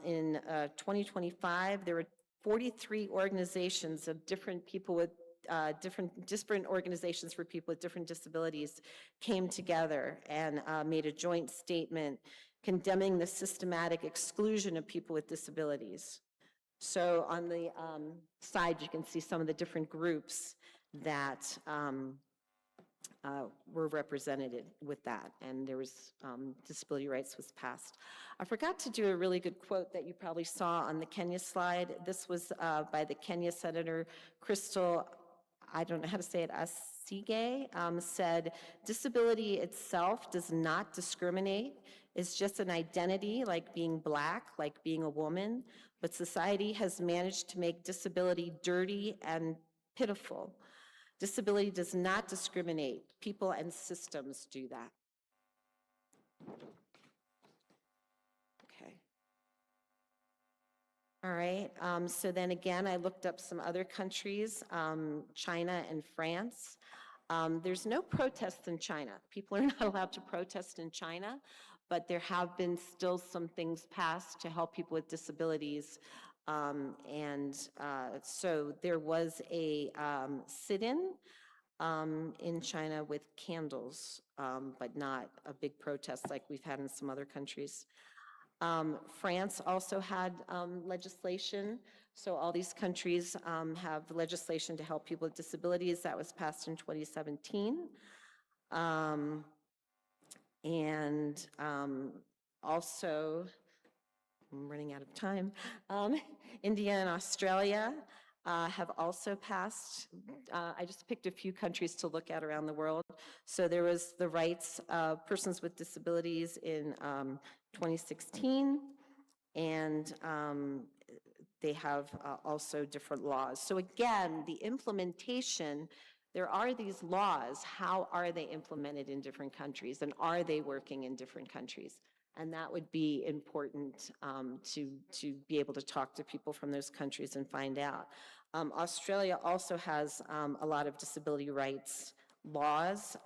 in 2025, there were 43 organizations of different people with different organizations for people with different disabilities came together and made a joint statement condemning the systematic exclusion of people with disabilities. So on the side, you can see some of the different groups that were represented with that, and there was disability rights was passed. I forgot to do a really good quote that you probably saw on the Kenya slide. This was by the Kenya Senator Crystal, I don't know how to say it, Asige, said, "Disability itself does not discriminate. It's just an identity, like being Black, like being a woman, but society has managed to make disability dirty and pitiful. Disability does not discriminate. People and systems do that." Okay. All right, so then again, I looked up some other countries, China and France. There's no protests in China. People are not allowed to protest in China, but there have been still some things passed to help people with disabilities. So there was a sit-in in China with candles, but not a big protest like we've had in some other countries. France also had legislation. So all these countries have legislation to help people with disabilities. That was passed in 2017. Also, I'm running out of time, India and Australia have also passed. I just picked a few countries to look at around the world. So there was the rights of persons with disabilities in 2016, and they have also different laws. So again, the implementation, there are these laws. How are they implemented in different countries, and are they working in different countries? And that would be important to be able to talk to people from those countries and find out. Australia also has a lot of disability rights laws.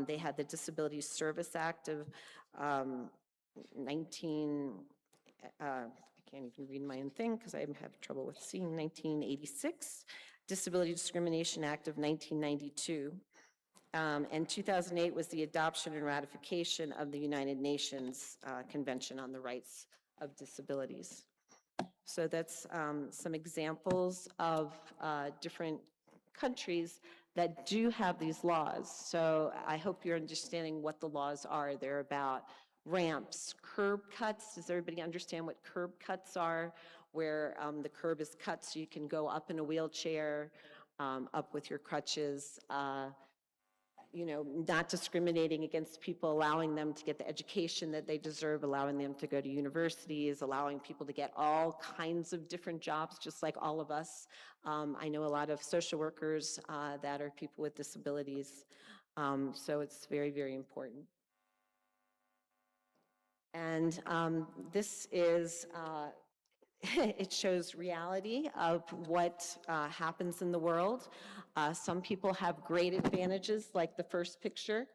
They had the Disability Service Act of I can't even read my own thing because I have trouble with seeing, 1986, Disability Discrimination Act of 1992. And 2008 was the adoption and ratification of the United Nations Convention on the Rights of Disabilities. So that's some examples of different countries that do have these laws. So I hope you're understanding what the laws are. They're about ramps, curb cuts. Does everybody understand what curb cuts are? Where the curb is cut so you can go up in a wheelchair, up with your crutches. You know, not discriminating against people, allowing them to get the education that they deserve, allowing them to go to universities, allowing people to get all kinds of different jobs, just like all of us. I know a lot of social workers that are people with disabilities, so it's very, very important. And this is, it shows reality of what happens in the world. Some people have great advantages, like the first picture.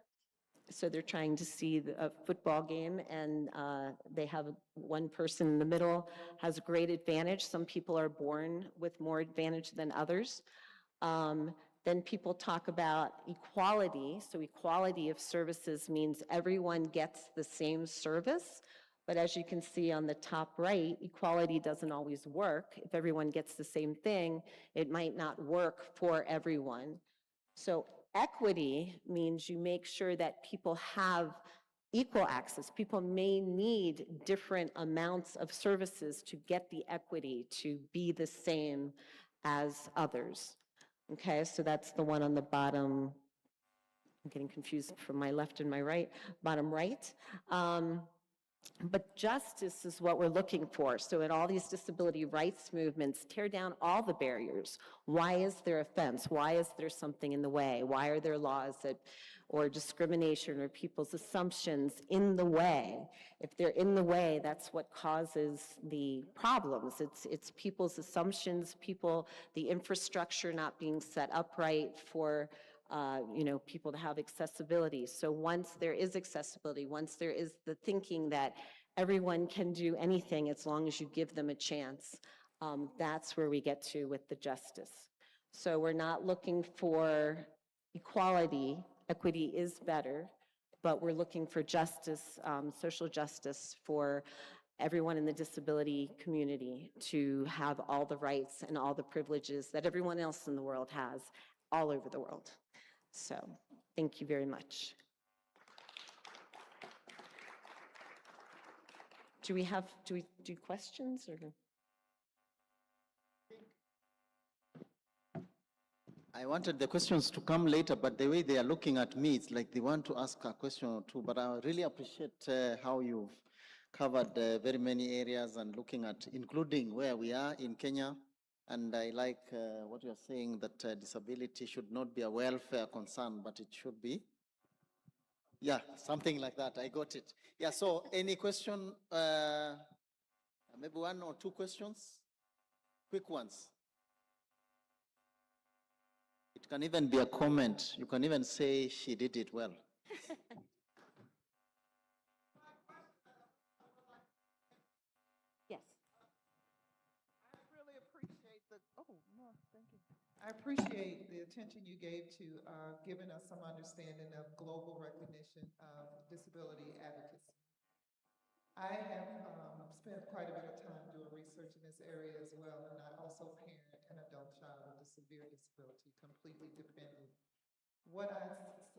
So they're trying to see a football game, and they have one person in the middle has a great advantage. Some people are born with more advantage than others. Then people talk about equality. So equality of services means everyone gets the same service. But as you can see on the top right, equality doesn't always work. If everyone gets the same thing, it might not work for everyone. So equity means you make sure that people have equal access. People may need different amounts of services to get the equity to be the same as others. Okay, so that's the one on the bottom. I'm getting confused from my left and my right, bottom right. But justice is what we're looking for. So in all these disability rights movements, tear down all the barriers. Why is there a fence? Why is there something in the way? Why are there laws that, or discrimination or people's assumptions in the way? If they're in the way, that's what causes the problems. It's people's assumptions, the infrastructure not being set up right for people to have accessibility. So once there is accessibility, once there is the thinking that everyone can do anything as long as you give them a chance. That's where we get to with the justice. So we're not looking for equality. Equity is better, but we're looking for justice, social justice for everyone in the disability community to have all the rights and all the privileges that everyone else in the world has all over the world. So thank you very much. Do we do questions or? I wanted the questions to come later, but the way they are looking at me, it's like they want to ask a question or two, but I really appreciate how you've covered very many areas and looking at, including where we are in Kenya. And I like what you're saying, that disability should not be a welfare concern, but it should be, yeah, something like that. I got it. Yeah, so any question, maybe one or two questions, quick ones. It can even be a comment. You can even say she did it well. Yes. I really appreciate thank you. I appreciate the attention you gave to giving us some understanding of global recognition of disability advocacy. I have spent quite a bit of time doing research in this area as well, and I also parent an adult child with a severe disability, completely dependent. What I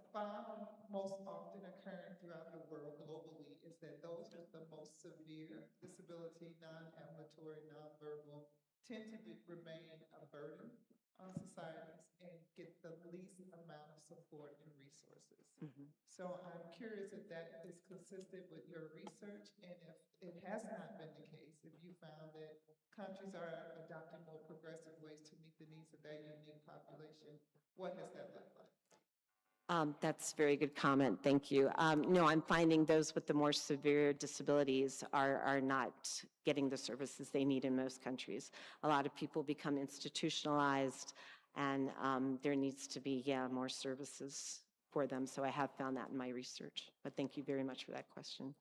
found most often occurring throughout the world globally is that those with the most severe disability, non-ambulatory, non-verbal, tend to remain a burden on societies and get the least amount of support and resources. So I'm curious if that is consistent with your research, and if it has not been the case, if you found that countries are adopting more progressive ways to meet the needs of their unique population, what has that looked like? That's a very good comment, thank you. No, I'm finding those with the more severe disabilities are not getting the services they need in most countries. A lot of people become institutionalized, and there needs to be, more services for them. So I have found that in my research, but thank you very much for that question.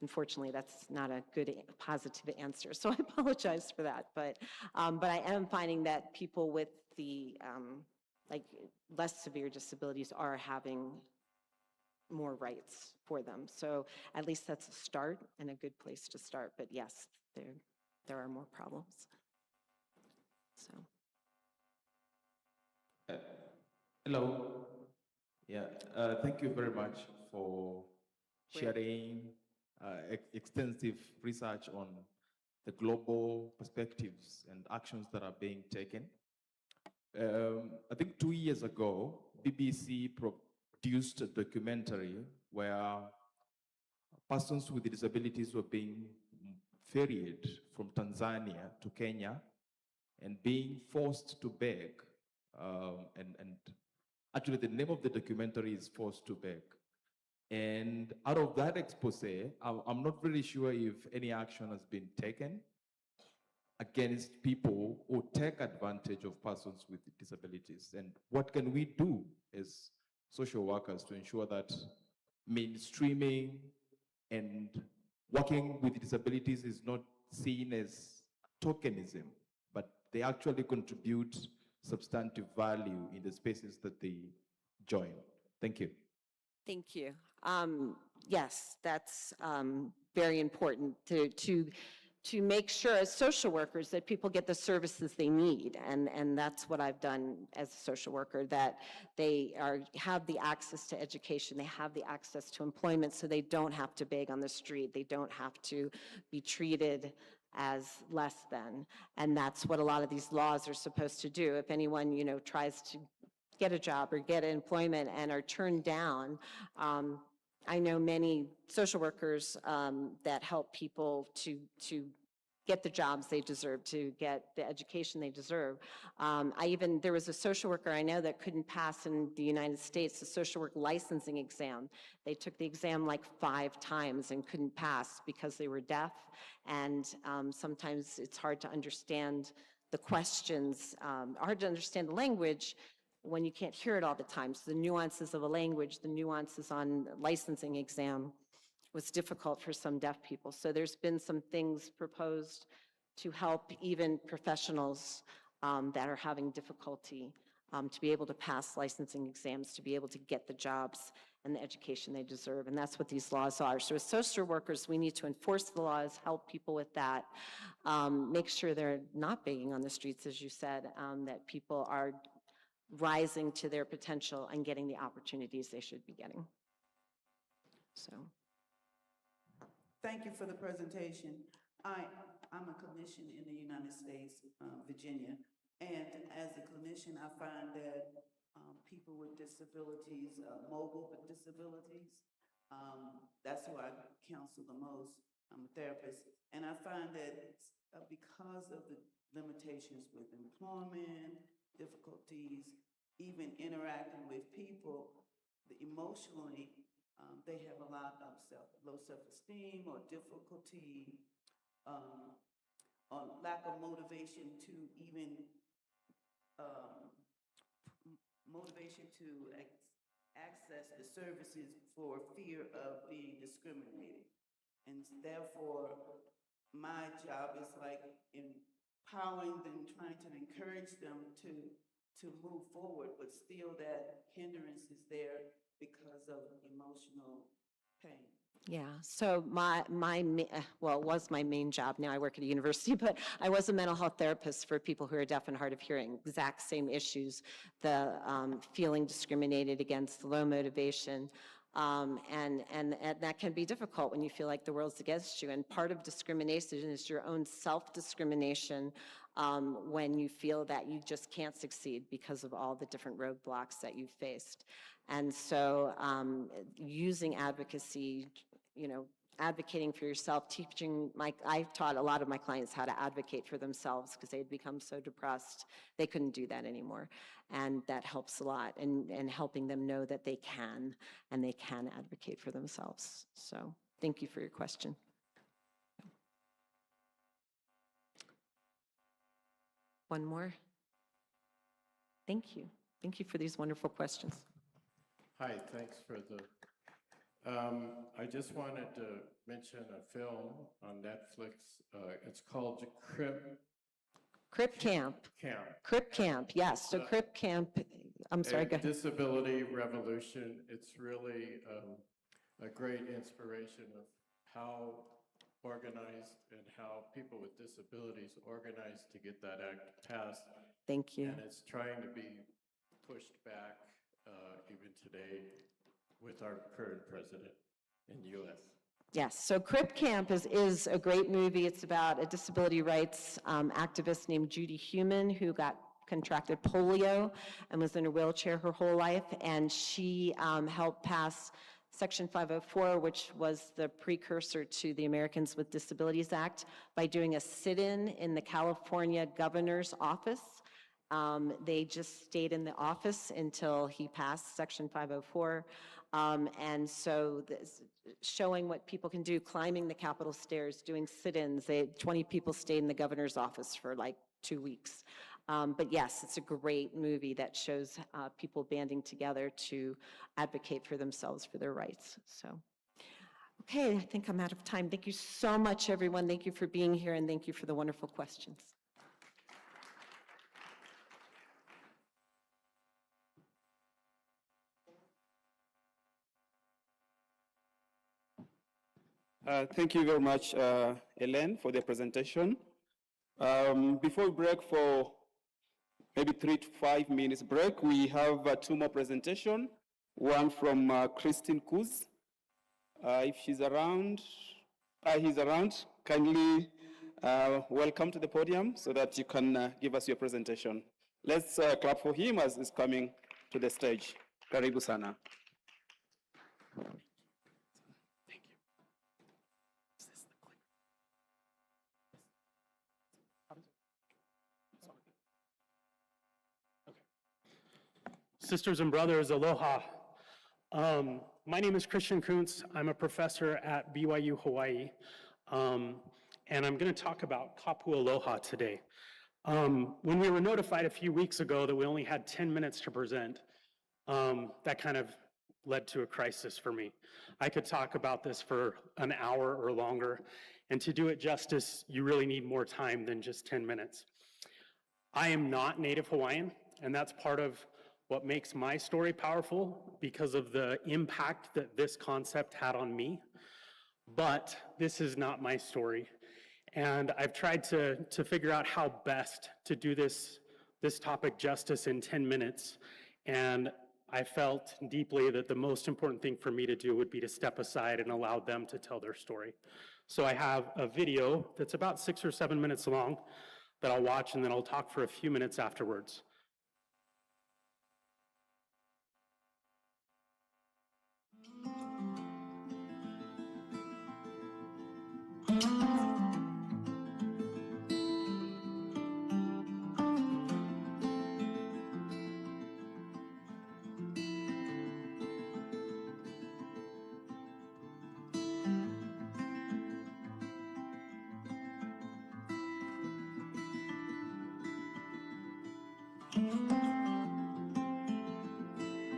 Unfortunately, that's not a good, positive answer, so I apologize for that. But I am finding that people with the like less severe disabilities are having more rights for them. So at least that's a start and a good place to start. But yes, there are more problems. So. Hello. Yeah, thank you very much for sharing extensive research on the global perspectives and actions that are being taken. I think 2 years ago, BBC produced a documentary where persons with disabilities were being ferried from Tanzania to Kenya and being forced to beg. And actually, the name of the documentary is Forced to Beg. And out of that expose, I'm not really sure if any action has been taken against people who take advantage of persons with disabilities. And what can we do as social workers to ensure that mainstreaming and working with disabilities is not seen as tokenism, but they actually contribute substantive value in the spaces that they join? Thank you. Thank you. Yes, that's very important to make sure as social workers that people get the services they need. And that's what I've done as a social worker, that they have the access to education, they have the access to employment, so they don't have to beg on the street, they don't have to be treated as less than. And that's what a lot of these laws are supposed to do. If anyone, tries to get a job or get employment and are turned down, I know many social workers that help people to get the jobs they deserve, to get the education they deserve. There was a social worker I know that couldn't pass in the United States, the social work licensing exam. They took the exam like 5 times and couldn't pass because they were deaf, and sometimes it's hard to understand the questions, hard to understand the language when you can't hear it all the time. So the nuances of a language, the nuances on licensing exam was difficult for some deaf people. So there's been some things proposed to help even professionals that are having difficulty to be able to pass licensing exams, to be able to get the jobs and the education they deserve. And that's what these laws are. So as social workers, we need to enforce the laws, help people with that, make sure they're not begging on the streets, as you said, that people are rising to their potential and getting the opportunities they should be getting. So. Thank you for the presentation. I'm a clinician in the United States, Virginia, and as a clinician, I find that people with disabilities, mobile disabilities, that's who I counsel the most. I'm a therapist, and I find that because of the limitations with employment, difficulties, even interacting with people, emotionally, they have a lot of low self-esteem or difficulty, or lack of motivation to even access the services for fear of being discriminated. And therefore, my job is like empowering them, trying to encourage them to move forward, but still that hindrance is there because of emotional pain. Yeah, so well, it was my main job. Now I work at a university, but I was a mental health therapist for people who are deaf and hard of hearing. Exact same issues, the feeling discriminated against, low motivation, and that can be difficult when you feel like the world's against you. And part of discrimination is your own self-discrimination when you feel that you just can't succeed because of all the different roadblocks that you've faced. And so using advocacy, advocating for yourself, I've taught a lot of my clients how to advocate for themselves because they had become so depressed, they couldn't do that anymore. And that helps a lot in helping them know that they can, and they can advocate for themselves. So thank you for your question. One more. Thank you. Thank you for these wonderful questions. Hi, thanks for the, I just wanted to mention a film on Netflix. It's called Crip Camp. Crip Camp, yes. So Crip Camp, I'm sorry, go ahead. Disability Revolution. It's really a great inspiration of how organized and how people with disabilities organize to get that act passed. Thank you. And it's trying to be pushed back even today with our current president in the U.S. Yes, so Crip Camp is a great movie. It's about a disability rights activist named Judy Heumann who contracted polio and was in a wheelchair her whole life, and she helped pass Section 504, which was the precursor to the Americans with Disabilities Act, by doing a sit-in in the California governor's office. They just stayed in the office until he passed Section 504. And so showing what people can do, climbing the Capitol stairs, doing sit-ins. 20 people stayed in the governor's office for like 2 weeks. But yes, it's a great movie that shows people banding together to advocate for themselves, for their rights. So, okay, I think I'm out of time. Thank you so much, everyone. Thank you for being here, and thank you for the wonderful questions. Thank you very much, Elaine, for the presentation. Before we break for maybe 3 to 5 minutes break, we have 2 more presentations. One from Christine Kuz. If she's around, he's around, kindly welcome to the podium so that you can give us your presentation. Let's clap for him as he's coming to the stage. Karibu sana. Sisters and brothers, aloha. My name is Christian Kuntz. I'm a professor at BYU Hawaii, and I'm going to talk about kapu aloha today. When we were notified a few weeks ago that we only had 10 minutes to present, that kind of led to a crisis for me. I could talk about this for an hour or longer, and to do it justice, you really need more time than just 10 minutes. I am not Native Hawaiian, and that's part of what makes my story powerful because of the impact that this concept had on me. But this is not my story. And I've tried to figure out how best to do this topic justice in 10 minutes. And I felt deeply that the most important thing for me to do would be to step aside and allow them to tell their story. So I have a video that's about 6 or 7 minutes long that I'll watch, and then I'll talk for a few minutes afterwards.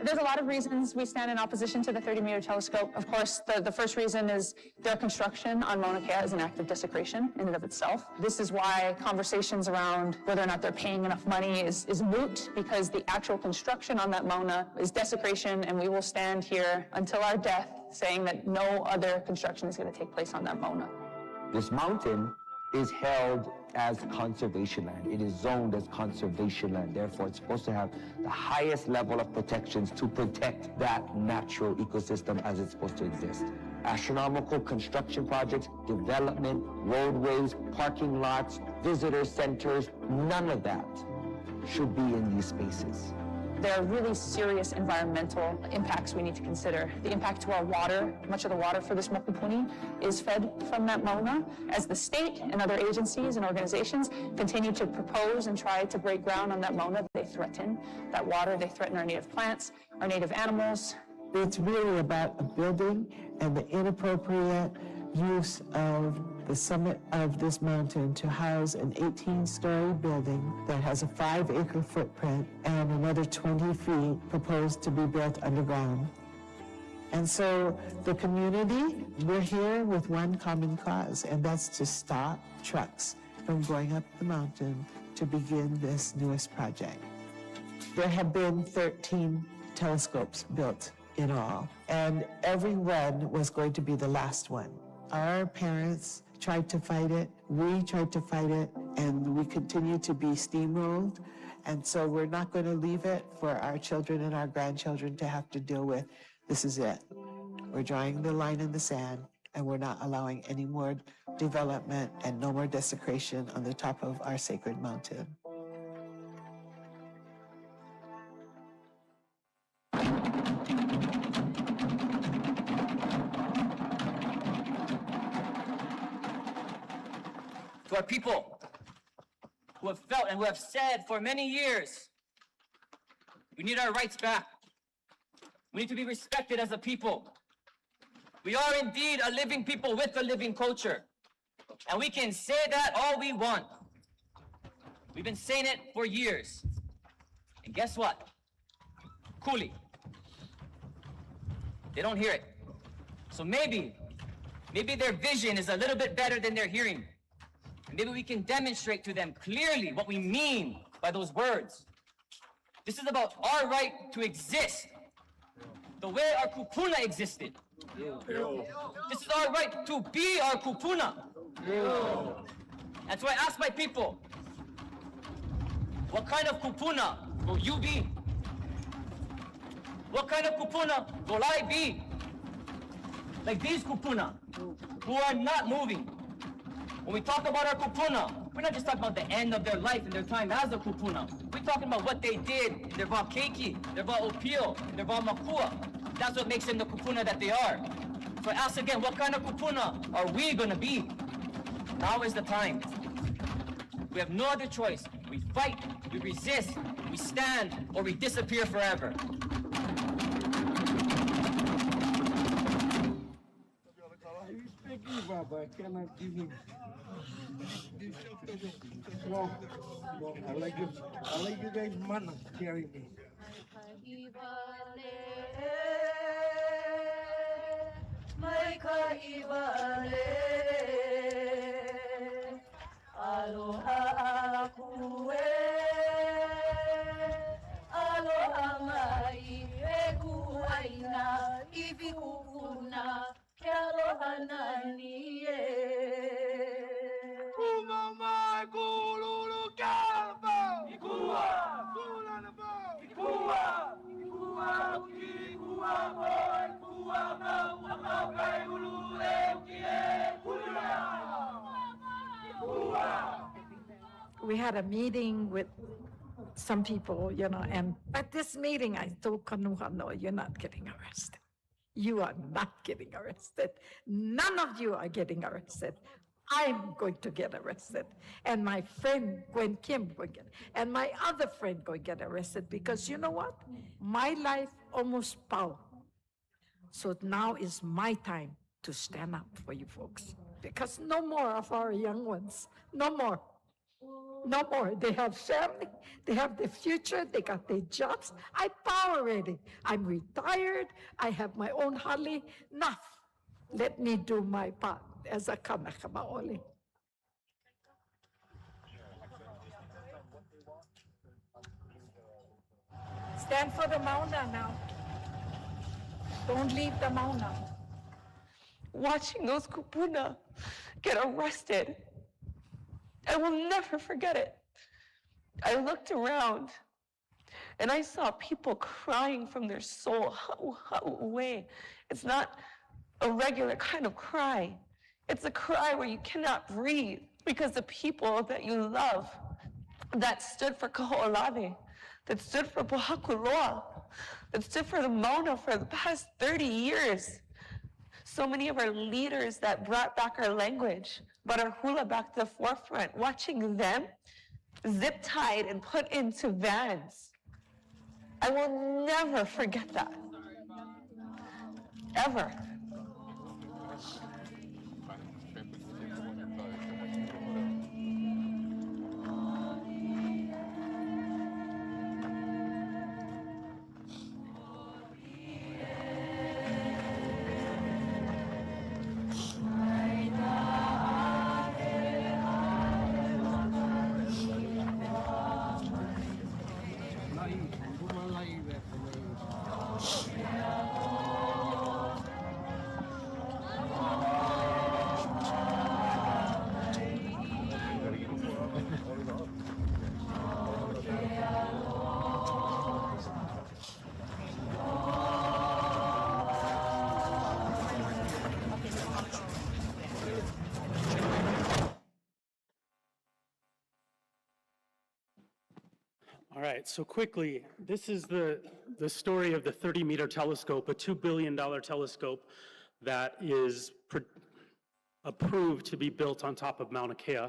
There's a lot of reasons we stand in opposition to the 30-meter telescope. Of course, the first reason is their construction on Mauna Kea is an act of desecration in and of itself. This is why conversations around whether or not they're paying enough money is moot, because the actual construction on that Mauna is desecration, and we will stand here until our death saying that no other construction is going to take place on that Mauna. This mountain is held as conservation land. It is zoned as conservation land. Therefore, it's supposed to have the highest level of protections to protect that natural ecosystem as it's supposed to exist. Astronomical construction projects, development, roadways, parking lots, visitor centers, none of that should be in these spaces. There are really serious environmental impacts we need to consider. The impact to our water, much of the water for this mokupuni is fed from that Mauna. As the state and other agencies and organizations continue to propose and try to break ground on that Mauna, they threaten that water, they threaten our native plants, our native animals. It's really about a building and the inappropriate use of the summit of this mountain to house an 18-story building that has a 5-acre footprint and another 20 feet proposed to be built underground. And so the community, we're here with one common cause, and that's to stop trucks from going up the mountain to begin this newest project. There have been 13 telescopes built in all, and every one was going to be the last one. Our parents tried to fight it, we tried to fight it, and we continue to be steamrolled. And so we're not going to leave it for our children and our grandchildren to have to deal with. This is it. We're drawing the line in the sand, and we're not allowing any more development and no more desecration on the top of our sacred mountain. To our people who have felt and who have said for many years, we need our rights back. We need to be respected as a people. We are indeed a living people with a living culture. And we can say that all we want. We've been saying it for years. And guess what? Kuli. They don't hear it. So maybe their vision is a little bit better than their hearing. Maybe we can demonstrate to them clearly what we mean by those words. This is about our right to exist, the way our kupuna existed. This is our right to be our kupuna. And so I ask my people, what kind of kupuna will you be? What kind of kupuna will I be? Like these kupuna, who are not moving. When we talk about our kupuna, we're not just talking about the end of their life and their time as a kupuna. We're talking about what they did in their wa keiki, their wa opio, their wa makua. That's what makes them the kupuna that they are. So I ask again, what kind of kupuna are we gonna be? Now is the time. We have no other choice. We fight, we resist, we stand, or we disappear forever. I cannot give him. Wow. I like you guys' man carry me. mai kaibale. Aloha akue, aloha mai e kuaina I vikukuna ke aloha nani e. Kumama kululu kalpa, ikua, kulanaba, ikua, ikua uki, ikua boy, ikua mau, mau kai ulule ukie, kulia. We had a meeting with some people, and at this meeting, I told Kanuha, no, you're not getting arrested. You are not getting arrested. None of you are getting arrested. I'm going to get arrested. And my friend, Gwen Kim, going to get, and my other friend going to get arrested because you know what? My life almost pow. So now is my time to stand up for you folks because no more of our young ones, no more. No more. They have family, they have their future, they got their jobs. I'm power ready. I'm retired. I have my own hali. Enough. Let me do my part as a kanakamaoli. Stand for the Mauna now. Don't leave the Mauna. Watching those kupuna get arrested, I will never forget it. I looked around and I saw people crying from their soul, away. It's not a regular kind of cry. It's a cry where you cannot breathe because the people that you love, that stood for Kaho'olawe, that stood for Pohakuloa, that stood for the Mauna for the past 30 years. So many of our leaders that brought back our language, brought our hula back to the forefront, watching them zip-tied and put into vans. I will never forget that, ever. All right, so quickly, this is the story of the 30-meter telescope, a $2 billion telescope that is approved to be built on top of Mauna Kea,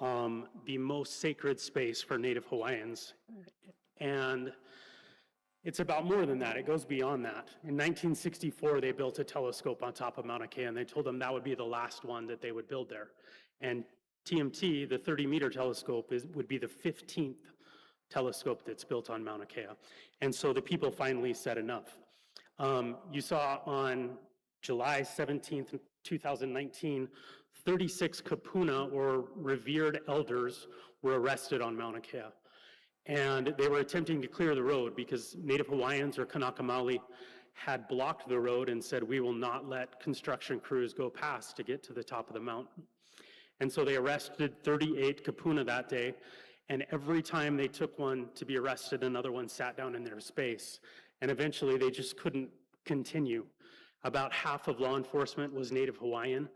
the most sacred space for Native Hawaiians. And it's about more than that. It goes beyond that. In 1964, they built a telescope on top of Mauna Kea, and they told them that would be the last one that they would build there. And TMT, the 30-meter telescope, would be the 15th telescope that's built on Mauna Kea. And so the people finally said enough. You saw on July 17th, 2019, 36 kapuna, or revered elders, were arrested on Mauna Kea. And they were attempting to clear the road because Native Hawaiians, or Kanaka Maoli, had blocked the road and said, we will not let construction crews go past to get to the top of the mountain. And so they arrested 38 kapuna that day, and every time they took one to be arrested, another one sat down in their space. And eventually they just couldn't continue. About half of law enforcement was Native Hawaiian,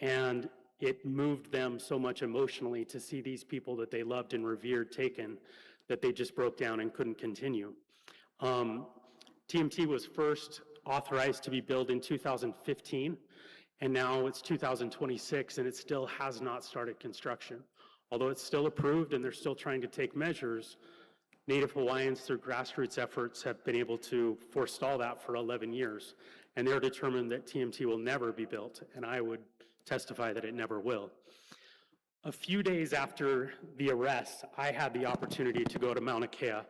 and it moved them so much emotionally to see these people that they loved and revered taken that they just broke down and couldn't continue. TMT was first authorized to be built in 2015, and now it's 2026, and it still has not started construction. Although it's still approved and they're still trying to take measures, Native Hawaiians, through grassroots efforts, have been able to forestall that for 11 years. And they're determined that TMT will never be built, and I would testify that it never will. A few days after the arrest, I had the opportunity to go to Mauna Kea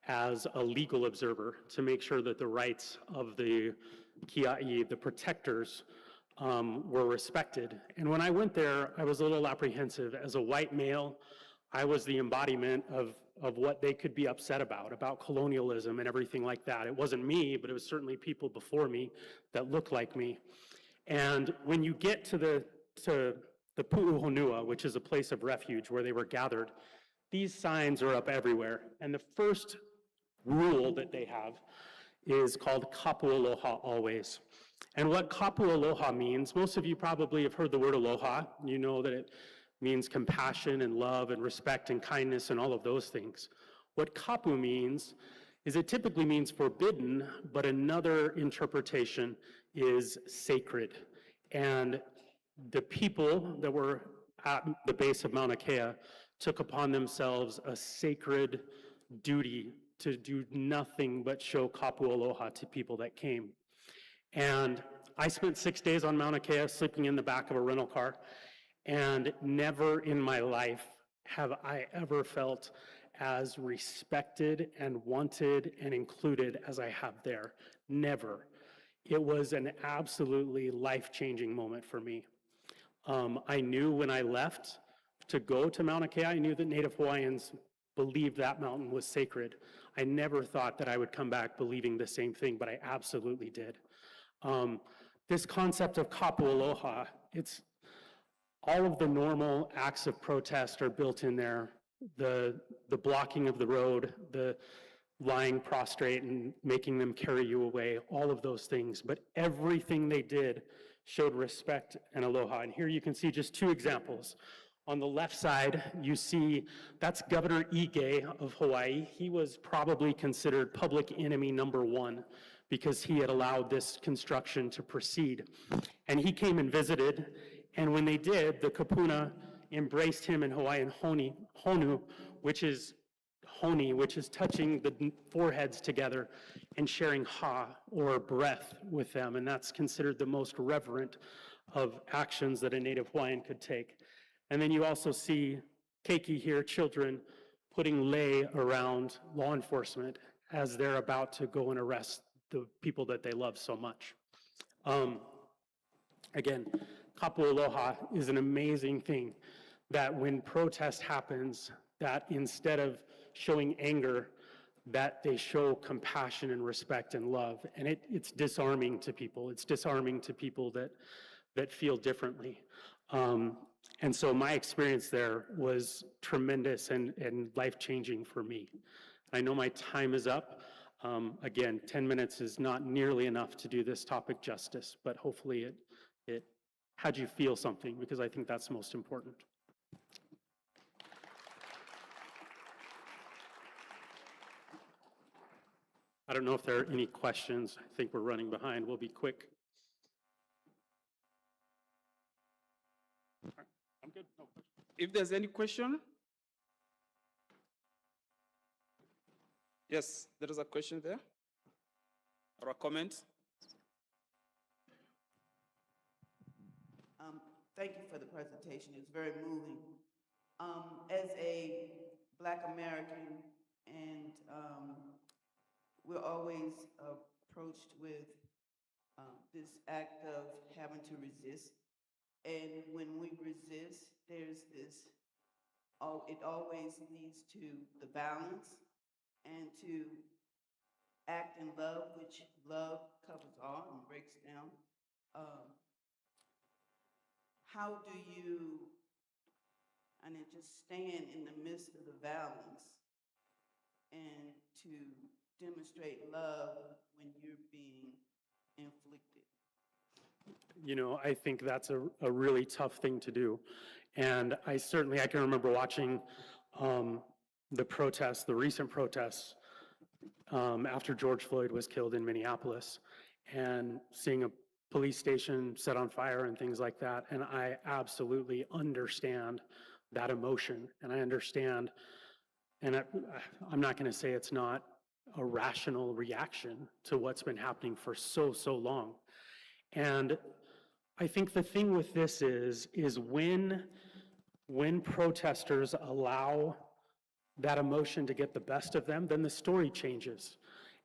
as a legal observer to make sure that the rights of the Kiai, the protectors, were respected. And when I went there, I was a little apprehensive. As a white male, I was the embodiment of what they could be upset about colonialism and everything like that. It wasn't me, but it was certainly people before me that looked like me. And when you get to the Pu'uhonua, which is a place of refuge where they were gathered, these signs are up everywhere. And the first rule that they have is called kapu aloha always. And what kapu aloha means, most of you probably have heard the word aloha. You know that it means compassion and love and respect and kindness and all of those things. What kapu means is it typically means forbidden, but another interpretation is sacred. And the people that were at the base of Mauna Kea took upon themselves a sacred duty to do nothing but show kapu aloha to people that came. And I spent 6 days on Mauna Kea sleeping in the back of a rental car, and never in my life have I ever felt as respected and wanted and included as I have there. Never. It was an absolutely life-changing moment for me. I knew when I left to go to Mauna Kea, I knew that Native Hawaiians believed that mountain was sacred. I never thought that I would come back believing the same thing, but I absolutely did. This concept of kapu aloha, it's all of the normal acts of protest are built in there. The blocking of the road, the lying prostrate and making them carry you away, all of those things. But everything they did showed respect and aloha. And here you can see just two examples. On the left side, you see that's Governor Ige of Hawaii. He was probably considered public enemy #1 because he had allowed this construction to proceed. And he came and visited, and when they did, the kapuna embraced him in Hawaiian honu, which is touching the foreheads together and sharing ha, or breath, with them, and that's considered the most reverent of actions that a Native Hawaiian could take. And then you also see keiki here, children, putting lei around law enforcement as they're about to go and arrest the people that they love so much. Again, kapu aloha is an amazing thing that when protest happens, that instead of showing anger, that they show compassion and respect and love. And it's disarming to people. It's disarming to people that feel differently. And so my experience there was tremendous and life-changing for me. I know my time is up. Again, 10 minutes is not nearly enough to do this topic justice, but hopefully it had you feel something, because I think that's most important. I don't know if there are any questions. I think we're running behind. We'll be quick. All right, I'm good. No question. If there's any question? Yes, there is a question there, or a comment. Thank you for the presentation. It's very moving. As a Black American, and we're always approached with this act of having to resist. And when we resist, there's this, it always leads to the violence and to act in love, which love covers all and breaks down. How do you, and then just stand in the midst of the violence and to demonstrate love when you're being inflicted? You know, I think that's a really tough thing to do. And I can remember watching the protests, the recent protests after George Floyd was killed in Minneapolis, and seeing a police station set on fire and things like that. And I absolutely understand that emotion. And I understand, and I'm not going to say it's not a rational reaction to what's been happening for so long. And I think the thing with this is when protesters allow that emotion to get the best of them, then the story changes.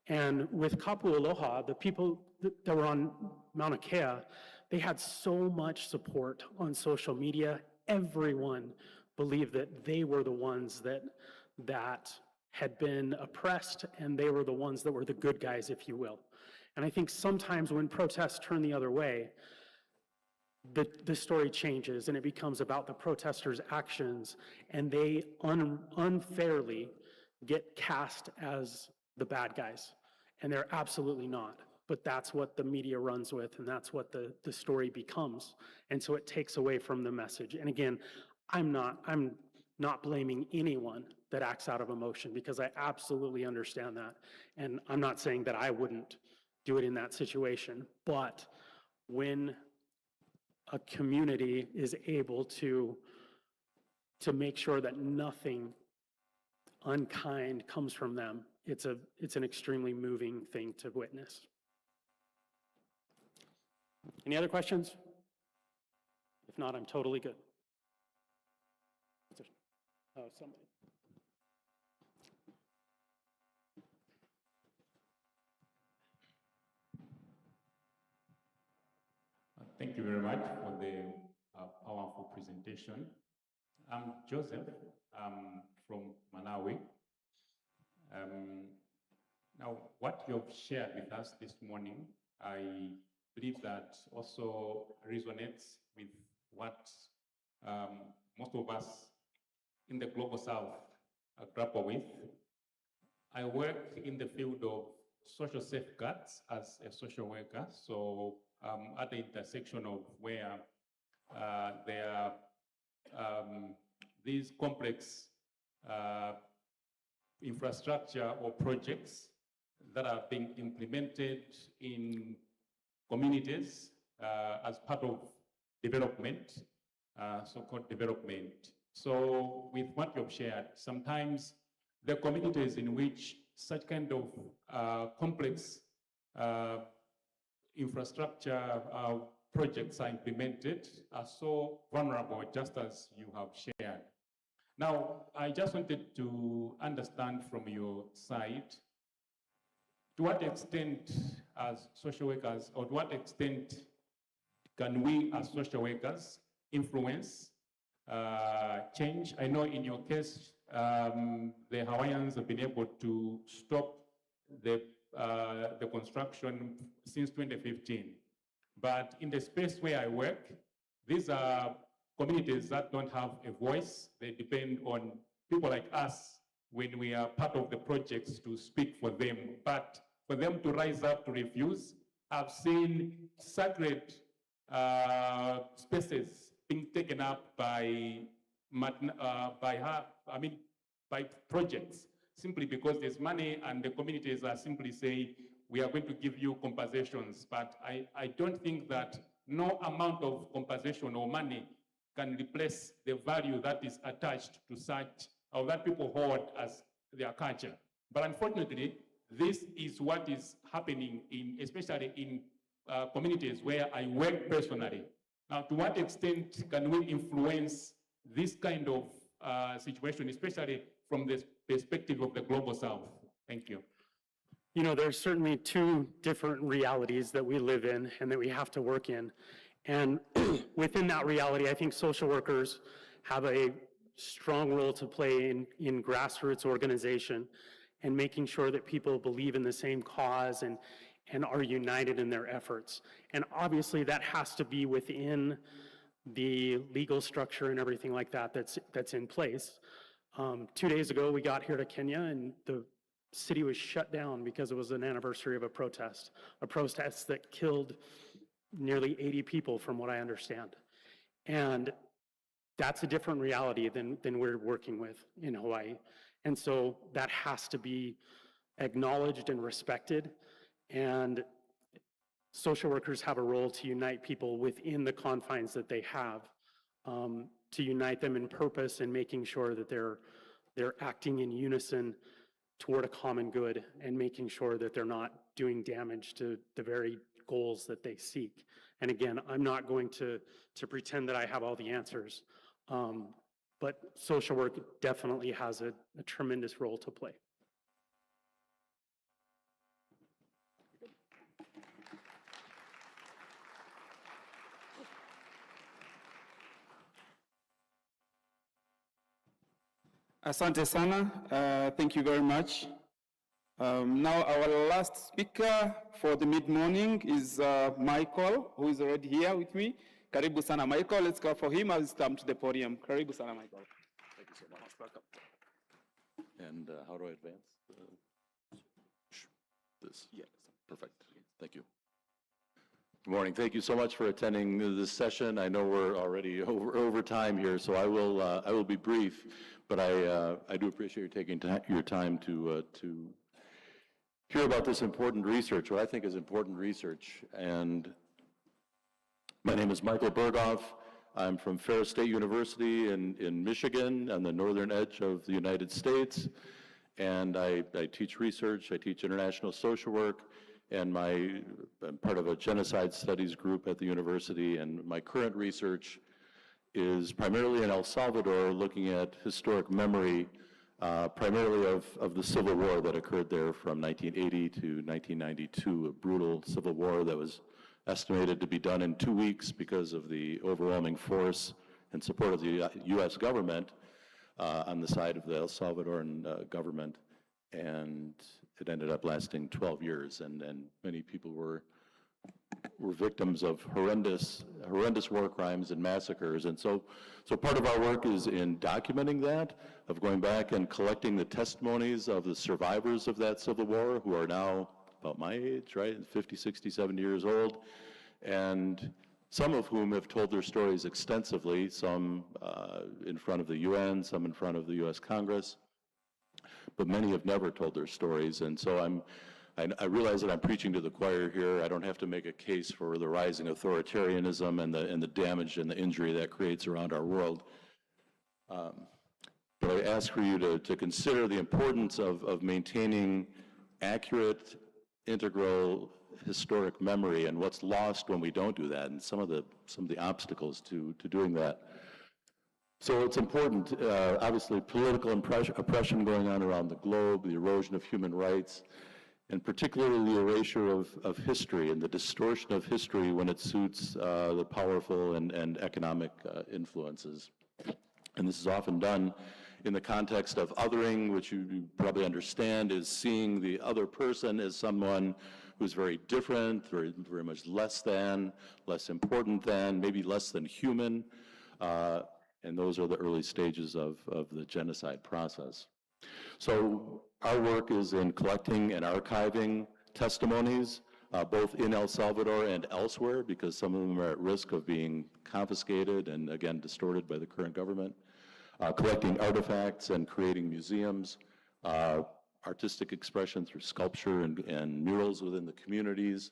And with Kapu Aloha, the people that were on Mauna Kea, they had so much support on social media. Everyone believed that they were the ones that had been oppressed, and they were the ones that were the good guys, if you will. And I think sometimes when protests turn the other way, the story changes and it becomes about the protesters' actions, and they unfairly get cast as the bad guys. And they're absolutely not. But that's what the media runs with, and that's what the story becomes. And so it takes away from the message. And again, I'm not blaming anyone that acts out of emotion, because I absolutely understand that. And I'm not saying that I wouldn't do it in that situation. But when a community is able to make sure that nothing unkind comes from them, it's an extremely moving thing to witness. Any other questions? If not, I'm totally good. Oh, somebody. Thank you very much for the powerful presentation. I'm Joseph. I'm from Malawi. Now, what you've shared with us this morning, I believe that also resonates with what most of us in the Global South grapple with. I work in the field of social safeguards as a social worker, so at the intersection of where there are these complex infrastructure or projects that are being implemented in communities as part of development, so-called development. So with what you've shared, sometimes the communities in which such kind of complex infrastructure projects are implemented are so vulnerable, just as you have shared. Now, I just wanted to understand from your side, to what extent as social workers, or to what extent can we as social workers influence change? I know in your case, the Hawaiians have been able to stop the construction since 2015. But in the space where I work, these are communities that don't have a voice. They depend on people like us when we are part of the projects to speak for them. But for them to rise up to refuse, I've seen sacred spaces being taken up by projects, simply because there's money and the communities are simply saying, we are going to give you compensations. But I don't think that no amount of compensation or money can replace the value that is attached to such, or that people hold as their culture. But unfortunately, this is what is happening especially in communities where I work personally. Now, to what extent can we influence this kind of situation, especially from the perspective of the Global South? Thank you. You know, there's certainly two different realities that we live in and that we have to work in. And within that reality, I think social workers have a strong role to play in grassroots organization and making sure that people believe in the same cause and are united in their efforts. And obviously that has to be within the legal structure and everything like that that's in place. 2 days ago, we got here to Kenya and the city was shut down because it was an anniversary of a protest that killed nearly 80 people from what I understand. And that's a different reality than we're working with in Hawaii. And so that has to be acknowledged and respected. And social workers have a role to unite people within the confines that they have, to unite them in purpose and making sure that they're acting in unison toward a common good and making sure that they're not doing damage to the very goals that they seek. And again, I'm not going to pretend that I have all the answers, but social work definitely has a tremendous role to play. Asante sana. Thank you very much. Now our last speaker for the mid-morning is Michael, who is already here with me. Karibu sana, Michael. Let's go for him as he comes to the podium. Karibu sana, Michael. Thank you so much. Welcome. And how do I advance? This? Yeah. Perfect. Thank you. Good morning. Thank you so much for attending this session. I know we're already over time here, so I will be brief, but I do appreciate you taking your time to hear about this important research, what I think is important research. And my name is Michael Berghoff. I'm from Ferris State University in Michigan on the northern edge of the United States. And I teach research, I teach international social work, and I'm part of a genocide studies group at the university. And my current research is primarily in El Salvador, looking at historic memory, primarily of the civil war that occurred there from 1980 to 1992, a brutal civil war that was estimated to be done in 2 weeks because of the overwhelming force and support of the U.S. government on the side of the El Salvadoran government. And it ended up lasting 12 years, and many people were victims of horrendous war crimes and massacres. And so part of our work is in documenting that, of going back and collecting the testimonies of the survivors of that civil war, who are now about my age, right, 50, 60, 70 years old, and some of whom have told their stories extensively, some in front of the UN, some in front of the US Congress, but many have never told their stories. And so I realize that I'm preaching to the choir here. I don't have to make a case for the rising authoritarianism and the damage and the injury that creates around our world. But I ask for you to consider the importance of maintaining accurate, integral, historic memory and what's lost when we don't do that, and some of the obstacles to doing that. So it's important, obviously, political oppression going on around the globe, the erosion of human rights, and particularly the erasure of history and the distortion of history when it suits the powerful and economic influences. And this is often done in the context of othering, which you probably understand is seeing the other person as someone who's very different, very much less than, less important than, maybe less than human. And those are the early stages of the genocide process. So our work is in collecting and archiving testimonies, both in El Salvador and elsewhere, because some of them are at risk of being confiscated and, again, distorted by the current government. Collecting artifacts and creating museums, artistic expression through sculpture and murals within the communities,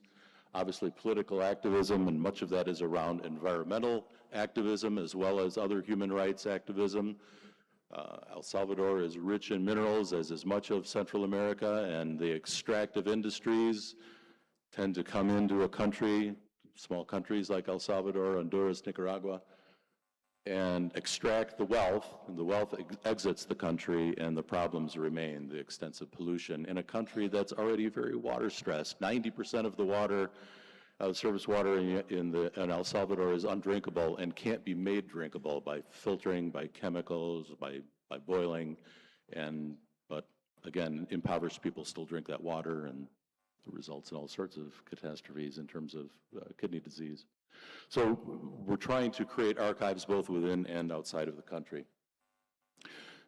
obviously political activism, and much of that is around environmental activism as well as other human rights activism. El Salvador is rich in minerals, as is much of Central America, and the extractive industries tend to come into a country, small countries like El Salvador, Honduras, Nicaragua, and extract the wealth, and the wealth exits the country, and the problems remain, the extensive pollution in a country that's already very water stressed. 90% of the water, surface water in El Salvador is undrinkable and can't be made drinkable by filtering, by chemicals, by boiling, but again, impoverished people still drink that water, and it results in all sorts of catastrophes in terms of kidney disease. So we're trying to create archives both within and outside of the country.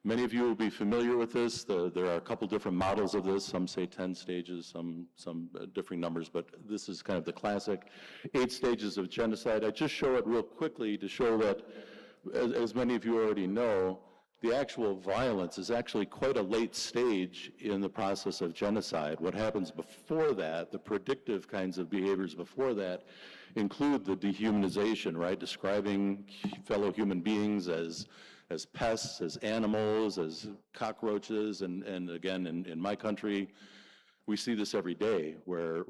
Many of you will be familiar with this. There are a couple different models of this. Some say 10 stages, some differing numbers, but this is kind of the classic 8 stages of genocide. I just show it real quickly to show that, as many of you already know, the actual violence is actually quite a late stage in the process of genocide. What happens before that, the predictive kinds of behaviors before that, include the dehumanization, right? Describing fellow human beings as pests, as animals, as cockroaches, and again, in my country, we see this every day, where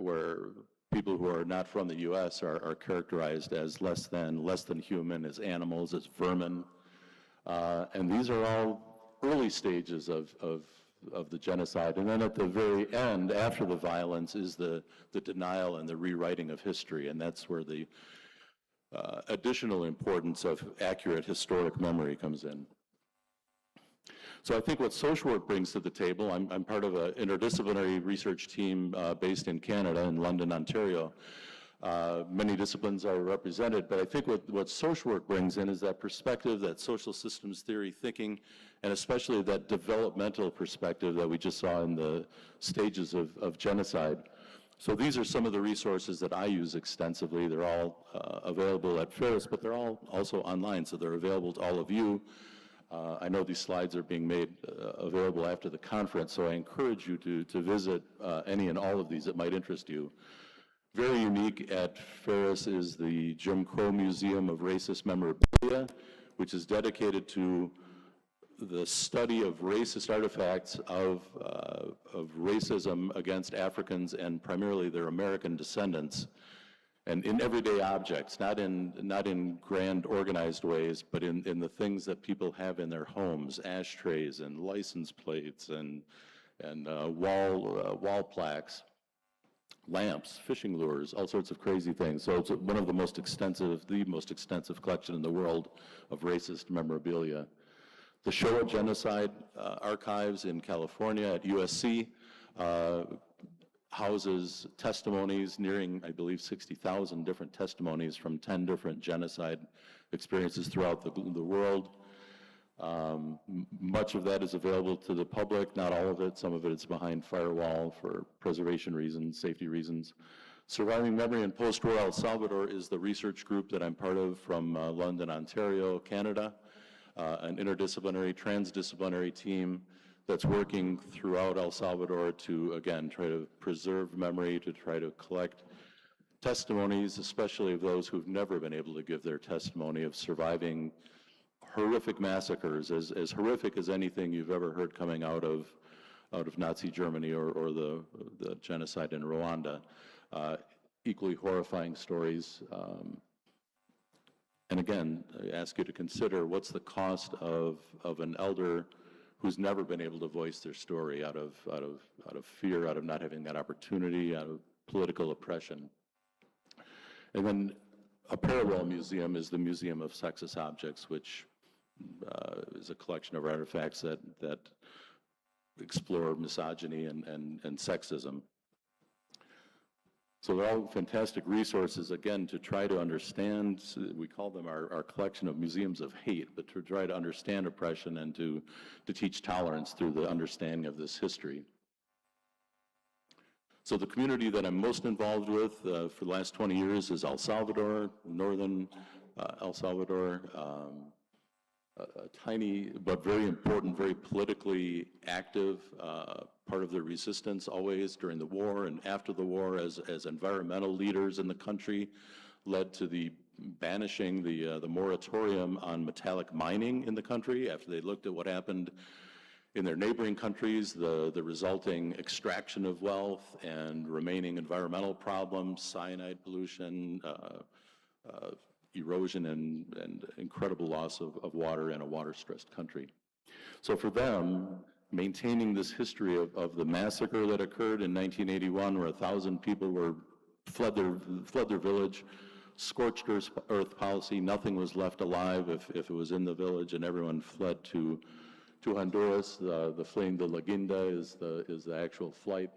people who are not from the U.S. are characterized as less than human, as animals, as vermin. And these are all early stages of the genocide. And then at the very end, after the violence, is the denial and the rewriting of history. And that's where the additional importance of accurate historic memory comes in. So I think what social work brings to the table, I'm part of an interdisciplinary research team based in Canada, in London, Ontario. Many disciplines are represented, but I think what social work brings in is that perspective, that social systems theory thinking, and especially that developmental perspective that we just saw in the stages of genocide. So these are some of the resources that I use extensively. They're all available at Ferris, but they're all also online, so they're available to all of you. I know these slides are being made available after the conference, so I encourage you to visit any and all of these that might interest you. Very unique at Ferris is the Jim Crow Museum of Racist Memorabilia, which is dedicated to the study of racist artifacts of racism against Africans and primarily their American descendants, and in everyday objects, not in grand organized ways, but in the things that people have in their homes, ashtrays and license plates and wall plaques, lamps, fishing lures, all sorts of crazy things. So it's one of the most extensive collection in the world of racist memorabilia. The Shoah Genocide Archives in California at USC houses testimonies nearing, I believe, 60,000 different testimonies from 10 different genocide experiences throughout the world. Much of that is available to the public, not all of it. Some of it is behind firewall for preservation reasons, safety reasons. Surviving Memory in Post-War El Salvador is the research group that I'm part of from London, Ontario, Canada. An interdisciplinary, transdisciplinary team that's working throughout El Salvador to, again, try to preserve memory, to try to collect testimonies, especially of those who've never been able to give their testimony of surviving horrific massacres, as horrific as anything you've ever heard coming out of Nazi Germany or the genocide in Rwanda. Equally horrifying stories. And again, I ask you to consider what's the cost of an elder who's never been able to voice their story out of fear, out of not having that opportunity, out of political oppression. And then a parallel museum is the Museum of Sexist Objects, which is a collection of artifacts that explore misogyny and sexism. So they're all fantastic resources, again, to try to understand. We call them our collection of museums of hate, but to try to understand oppression and to teach tolerance through the understanding of this history. So the community that I'm most involved with for the last 20 years is El Salvador, northern El Salvador, a tiny but very important, very politically active part of the resistance always during the war and after the war as environmental leaders in the country led to the banishing the moratorium on metallic mining in the country after they looked at what happened in their neighboring countries, the resulting extraction of wealth and remaining environmental problems, cyanide pollution, erosion and incredible loss of water in a water-stressed country. So for them, maintaining this history of the massacre that occurred in 1981 where 1,000 people fled their village, scorched earth policy, nothing was left alive if it was in the village, and everyone fled to Honduras. The fleeing the La Guinda is the actual flight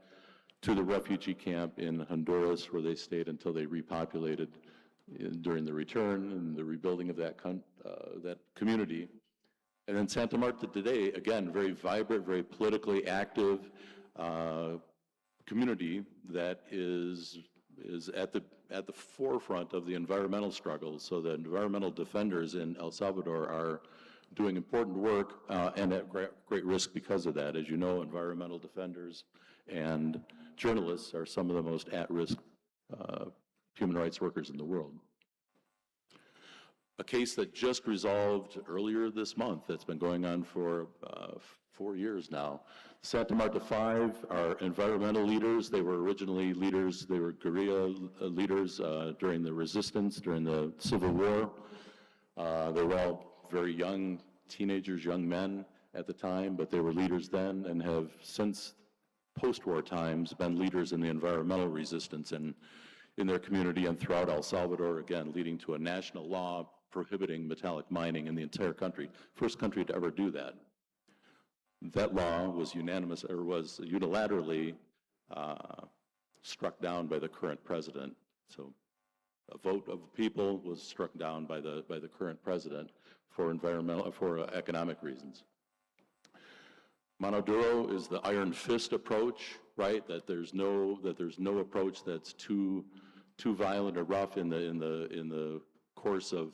to the refugee camp in Honduras, where they stayed until they repopulated during the return and the rebuilding of that community. And then Santa Marta today, again, very vibrant, very politically active community that is at the forefront of the environmental struggle. So the environmental defenders in El Salvador are doing important work and at great risk because of that. As you know, environmental defenders and journalists are some of the most at-risk human rights workers in the world. A case that just resolved earlier this month that's been going on for 4 years now. Santa Marta 5 are environmental leaders. They were originally leaders, they were guerrilla leaders during the resistance, during the Civil War. They were all very young teenagers, young men at the time, but they were leaders then and have since post-war times been leaders in the environmental resistance in their community and throughout El Salvador, again, leading to a national law prohibiting metallic mining in the entire country. First country to ever do that. That law was unanimous, or was unilaterally struck down by the current president. So a vote of the people was struck down by the current president for economic reasons. Mano duro is the iron fist approach, right? That there's no approach that's too violent or rough in the course of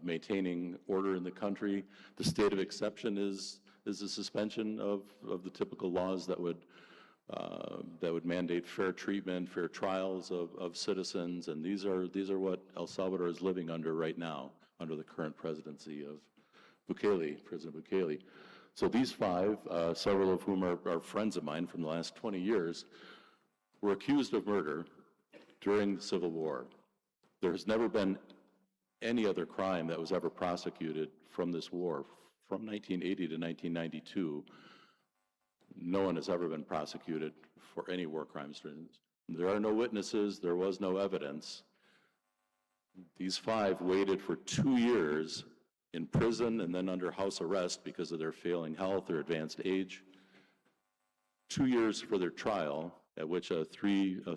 maintaining order in the country. The state of exception is the suspension of the typical laws that would mandate fair treatment, fair trials of citizens, and these are what El Salvador is living under right now, under the current presidency of President Bukele. So these five, several of whom are friends of mine from the last 20 years, were accused of murder during the Civil War. There has never been any other crime that was ever prosecuted from this war. From 1980 to 1992, no one has ever been prosecuted for any war crimes. There are no witnesses, there was no evidence. These five waited for 2 years in prison and then under house arrest because of their failing health or advanced age. 2 years for their trial, at which a three-judge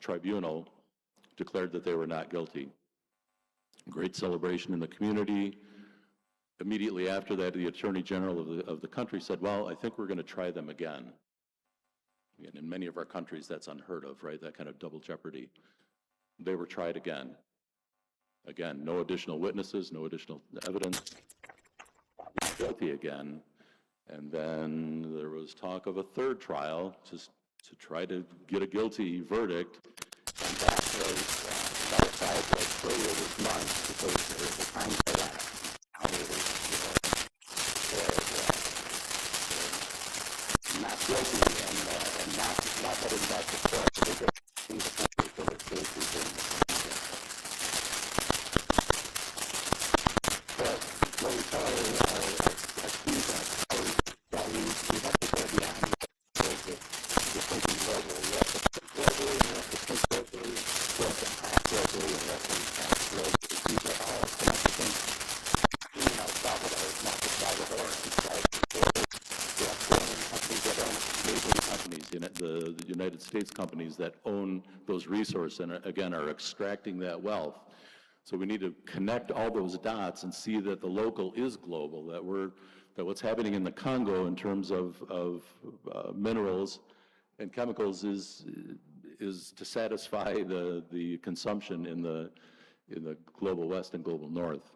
tribunal declared that they were not guilty. Great celebration in the community. Immediately after that, the Attorney General of the country said, well, I think we're going to try them again. And in many of our countries, that's unheard of, right? That kind of double jeopardy. They were tried again. Again, no additional witnesses, no additional evidence. Guilty again. And then there was talk of a third trial just to try to get a guilty verdict. And that was earlier this month because there was a time for that. Not guilty and not letting that support the country for the cases in the the United States companies that own those resources and again are extracting that wealth. So we need to connect all those dots and see that the local is global, that what's happening in the Congo in terms of minerals and chemicals is to satisfy the consumption in the global West and global North.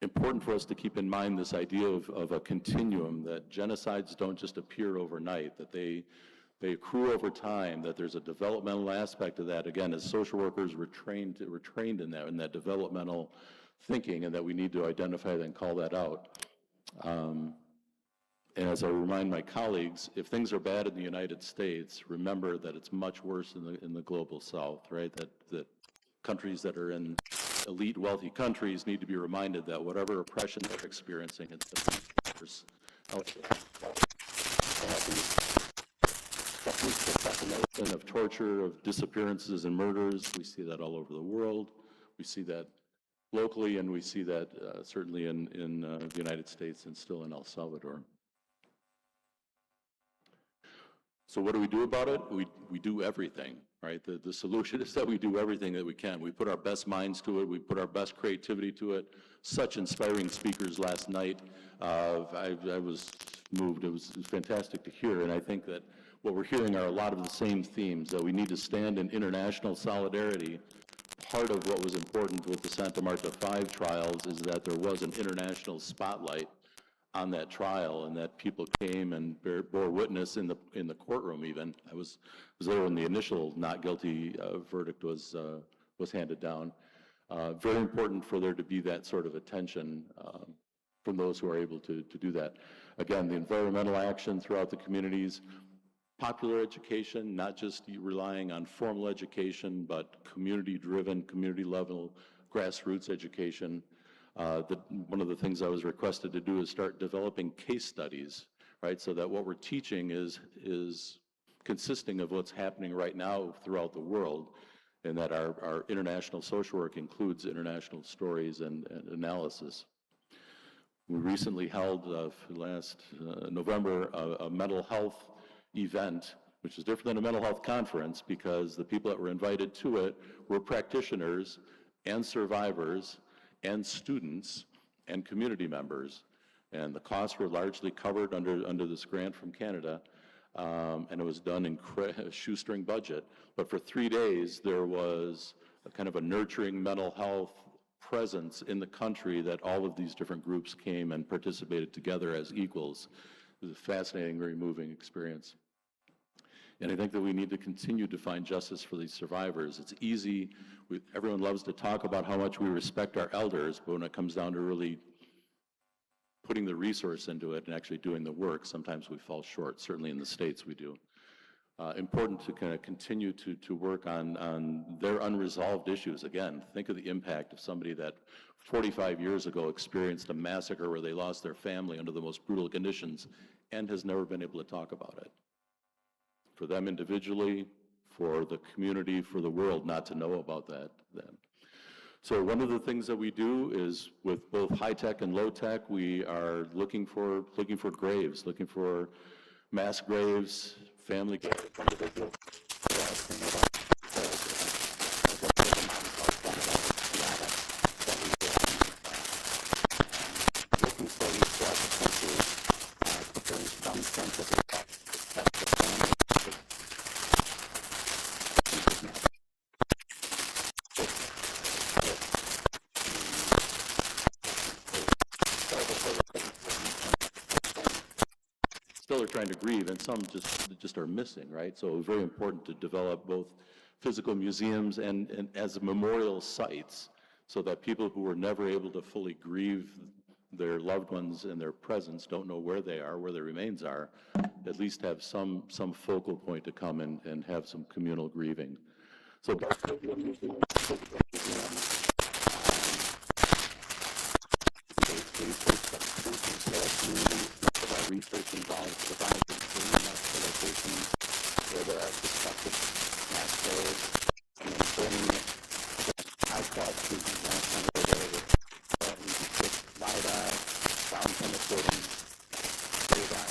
Important for us to keep in mind this idea of a continuum, that genocides don't just appear overnight, that they accrue over time, that there's a developmental aspect of that. Again, as social workers, we're trained in that developmental thinking, and that we need to identify that and call that out. And as I remind my colleagues, if things are bad in the United States, remember that it's much worse in the global South, right? That countries that are in elite, wealthy countries need to be reminded that whatever oppression they're experiencing, it's worse. Of torture, of disappearances and murders. We see that all over the world. We see that locally, and we see that certainly in the United States and still in El Salvador. So what do we do about it? We do everything, right? The solution is that we do everything that we can. We put our best minds to it. We put our best creativity to it. Such inspiring speakers last night. I was moved. It was fantastic to hear, and I think that what we're hearing are a lot of the same themes, that we need to stand in international solidarity. Part of what was important with the Santa Marta 5 trials is that there was an international spotlight on that trial, and that people came and bore witness in the courtroom even. I was there when the initial not guilty verdict was handed down. Very important for there to be that sort of attention from those who are able to do that. Again, the environmental action throughout the communities, popular education, not just relying on formal education, but community-driven, community-level, grassroots education. One of the things I was requested to do is start developing case studies, right? So that what we're teaching is consisting of what's happening right now throughout the world. and that our international social work includes international stories and analysis. We recently held last November a mental health event, which is different than a mental health conference because the people that were invited to it were practitioners and survivors and students and community members. And the costs were largely covered under this grant from Canada, and it was done in a shoestring budget. But for 3 days, there was a kind of a nurturing mental health presence in the country that all of these different groups came and participated together as equals. It was a fascinating, very moving experience. And I think that we need to continue to find justice for these survivors. It's easy, everyone loves to talk about how much we respect our elders, but when it comes down to really putting the resource into it and actually doing the work, sometimes we fall short. Certainly in the States we do. Important to kind of continue to work on their unresolved issues. Again, think of the impact of somebody that 45 years ago experienced a massacre where they lost their family under the most brutal conditions and has never been able to talk about it. For them individually, for the community, for the world not to know about that then. So one of the things that we do is with both high tech and low tech, we are looking for graves, looking for mass graves, family graves, individual. Still are trying to grieve, and some just are missing, right? So it was very important to develop both physical museums and as memorial sites so that people who were never able to fully grieve their loved ones and their presence, don't know where they are, where their remains are, at least have some focal point to come and have some communal grieving. So research involved providing the locations where there are suspected mass graves and then bringing it outside to the kind of area with LiDAR, sound penetrating radar,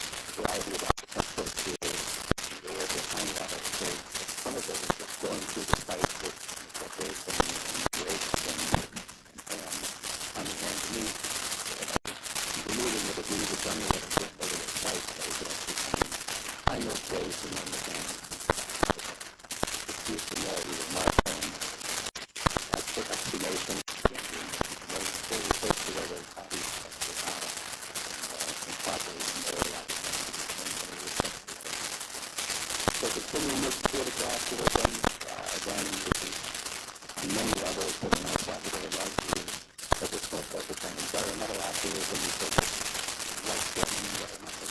a variety of architectural tools, they were behind that. So some of it is just going through the site with graves and graves and underneath. Removing it if we need to done it over the site, so we could actually find those graves and then again use the more either marking, extra excavation, they research the way those bodies are and properly memorialized. So continuing this photograph with them, again, this is on many levels, but in our project of largely additional focus on environmental activism, focus life-saving environmental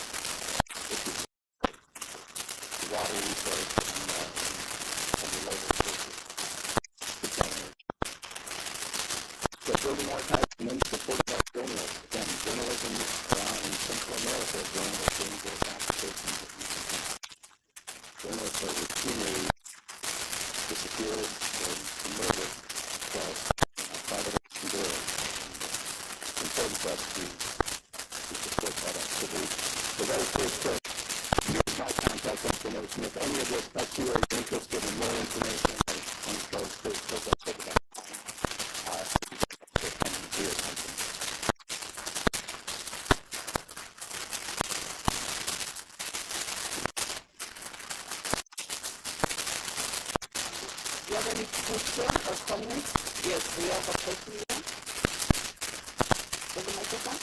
issues, water resource, and related issues. So building archives and then support about journalists. Again, journalism in Central America, journalists doing great applications of journalists are routinely disappeared or murdered, so private enduring. Important for us to support that activity. So that is very quick. Here's my contact information. If any of this helps you or you're interested in more information on those, please look up that. Do you have any questions or comments? Yes, we have a question here. With the microphone?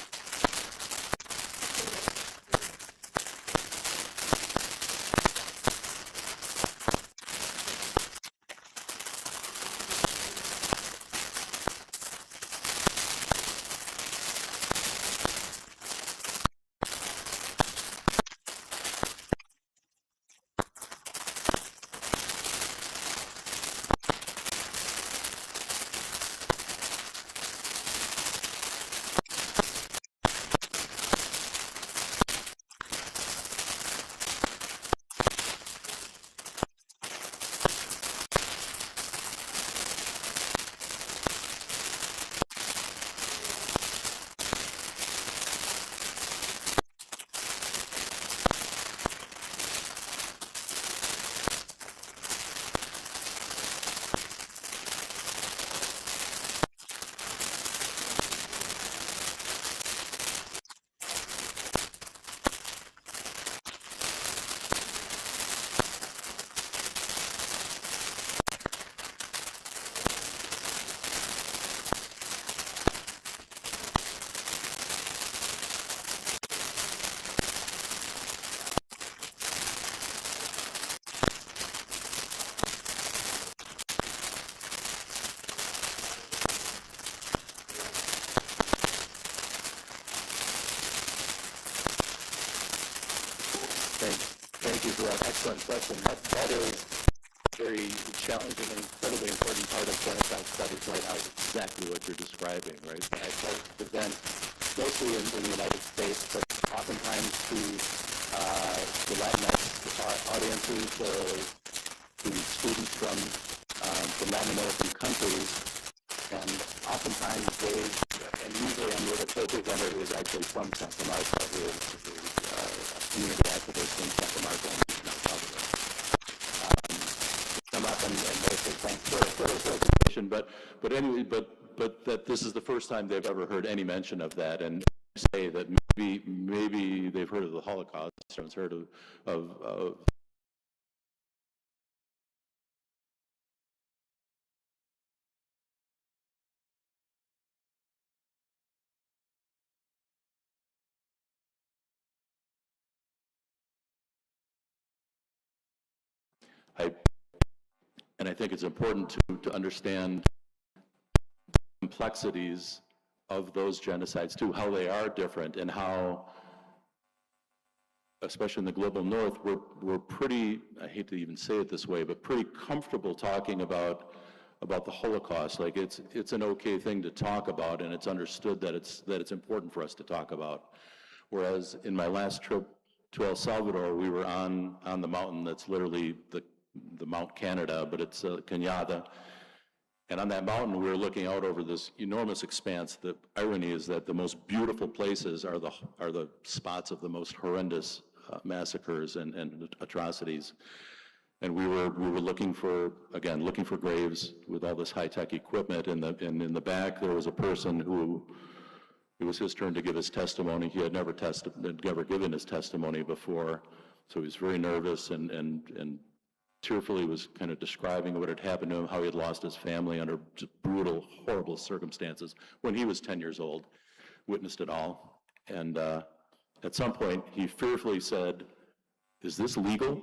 Thank you for that excellent question. That is very challenging and incredibly important part of genocide studies right now. Exactly what you're describing, right? I present mostly in the United States, but oftentimes to the Latinx audiences, to students from Latin American countries, and oftentimes and usually I'm with a co-presenter who is actually from Santa Marta, who is a community activist in Santa Marta and El Salvador. Come up and say thanks for the presentation, but anyway, but that this is the first time they've ever heard any mention of that, and say that maybe they've heard of the Holocaust, or heard of and I think it's important to understand the complexities of those genocides too, how they are different, and how, especially in the global north, we're pretty, I hate to even say it this way, but pretty comfortable talking about the Holocaust. Like it's an okay thing to talk about, and it's understood that it's important for us to talk about. Whereas in my last trip to El Salvador, we were on the mountain that's literally the Mount Canada, but it's Cañada. And on that mountain, we were looking out over this enormous expanse. The irony is that the most beautiful places are the spots of the most horrendous massacres and atrocities. And we were looking for graves with all this high-tech equipment. And in the back, there was a person who, it was his turn to give his testimony. He had never given his testimony before, so he was very nervous and tearfully was kind of describing what had happened to him, how he had lost his family under just brutal, horrible circumstances when he was 10 years old, witnessed it all. And at some point, he fearfully said, "Is this legal?"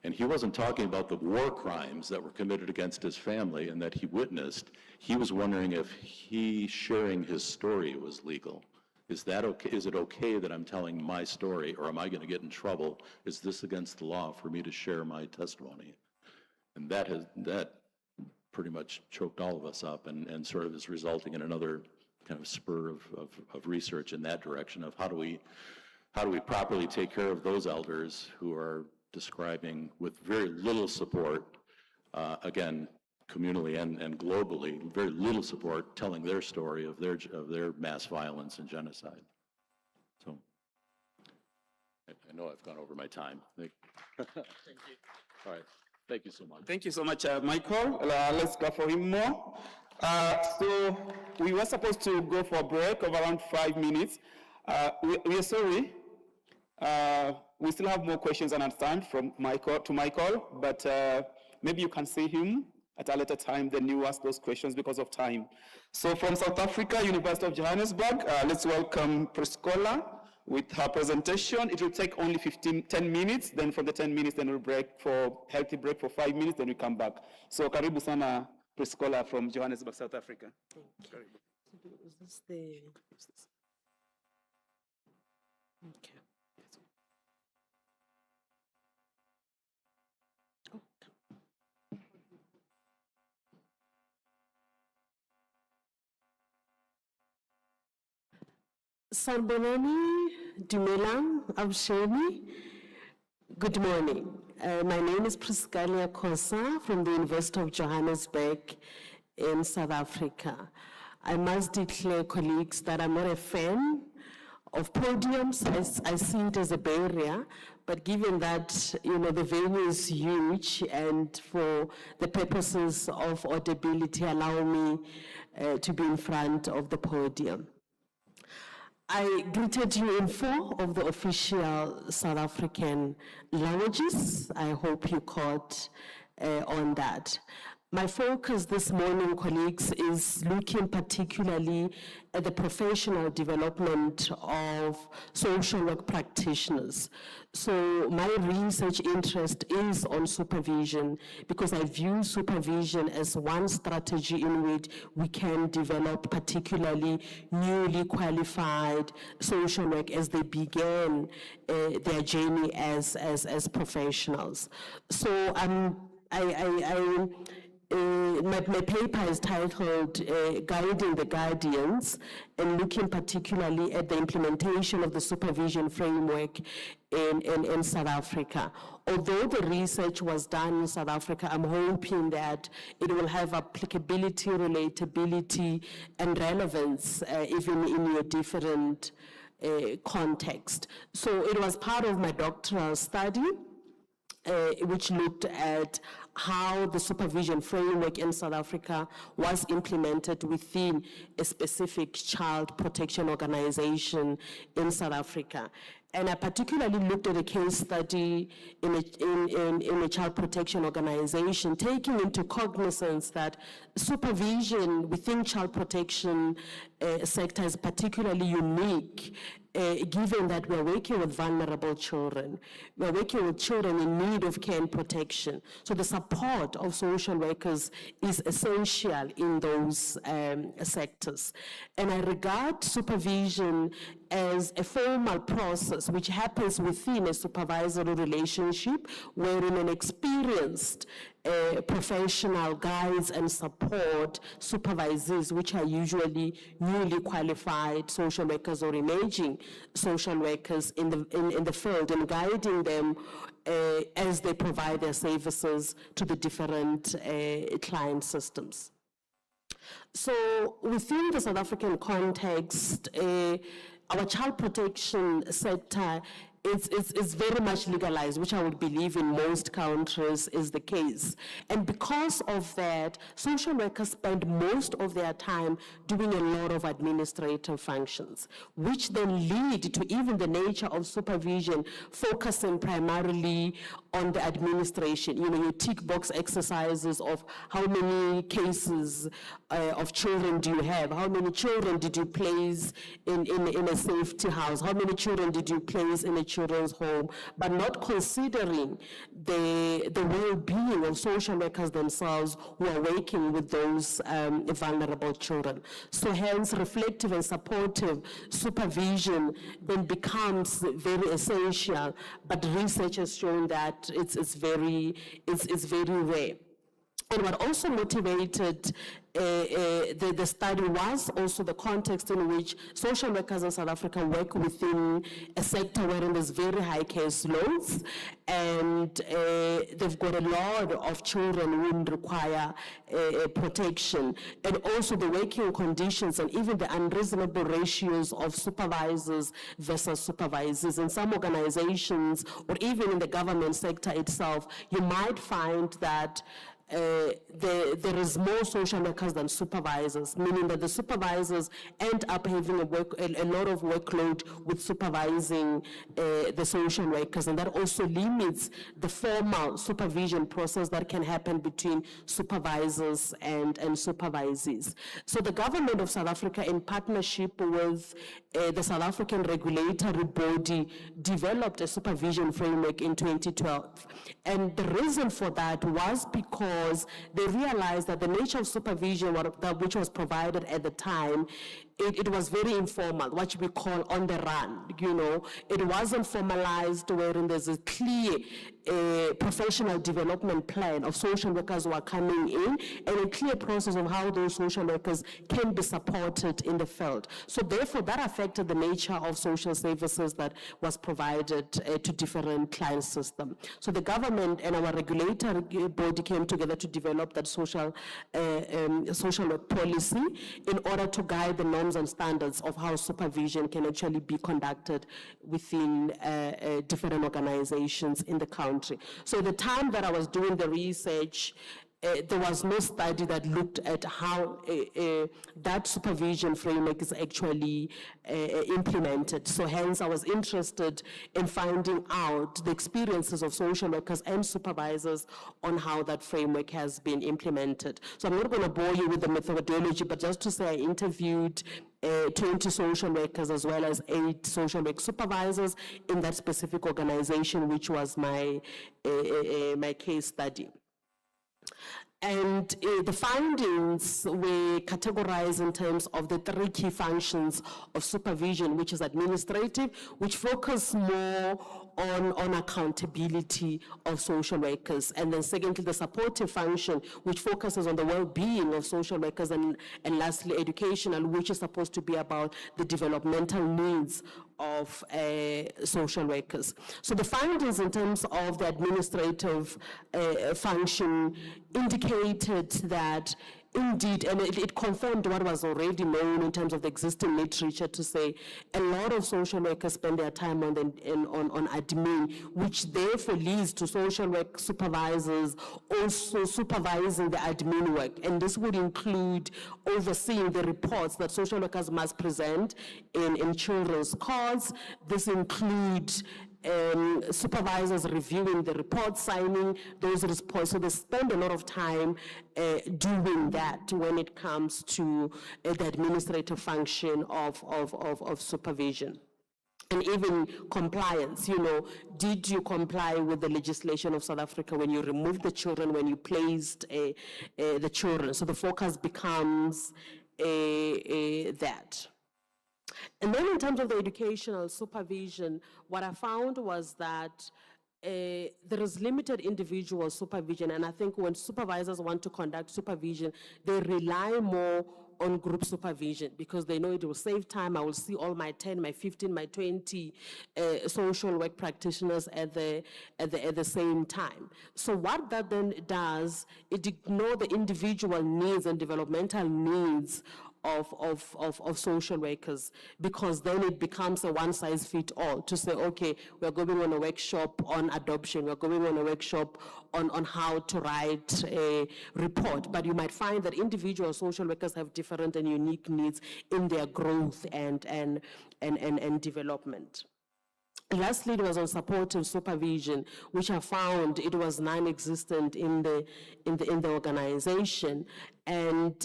And he wasn't talking about the war crimes that were committed against his family and that he witnessed. He was wondering if he sharing his story was legal. Is that okay? Is it okay that I'm telling my story, or am I going to get in trouble? Is this against the law for me to share my testimony? And that pretty much choked all of us up, and sort of is resulting in another kind of spur of research in that direction of how do we properly take care of those elders who are describing with very little support, again, communally and globally, very little support, telling their story of their mass violence and genocide. So, I know I've gone over my time. Thank you. All right, thank you so much. Thank you so much, Michael. Let's go for him more. So we were supposed to go for a break of around 5 minutes. We are sorry. We still have more questions and understand from Michael, but maybe you can see him at a later time than you ask those questions because of time. So from South Africa, University of Johannesburg, let's welcome Priscilla with her presentation. It will take only 10 minutes, then from the 10 minutes, then we'll healthy break for 5 minutes, then we come back. So karibu sana Priscilla from Johannesburg, South Africa. Is this the... Okay. Sanbonani Dumelang Absheni. Good morning. My name is Priscilla Kosa from the University of Johannesburg in South Africa. I must declare, colleagues, that I'm not a fan of podiums. I see it as a barrier, but given that, the venue is huge, and for the purposes of audibility, allow me to be in front of the podium. I greeted you in 4 of the official South African languages. I hope you caught on that. My focus this morning, colleagues, is looking particularly at the professional development of social work practitioners. So my research interest is on supervision because I view supervision as one strategy in which we can develop particularly newly qualified social work as they begin their journey as professionals. So my paper is titled Guiding the Guardians and looking particularly at the implementation of the supervision framework in South Africa. Although the research was done in South Africa, I'm hoping that it will have applicability, relatability, and relevance even in your different context. So it was part of my doctoral study, which looked at how the supervision framework in South Africa was implemented within a specific child protection organization in South Africa. And I particularly looked at a case study in a child protection organization, taking into cognizance that supervision within child protection sector is particularly unique, given that we're working with vulnerable children. We're working with children in need of care and protection. So the support of social workers is essential in those sectors. And I regard supervision as a formal process which happens within a supervisory relationship wherein an experienced professional guides and support supervises, which are usually newly qualified social workers or emerging social workers in the field, and guiding them as they provide their services to the different client systems. So within the South African context, our child protection sector is very much legalized, which I would believe in most countries is the case. And because of that, social workers spend most of their time doing a lot of administrative functions, which then lead to even the nature of supervision focusing primarily on the administration. You know, you tick box exercises of how many cases of children do you have, how many children did you place in a safety house, how many children did you place in a children's home, but not considering the well-being of social workers themselves who are working with those vulnerable children. So hence, reflective and supportive supervision then becomes very essential, but research has shown that it's very rare. And what also motivated the study was also the context in which social workers in South Africa work within a sector wherein there's very high case loads, and they've got a lot of children who require protection, and also the working conditions and even the unreasonable ratios of supervisors versus supervisors. In some organizations, or even in the government sector itself, you might find that there is more social workers than supervisors, meaning that the supervisors end up having a lot of workload with supervising the social workers, and that also limits the formal supervision process that can happen between supervisors and supervisees. So the government of South Africa, in partnership with the South African regulatory body, developed a supervision framework in 2012. And the reason for that was because they realized that the nature of supervision which was provided at the time, it was very informal, what we call on the run, you know. It wasn't formalized wherein there's a clear professional development plan of social workers who are coming in, and a clear process of how those social workers can be supported in the field. So therefore, that affected the nature of social services that was provided to different client systems. So the government and our regulatory body came together to develop that social work policy in order to guide the norms and standards of how supervision can actually be conducted within different organizations in the country. So the time that I was doing the research, there was no study that looked at how that supervision framework is actually implemented. So hence I was interested in finding out the experiences of social workers and supervisors on how that framework has been implemented. So I'm not going to bore you with the methodology, but just to say I interviewed 20 social workers as well as 8 social work supervisors in that specific organization, which was my case study. And the findings were categorized in terms of the 3 key functions of supervision, which is administrative, which focus more on accountability of social workers. And then secondly, the supportive function, which focuses on the well-being of social workers. And lastly, educational, which is supposed to be about the developmental needs of social workers. So the findings in terms of the administrative function indicated that indeed, and it confirmed what was already known in terms of the existing literature, to say a lot of social workers spend their time on admin, which therefore leads to social work supervisors also supervising the admin work. And this would include overseeing the reports that social workers must present in children's courts. This includes supervisors reviewing the reports, signing those reports. So they spend a lot of time doing that when it comes to the administrative function of supervision. And even compliance, did you comply with the legislation of South Africa when you removed the children, when you placed the children? So the focus becomes that. And then in terms of the educational supervision, what I found was that there is limited individual supervision, and I think when supervisors want to conduct supervision, they rely more on group supervision because they know it will save time. I will see all my 10, my 15, my 20 social work practitioners at the same time. So what that then does, it ignores the individual needs and developmental needs of social workers, because then it becomes a one-size-fits-all to say, okay, we're going on a workshop on adoption, we're going on a workshop on how to write a report, but you might find that individual social workers have different and unique needs in their growth and development. Lastly, it was on supportive supervision, which I found it was non-existent in the organization, and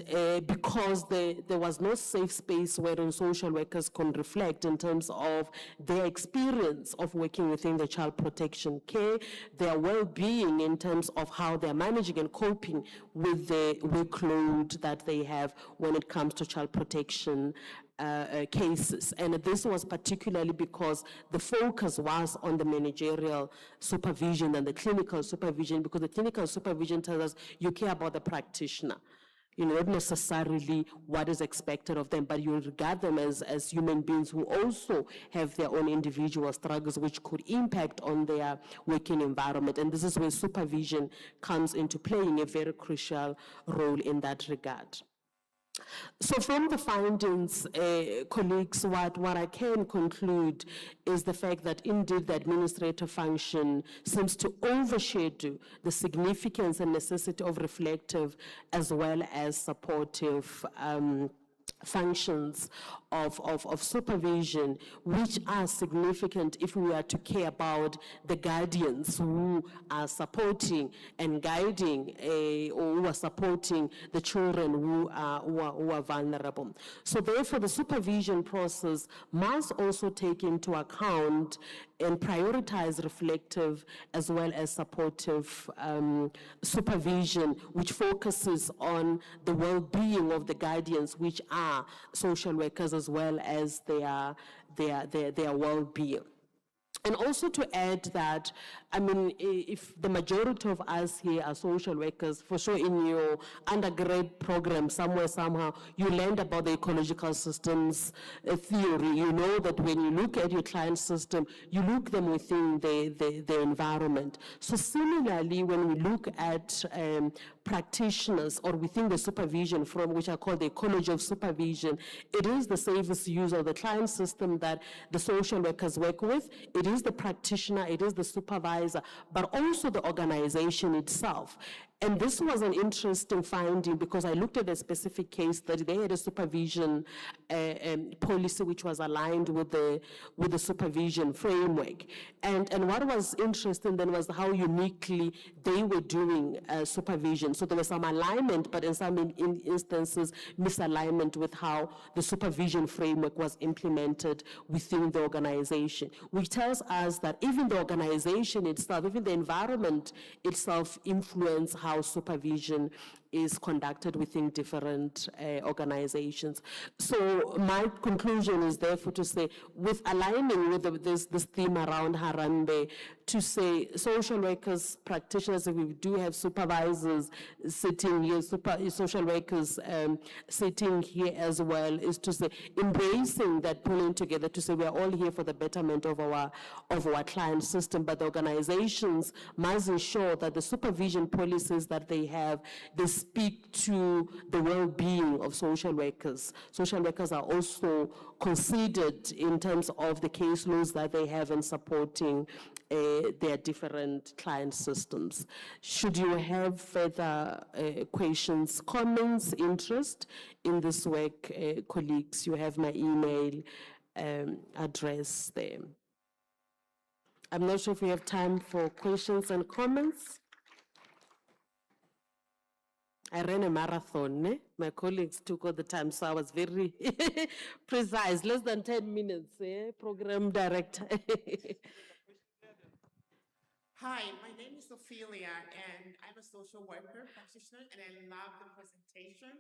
because there was no safe space wherein social workers could reflect in terms of their experience of working within the child protection care, their well-being in terms of how they're managing and coping with the workload that they have when it comes to child protection cases. And this was particularly because the focus was on the managerial supervision and the clinical supervision, because the clinical supervision tells us you care about the practitioner. Not necessarily what is expected of them, but you regard them as human beings who also have their own individual struggles which could impact on their working environment. And this is where supervision comes into playing a very crucial role in that regard. So from the findings, colleagues, what I can conclude is the fact that indeed the administrative function seems to overshadow the significance and necessity of reflective as well as supportive functions of supervision, which are significant if we are to care about the guardians who are supporting and guiding or who are supporting the children who are vulnerable. So therefore, the supervision process must also take into account and prioritize reflective as well as supportive supervision, which focuses on the well-being of the guardians, which are social workers, as well as their well-being. And also to add that, if the majority of us here are social workers, for sure in your undergrad program, somewhere, somehow, you learned about the ecological systems theory. You know that when you look at your client system, you look them within the environment. So similarly, when we look at practitioners or within the supervision from which I call the ecology of supervision, it is the safest use of the client system that the social workers work with. It is the practitioner, it is the supervisor, but also the organization itself. And this was an interesting finding because I looked at a specific case that they had a supervision policy which was aligned with the supervision framework. And what was interesting then was how uniquely they were doing supervision. So there was some alignment, but in some instances, misalignment with how the supervision framework was implemented within the organization, which tells us that even the organization itself, even the environment itself influence how supervision is conducted within different organizations. So my conclusion is therefore to say, with aligning with this theme around HARAMBEE, to say social workers, practitioners, if we do have supervisors sitting here, social workers sitting here as well, is to say, embracing that, pulling together to say we are all here for the betterment of our client system, but the organizations must ensure that the supervision policies that they have, they speak to the well-being of social workers. Social workers are also considered in terms of the caseloads that they have in supporting their different client systems. Should you have further questions, comments, interest in this work, colleagues, you have my email address there. I'm not sure if we have time for questions and comments. I ran a marathon. My colleagues took all the time, so I was very precise. Less than 10 minutes, program director. Hi, my name is Ophelia, and I'm a social worker practitioner, and I love the presentation.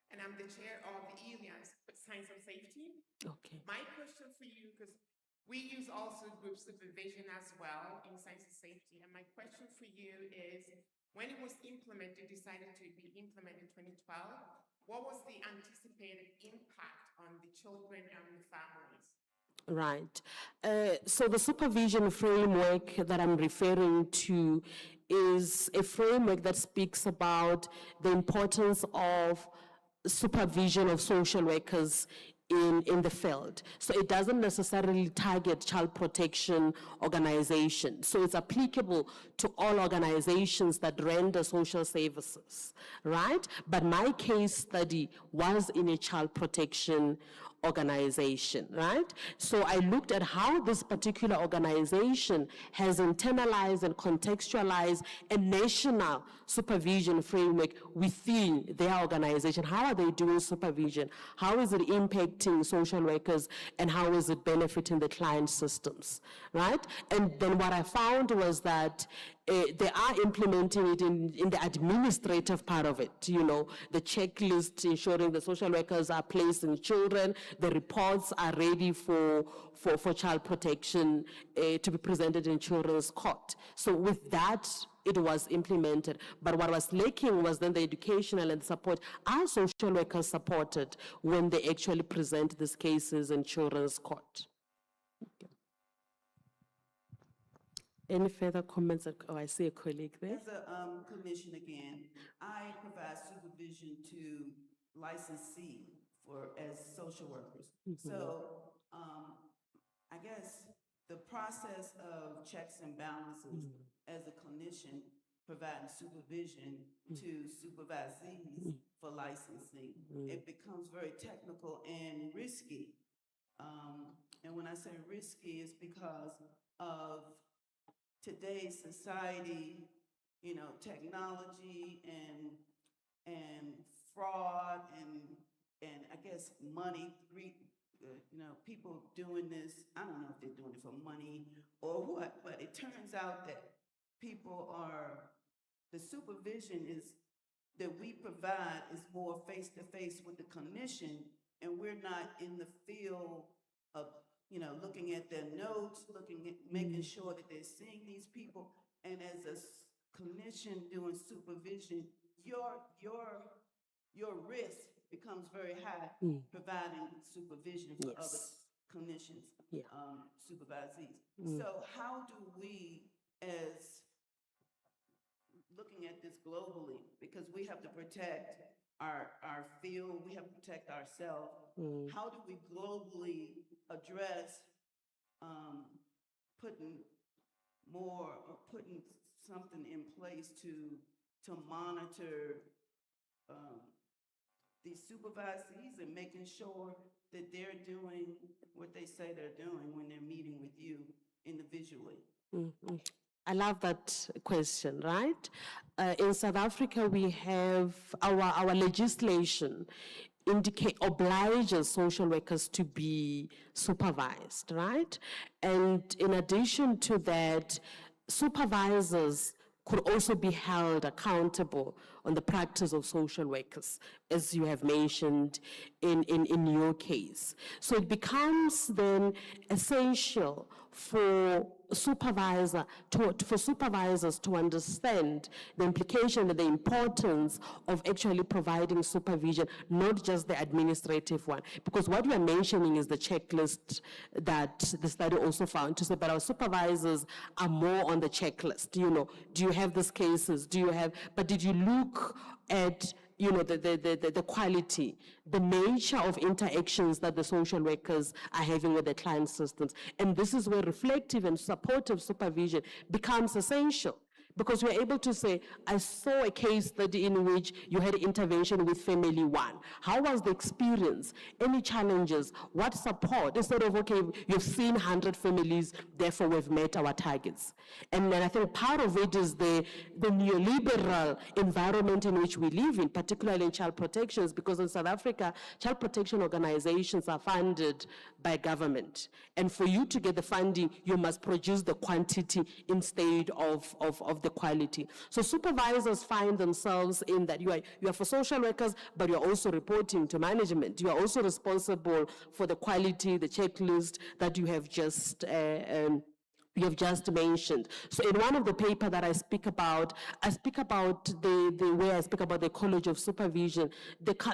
And I'm the chair of the Alliance Science and Safety. Okay. My question for you, because we use also group supervision as well in science and safety, and my question for you is, when it was implemented, decided to be implemented in 2012, what was the anticipated impact on the children and the families? Right. So the supervision framework that I'm referring to is a framework that speaks about the importance of supervision of social workers in the field. So it doesn't necessarily target child protection organizations. So it's applicable to all organizations that render social services, right? But my case study was in a child protection organization, right? So I looked at how this particular organization has internalized and contextualized a national supervision framework within their organization. How are they doing supervision? How is it impacting social workers, and how is it benefiting the client systems, right? And then what I found was that they are implementing it in the administrative part of it, you know, the checklist ensuring the social workers are placing children, the reports are ready for child protection to be presented in children's court. So with that, it was implemented. But what was lacking was then the educational and support. Are social workers supported when they actually present these cases in children's court? Okay. Any further comments? Oh, I see a colleague there. As a commission again, I provide supervision to licensee as social workers. Mm-hmm. So I guess the process of checks and balances as a clinician providing supervision to supervisees for licensing, it becomes very technical and risky. And when I say risky, it's because of today's society, you know, technology and fraud and I guess money, you know, people doing this, I don't know if they're doing it for money or what, but it turns out that the supervision that we provide is more face-to-face with the clinician, and we're not in the field of, you know, looking at their notes, making sure that they're seeing these people. And as a clinician doing supervision, your risk becomes very high providing supervision for other clinicians, supervisees. So how do we, as looking at this globally, because we have to protect our field, we have to protect ourselves, how do we globally address putting more, putting something in place to monitor these supervisees and making sure that they're doing what they say they're doing when they're meeting with you individually? Mhm. I love that question, right? In South Africa, we have our legislation obliges social workers to be supervised, right? And in addition to that, supervisors could also be held accountable on the practice of social workers, as you have mentioned in your case. So it becomes then essential for supervisors to understand the implication and the importance of actually providing supervision, not just the administrative one. Because what you are mentioning is the checklist that the study also found to say, but our supervisors are more on the checklist. You know, do you have these cases? Do you have, but did you look at the quality, the nature of interactions that the social workers are having with the client systems? And this is where reflective and supportive supervision becomes essential. Because you're able to say, I saw a case study in which you had intervention with family one. How was the experience? Any challenges? What support? Instead of, okay, you've seen 100 families, therefore we've met our targets. And then I think part of it is the neoliberal environment in which we live in, particularly in child protections, because in South Africa, child protection organizations are funded by government. And for you to get the funding, you must produce the quantity instead of the quality. So supervisors find themselves in that you are for social workers, but you're also reporting to management. You are also responsible for the quality, the checklist that you have just mentioned. So in one of the paper that I speak about the way I speak about the College of Supervision.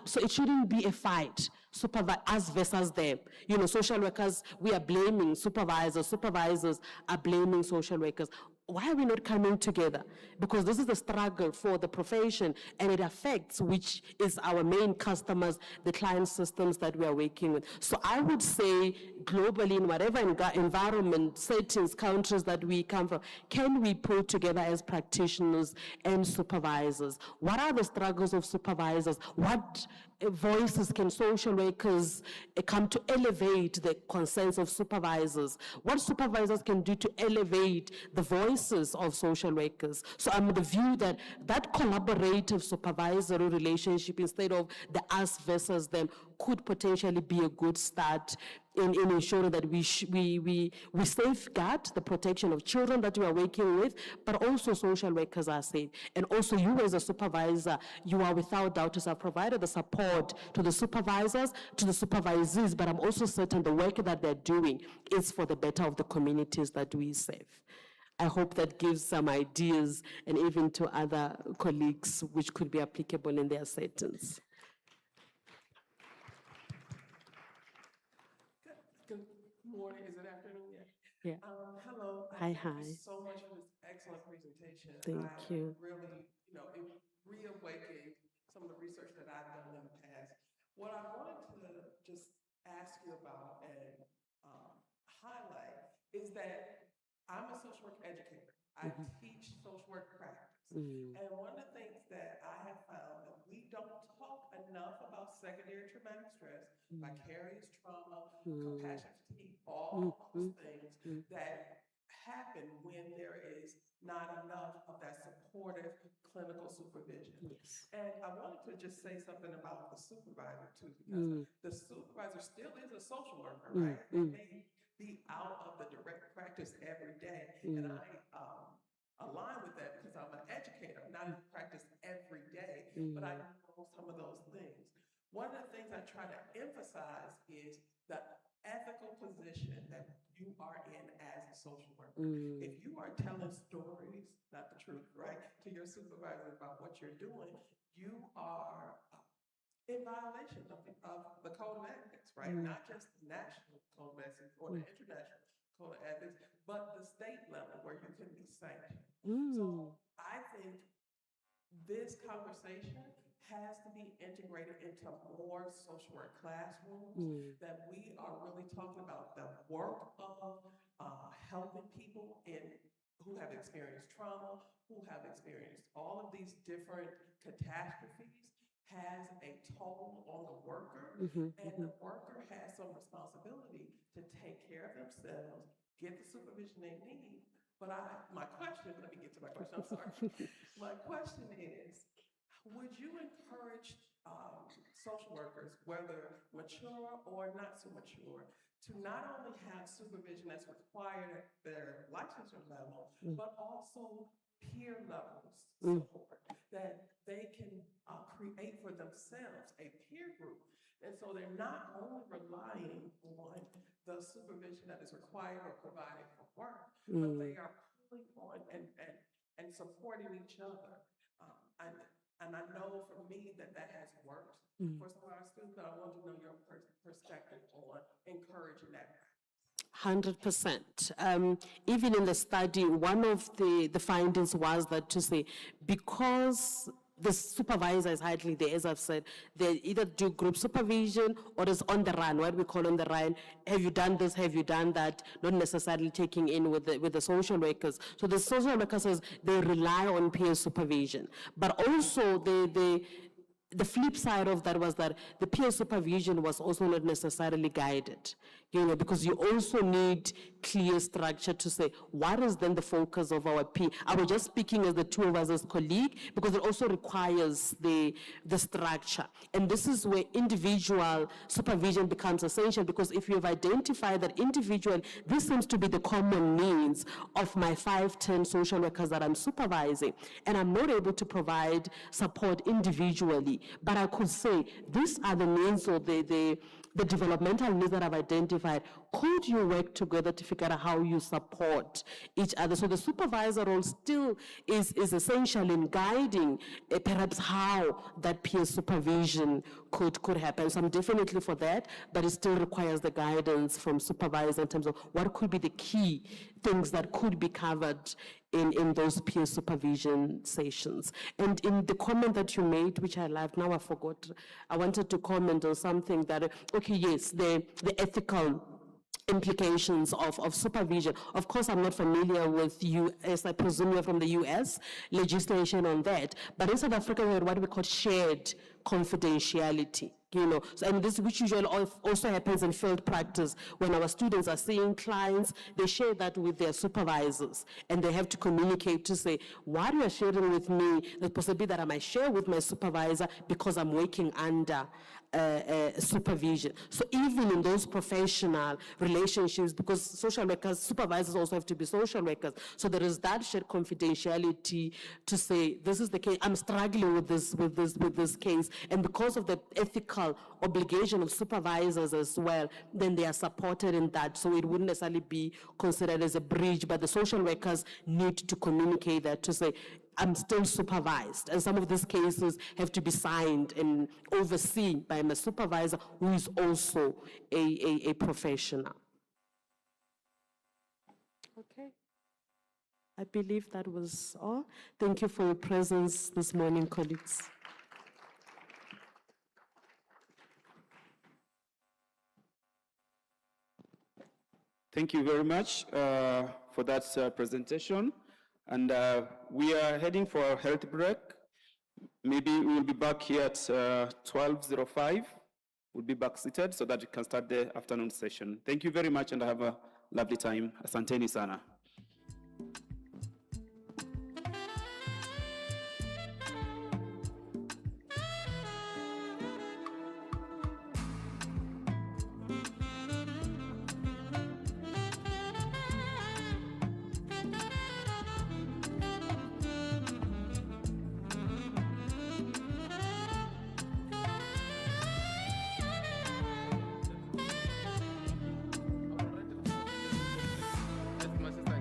So it shouldn't be a fight, us versus them. You know, social workers, we are blaming supervisors. Supervisors are blaming social workers. Why are we not coming together? Because this is a struggle for the profession, and it affects, which is our main customers, the client systems that we are working with. So I would say globally, in whatever environment, settings, countries that we come from, can we pull together as practitioners and supervisors? What are the struggles of supervisors? What voices can social workers come to elevate the concerns of supervisors? What supervisors can do to elevate the voices of social workers? So I'm of the view that collaborative supervisory relationship, instead of the us versus them, could potentially be a good start in ensuring that we safeguard the protection of children that we are working with, but also social workers are safe. And also you as a supervisor, you are without doubt to have provided the support to the supervisors, to the supervisees, but I'm also certain the work that they're doing is for the better of the communities that we serve. I hope that gives some ideas, and even to other colleagues, which could be applicable in their settings. Good morning, is it afternoon yet? Yeah. Hello. Hi. Thank you so much for this excellent presentation. Thank you. Really, it reawakened some of the research that I've done in the past. What I wanted to just ask you about and highlight is that I'm a social work educator. I teach social work practice. And one of the things that I have found that we don't talk enough about secondary traumatic stress, vicarious trauma, compassion fatigue, all those things that happen when there is not enough of that supportive clinical supervision. Yes. And I wanted to just say something about the supervisor too, because the supervisor still is a social worker, right? They may be out of the direct practice every day. And I align with that because I'm an educator. I'm not in practice every day, but I know some of those things. One of the things I try to emphasize is the ethical position that you are in as a social worker. If you are telling stories, not the truth, right, to your supervisor about what you're doing, you are in violation of the Code of Ethics, right? Not just the national Code of Ethics or the international Code of Ethics, but the state level where you can be sanctioned. So I think this conversation has to be integrated into more social work classrooms, that we are really talking about the work of helping people who have experienced trauma, who have experienced all of these different catastrophes, has a toll on the worker, and the worker has some responsibility to take care of themselves, get the supervision they need. But my question, let me get to my question, I'm sorry. My question is, would you encourage social workers, whether mature or not so mature, to not only have supervision that's required at their licensure level, but also peer levels support that they can create for themselves a peer group. And so they're not only relying on the supervision that is required or provided for work, but they are pulling on and supporting each other. And I know for me that has worked for some of our students, but I want to know your perspective on encouraging that. 100%. Even in the study, one of the findings was that to say, because the supervisor is hardly there, as I've said, they either do group supervision or is on the run, what we call on the run. Have you done this? Have you done that? Not necessarily taking in with the social workers. So the social workers, they rely on peer supervision. But also the flip side of that was that the peer supervision was also not necessarily guided, because you also need clear structure to say, what is then the focus of our peer? I was just speaking as the two of us as colleagues, because it also requires the structure. And this is where individual supervision becomes essential, because if you have identified that individual, this seems to be the common needs of my 5-10 social workers that I'm supervising, and I'm not able to provide support individually, but I could say, these are the needs or the developmental needs that I've identified. Could you work together to figure out how you support each other? So the supervisor role still is essential in guiding perhaps how that peer supervision could happen. So I'm definitely for that, but it still requires the guidance from supervisor in terms of what could be the key things that could be covered in those peer supervision sessions. And in the comment that you made, which I loved, now I forgot, I wanted to comment on something that, okay, yes, the ethical implications of supervision. Of course, I'm not familiar with US, I presume you're from the US, legislation on that. But in South Africa, we have what we call shared confidentiality. So, and this, which usually also happens in field practice, when our students are seeing clients, they share that with their supervisors, and they have to communicate to say, what you are sharing with me, the possibility that I might share with my supervisor because I'm working under supervision. So even in those professional relationships, because social workers, supervisors also have to be social workers, so there is that shared confidentiality to say, this is the case, I'm struggling with this case, and because of the ethical obligation of supervisors as well, then they are supported in that, so it wouldn't necessarily be considered as a breach, but the social workers need to communicate that to say, I'm still supervised, and some of these cases have to be signed and overseen by my supervisor, who is also a professional. Okay. I believe that was all. Thank you for your presence this morning, colleagues. Thank you very much for that presentation. And we are heading for a health break. Maybe we'll be back here at 12:05. We'll be back seated so that we can start the afternoon session. Thank you very much and have a lovely time. Asanteni sana. My sister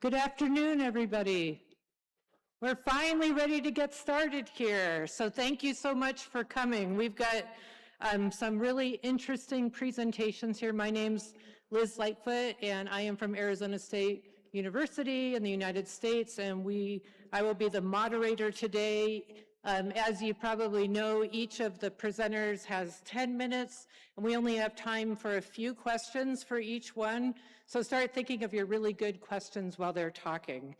Good afternoon, everybody. We're finally ready to get started here. So thank you so much for coming. We've got some really interesting presentations here. My name's Liz Lightfoot, and I am from Arizona State University in the United States, and I will be the moderator today. As you probably know, each of the presenters has 10 minutes, and we only have time for a few questions for each one. So start thinking of your really good questions while they're talking.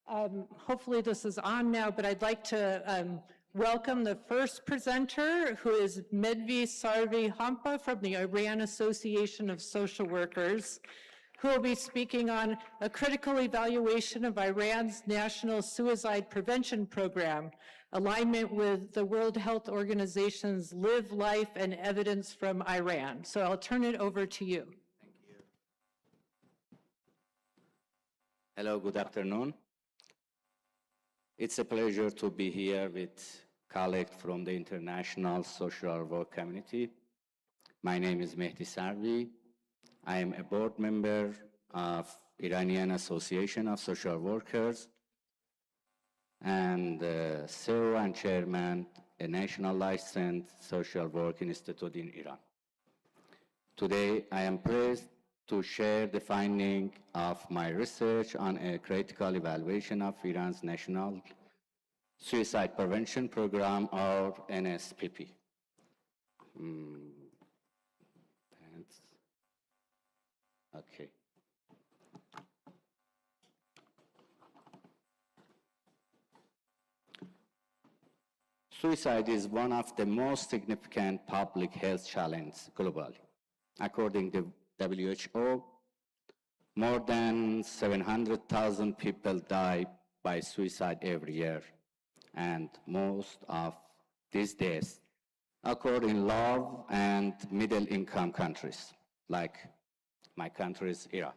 Hopefully this is on now, but I'd like to welcome the first presenter, who is Medvi Sarvi Hampa from the Iran Association of Social Workers, who will be speaking on a critical evaluation of Iran's National Suicide Prevention Program, alignment with the World Health Organization's Live Life and Evidence from Iran. So I'll turn it over to you. Hello, good afternoon. It's a pleasure to be here with colleagues from the international social work community. My name is Mehdi Sarvi. I am a board member of Iranian Association of Social Workers and CEO and chairman a national licensed social work institute in Iran. Today, I am pleased to share the finding of my research on a critical evaluation of Iran's National Suicide Prevention Program, or NSPP. Okay. Suicide is one of the most significant public health challenges globally. According to WHO, more than 700,000 people die by suicide every year, and most of these deaths occur in low and middle-income countries, like my country's Iran.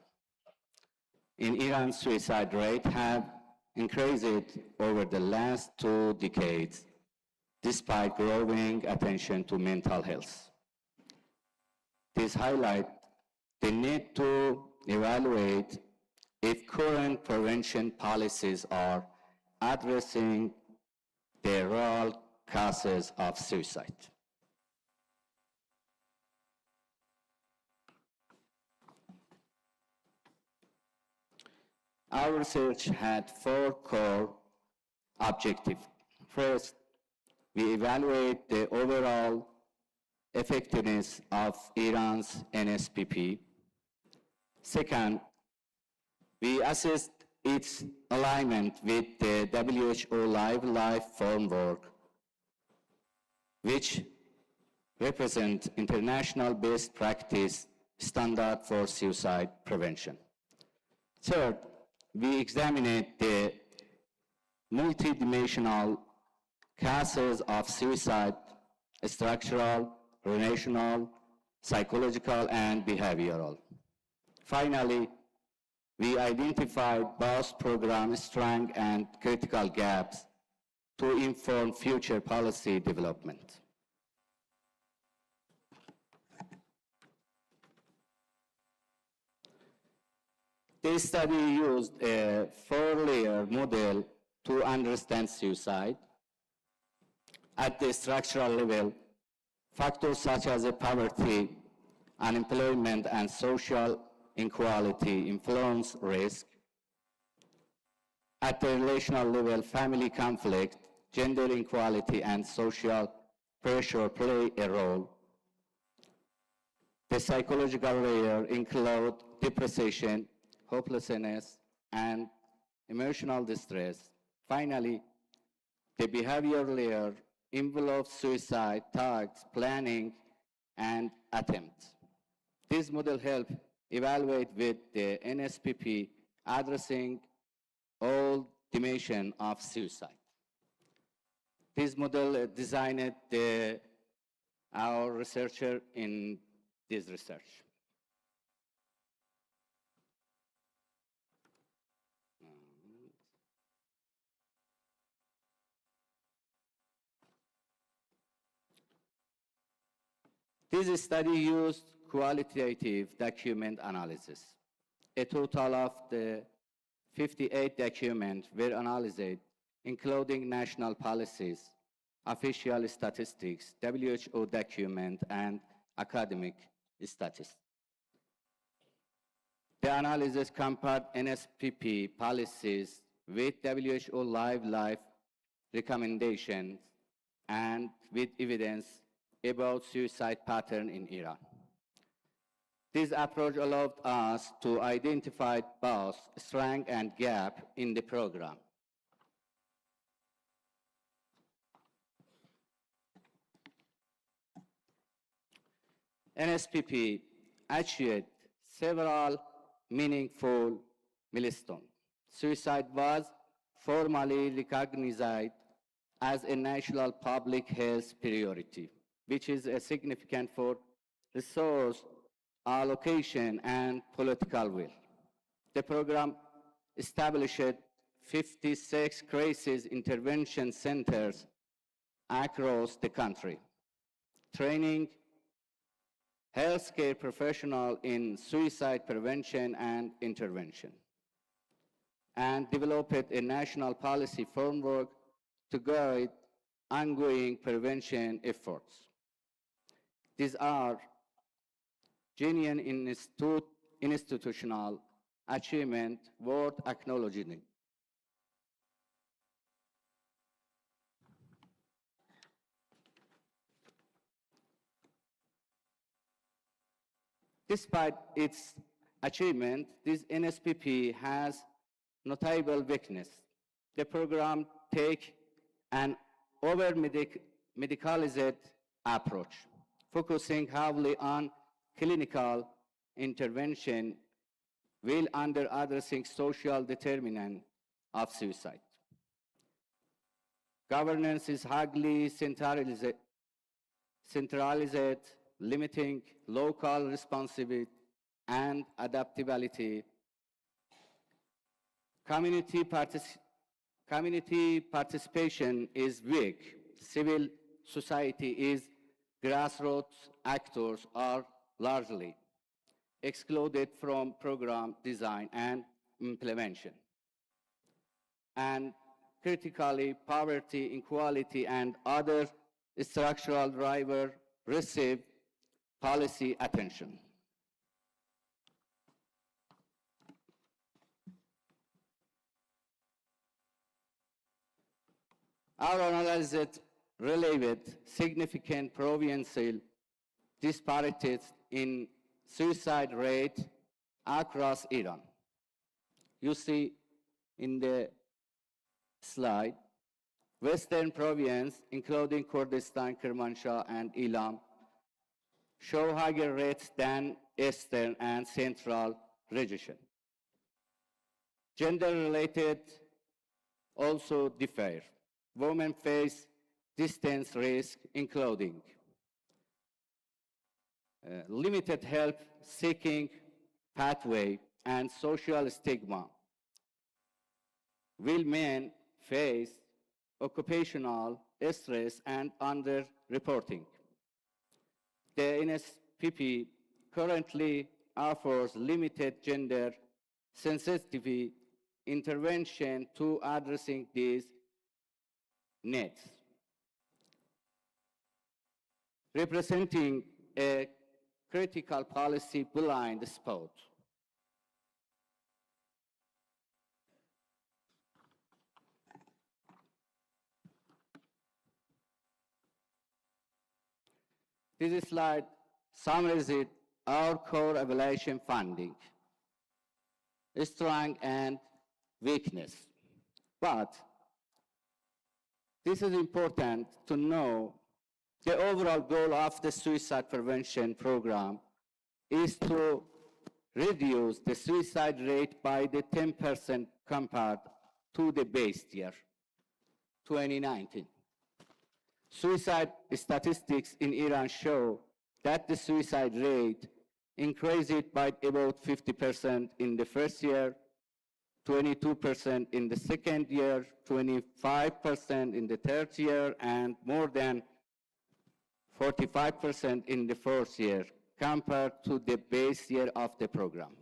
In Iran, suicide rates have increased over the last 2 decades, despite growing attention to mental health. This highlights the need to evaluate if current prevention policies are addressing the real causes of suicide. Our research had 4 core objectives. First, we evaluate the overall effectiveness of Iran's NSPP. Second, we assessed its alignment with the WHO Live Life framework, which represents international best practice standard for suicide prevention. Third, we examined the multidimensional causes of suicide: structural, relational, psychological, and behavioral. Finally, we identified both program strengths and critical gaps to inform future policy development. This study used a 4-layer model to understand suicide. At the structural level, factors such as poverty, unemployment, and social inequality influence risk. At the relational level, family conflict, gender inequality, and social pressure play a role. The psychological layer includes depression, hopelessness, and emotional distress. Finally, the behavioral layer envelopes suicide, thoughts, planning, and attempts. This model helps evaluate with the NSPP addressing all dimensions of suicide. This model designed our researcher in this research. This study used qualitative document analysis. A total of the 58 documents were analyzed, including national policies, official statistics, WHO document, and academic statistics. The analysis compared NSPP policies with WHO life recommendations and with evidence about suicide pattern in Iran. This approach allowed us to identify both strength and gap in the program. NSPP achieved several meaningful milestones. Suicide was formally recognized as a national public health priority, which is significant for resource allocation and political will. The program established 56 crisis intervention centers across the country, training healthcare professionals in suicide prevention and intervention, and developed a national policy framework to guide ongoing prevention efforts. These are genuine institutional achievement worth acknowledging. Despite its achievement, this NSPP has notable weakness. The program takes an over-medicalized approach, focusing heavily on clinical intervention while under addressing social determinants of suicide. Governance is highly centralized, limiting local responsibility and adaptability. Community participation is weak. Civil society is grassroots actors are largely excluded from program design and implementation. And critically, poverty, inequality, and other structural drivers receive policy attention. Our analysis revealed significant provincial disparities in suicide rate across Iran. You see in the slide, Western province, including Kurdistan, Kermanshah, and Elam, show higher rates than Eastern and Central region. Gender-related also differ. Women face distance risk, including limited help seeking pathway and social stigma, while men face occupational stress and underreporting. The NSPP currently offers limited gender sensitivity intervention to addressing these needs, representing a critical policy blind spot. This slide summarizes our core evaluation finding, strength and weakness. But this is important to know. The overall goal of the suicide prevention program is to reduce the suicide rate by the 10% compared to the base year, 2019. Suicide statistics in Iran show that the suicide rate increased by about 50% in the first year, 22% in the second year, 25% in the third year, and more than 45% in the fourth year, compared to the base year of the program.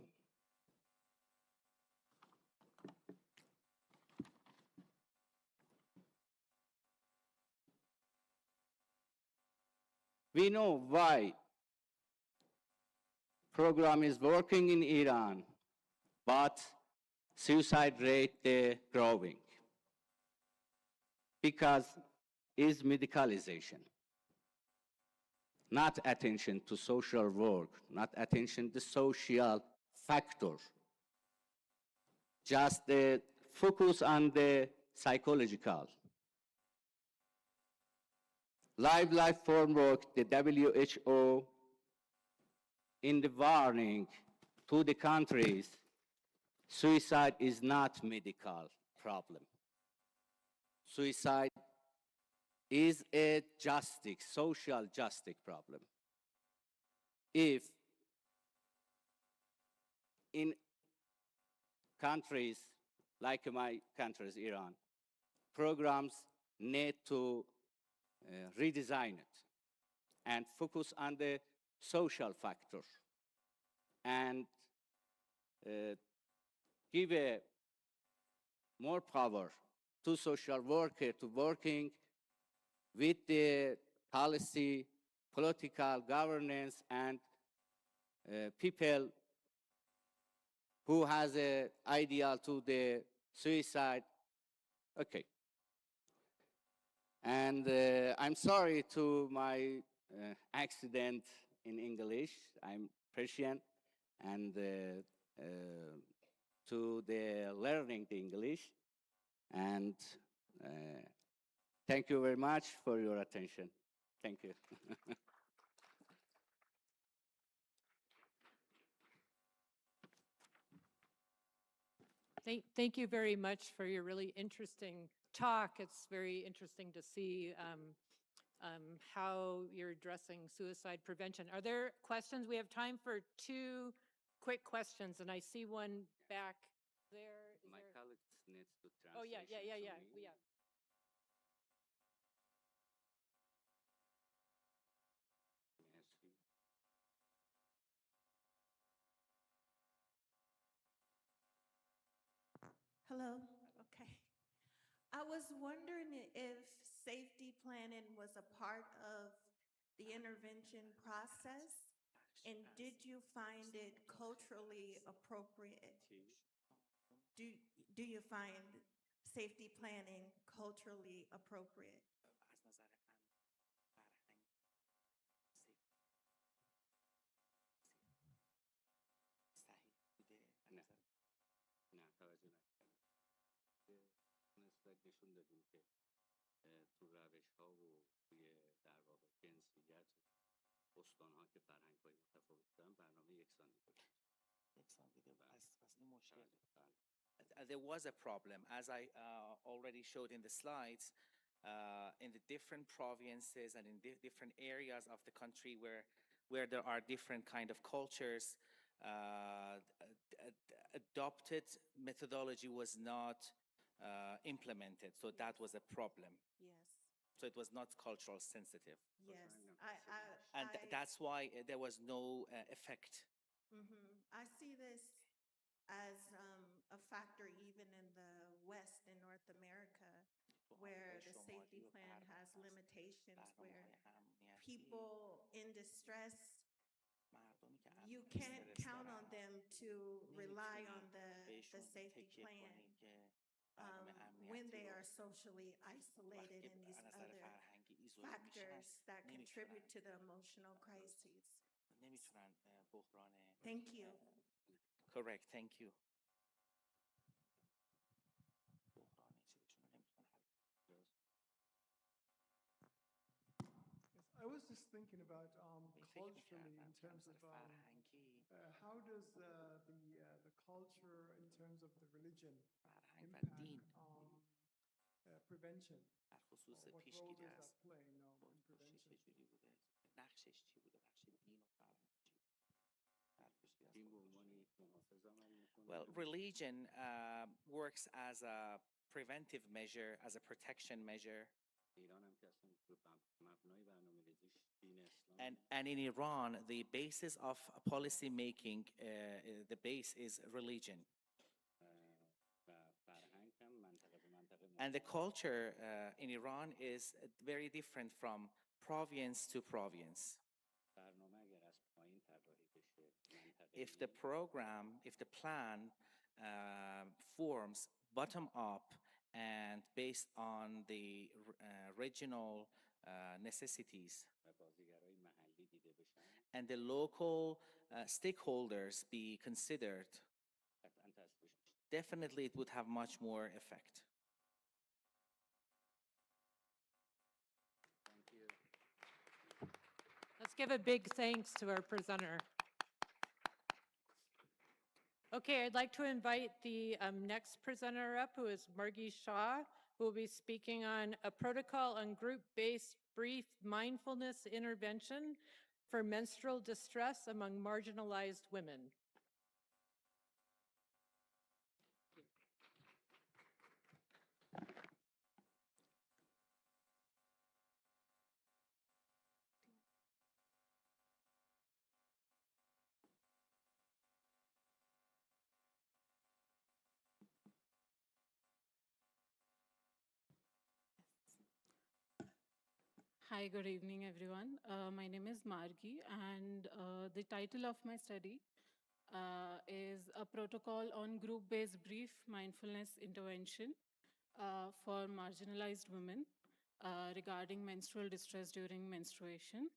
We know why program is working in Iran, but suicide rate growing. Because is medicalization, not attention to social work, not attention to social factor, just the focus on the psychological. Life form work, the WHO in the warning to the countries, suicide is not medical problem. Suicide is a social justice problem. If in countries like my countries, Iran, programs need to redesign it and focus on the social factor and give a more power to social worker to working with the policy, political governance, and people who has an ideal to the suicide. Okay. And I'm sorry to my accident in English. I'm Persian, and to the learning the English. And thank you very much for your attention. Thank you. Thank you very much for your really interesting talk. It's very interesting to see how you're addressing suicide prevention. Are there questions? We have time for 2 quick questions, and I see one back there. My colleague needs to translate. Oh, yeah. Hello, okay. I was wondering if safety planning was a part of the intervention process, and did you find it culturally appropriate? Do you find safety planning culturally appropriate? نشون دادیم که تو روش‌ها و توی در واقع جنسیت و استان‌ها که فرهنگ‌های متفاوت دارن برنامه یکسانی گذاشتیم. There was a problem, as I already showed in the slides, in the different provinces and in different areas of the country where there are different kind of cultures, adopted methodology was not implemented, so that was a problem. Yes. So it was not cultural sensitive. Yes. And that's why there was no effect. I see this as a factor even in the West, in North America, where the safety plan has limitations, where people in distress, you can't count on them to rely on the safety plan when they are socially isolated in these other factors that contribute to the emotional crises. Thank you. Correct, thank you. I was just thinking about culturally in terms of how does the culture in terms of the religion impact on prevention? What role does that play in prevention? Well, religion works as a preventive measure, as a protection measure. And in Iran, the basis of policy making, the base is religion. And the culture in Iran is very different from province to province. If the program, if the plan forms bottom up and based on the regional necessities, and the local stakeholders be considered, definitely it would have much more effect. Let's give a big thanks to our presenter. Okay, I'd like to invite the next presenter up, who is Margie Shaw, who will be speaking on a protocol on group-based brief mindfulness intervention for menstrual distress among marginalized women. Hi, good evening, everyone. My name is Margi, and the title of my study is A Protocol on Group-Based Brief Mindfulness Intervention for Marginalized Women regarding menstrual distress during menstruation.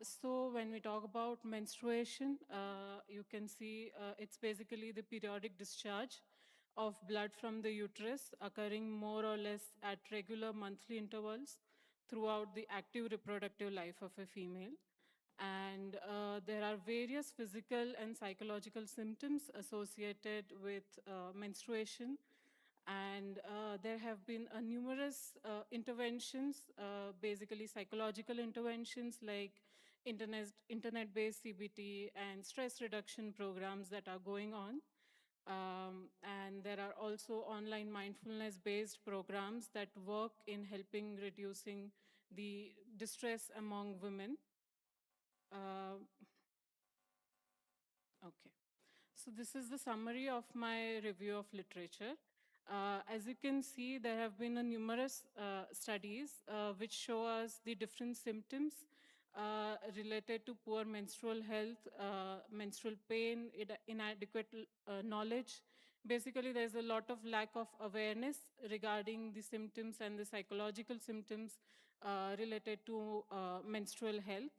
So when we talk about menstruation, you can see it's basically the periodic discharge of blood from the uterus occurring more or less at regular monthly intervals throughout the active reproductive life of a female. And there are various physical and psychological symptoms associated with menstruation. And there have been numerous interventions, basically psychological interventions like internet-based CBT and stress reduction programs that are going on. And there are also online mindfulness-based programs that work in helping reducing the distress among women. Okay, so this is the summary of my review of literature. As you can see, there have been numerous studies which show us the different symptoms related to poor menstrual health, menstrual pain, inadequate knowledge. Basically, there's a lot of lack of awareness regarding the symptoms and the psychological symptoms related to menstrual health.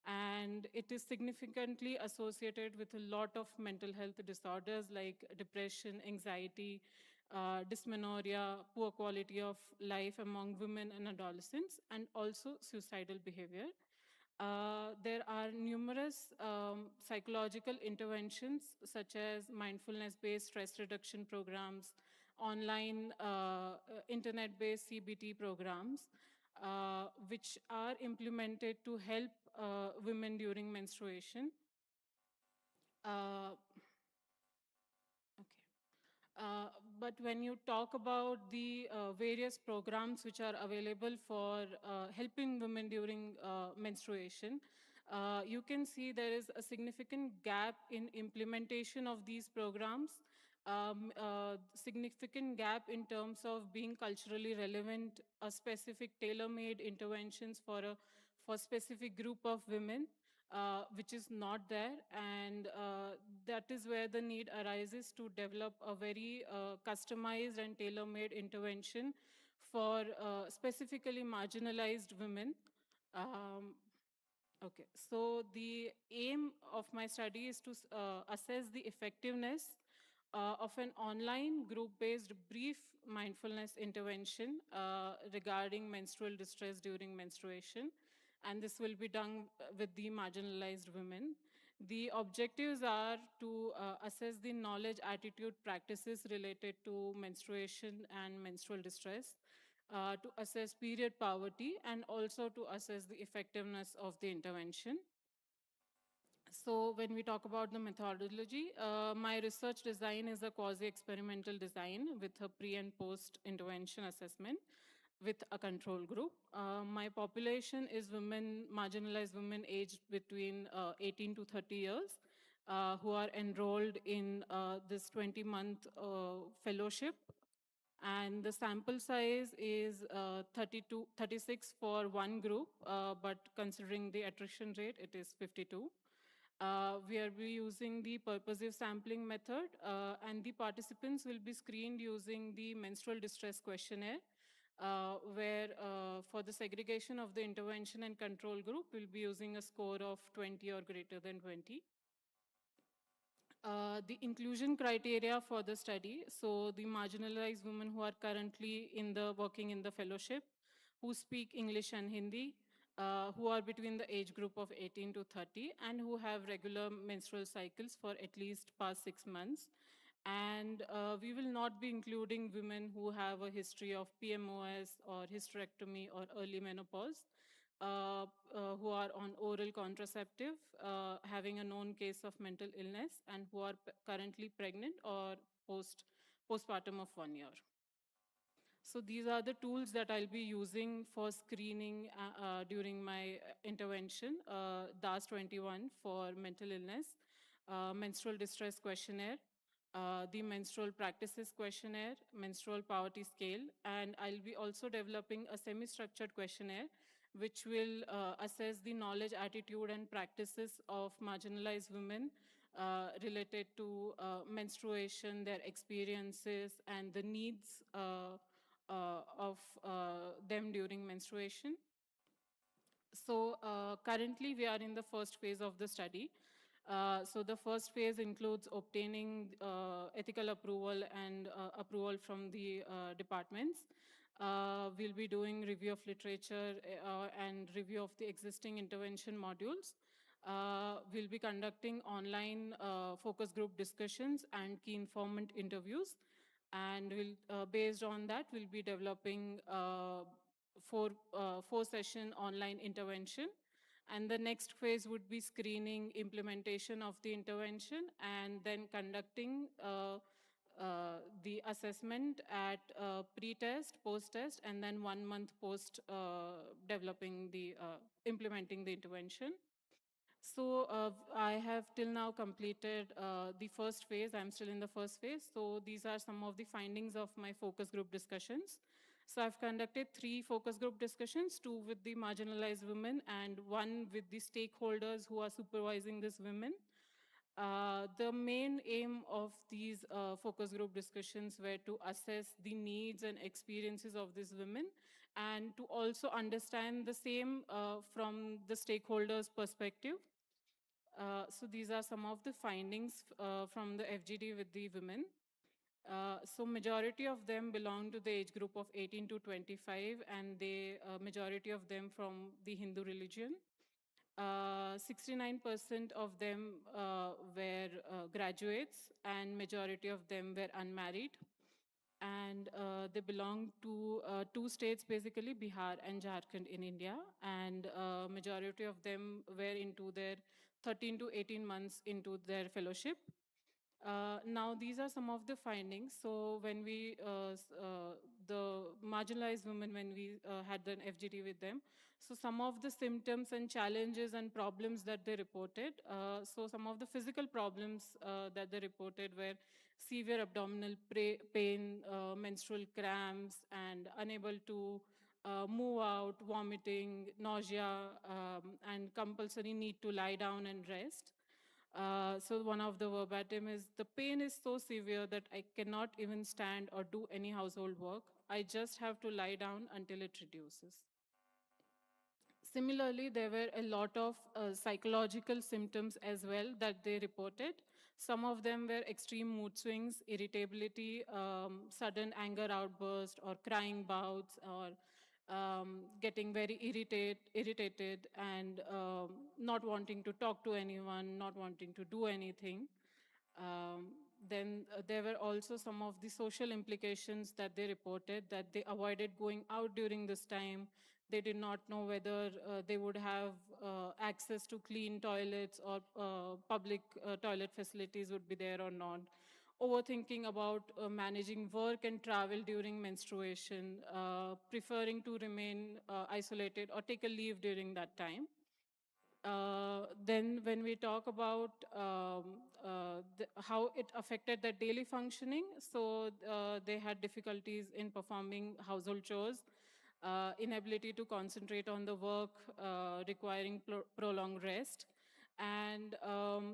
And it is significantly associated with a lot of mental health disorders like depression, anxiety, dysmenorrhea, poor quality of life among women and adolescents, and also suicidal behavior. There are numerous psychological interventions such as mindfulness-based stress reduction programs, online internet-based CBT programs, which are implemented to help women during menstruation. But when you talk about the various programs which are available for helping women during menstruation, you can see there is a significant gap in implementation of these programs, significant gap in terms of being culturally relevant, specific tailor-made interventions for a specific group of women. Which is not there, and that is where the need arises to develop a very customized and tailor-made intervention for specifically marginalized women. Okay, so the aim of my study is to assess the effectiveness of an online group-based brief mindfulness intervention regarding menstrual distress during menstruation. And this will be done with the marginalized women. The objectives are to assess the knowledge, attitude, practices related to menstruation and menstrual distress, to assess period poverty, and also to assess the effectiveness of the intervention. So when we talk about the methodology, my research design is a quasi-experimental design with a pre and post intervention assessment with a control group. My population is women, marginalized women aged between 18 to 30 years who are enrolled in this 20-month fellowship. And the sample size is 36 for one group, but considering the attrition rate, it is 52. We are using the purposive sampling method, and the participants will be screened using the menstrual distress questionnaire, where for the segregation of the intervention and control group, we'll be using a score of 20 or greater than 20. The inclusion criteria for the study, so the marginalized women who are currently working in the fellowship, who speak English and Hindi, who are between the age group of 18 to 30, and who have regular menstrual cycles for at least past 6 months. And we will not be including women who have a history of PMOS or hysterectomy or early menopause, who are on oral contraceptive, having a known case of mental illness, and who are currently pregnant or postpartum of 1 year. So these are the tools that I'll be using for screening during my intervention. DAS-21 for mental illness, menstrual distress questionnaire, the menstrual practices questionnaire, menstrual poverty scale, and I'll be also developing a semi-structured questionnaire which will assess the knowledge, attitude, and practices of marginalized women related to menstruation, their experiences, and the needs of them during menstruation. So currently we are in the first phase of the study. So the first phase includes obtaining ethical approval and approval from the departments. We'll be doing review of literature and review of the existing intervention modules. We'll be conducting online focus group discussions and key informant interviews. And based on that, we'll be developing four-session online intervention. And the next phase would be screening implementation of the intervention and then conducting the assessment at pre-test, post-test, and then 1 month post implementing the intervention. So I have till now completed the first phase. I'm still in the first phase. So these are some of the findings of my focus group discussions. So I've conducted 3 focus group discussions, 2 with the marginalized women and 1 with the stakeholders who are supervising these women. The main aim of these focus group discussions were to assess the needs and experiences of these women and to also understand the same from the stakeholders' perspective. So these are some of the findings from the FGD with the women. So majority of them belong to the age group of 18 to 25, and the majority of them from the Hindu religion. 69% of them were graduates, and majority of them were unmarried. And they belong to 2 states, basically, Bihar and Jharkhand in India. And majority of them were into their 13 to 18 months into their fellowship. Now, these are some of the findings. So when the marginalized women, when we had an FGD with them, so some of the symptoms and challenges and problems that they reported, so some of the physical problems that they reported were severe abdominal pain, menstrual cramps, and unable to move out, vomiting, nausea, and compulsory need to lie down and rest. So one of the verbatim is, the pain is so severe that I cannot even stand or do any household work. I just have to lie down until it reduces. Similarly, there were a lot of psychological symptoms as well that they reported. Some of them were extreme mood swings, irritability, sudden anger outburst, or crying bouts, or getting very irritated and not wanting to talk to anyone, not wanting to do anything. Then there were also some of the social implications that they reported, that they avoided going out during this time. They did not know whether they would have access to clean toilets or public toilet facilities would be there or not. Overthinking about managing work and travel during menstruation, preferring to remain isolated or take a leave during that time. Then when we talk about how it affected their daily functioning, so they had difficulties in performing household chores, inability to concentrate on the work, requiring prolonged rest. And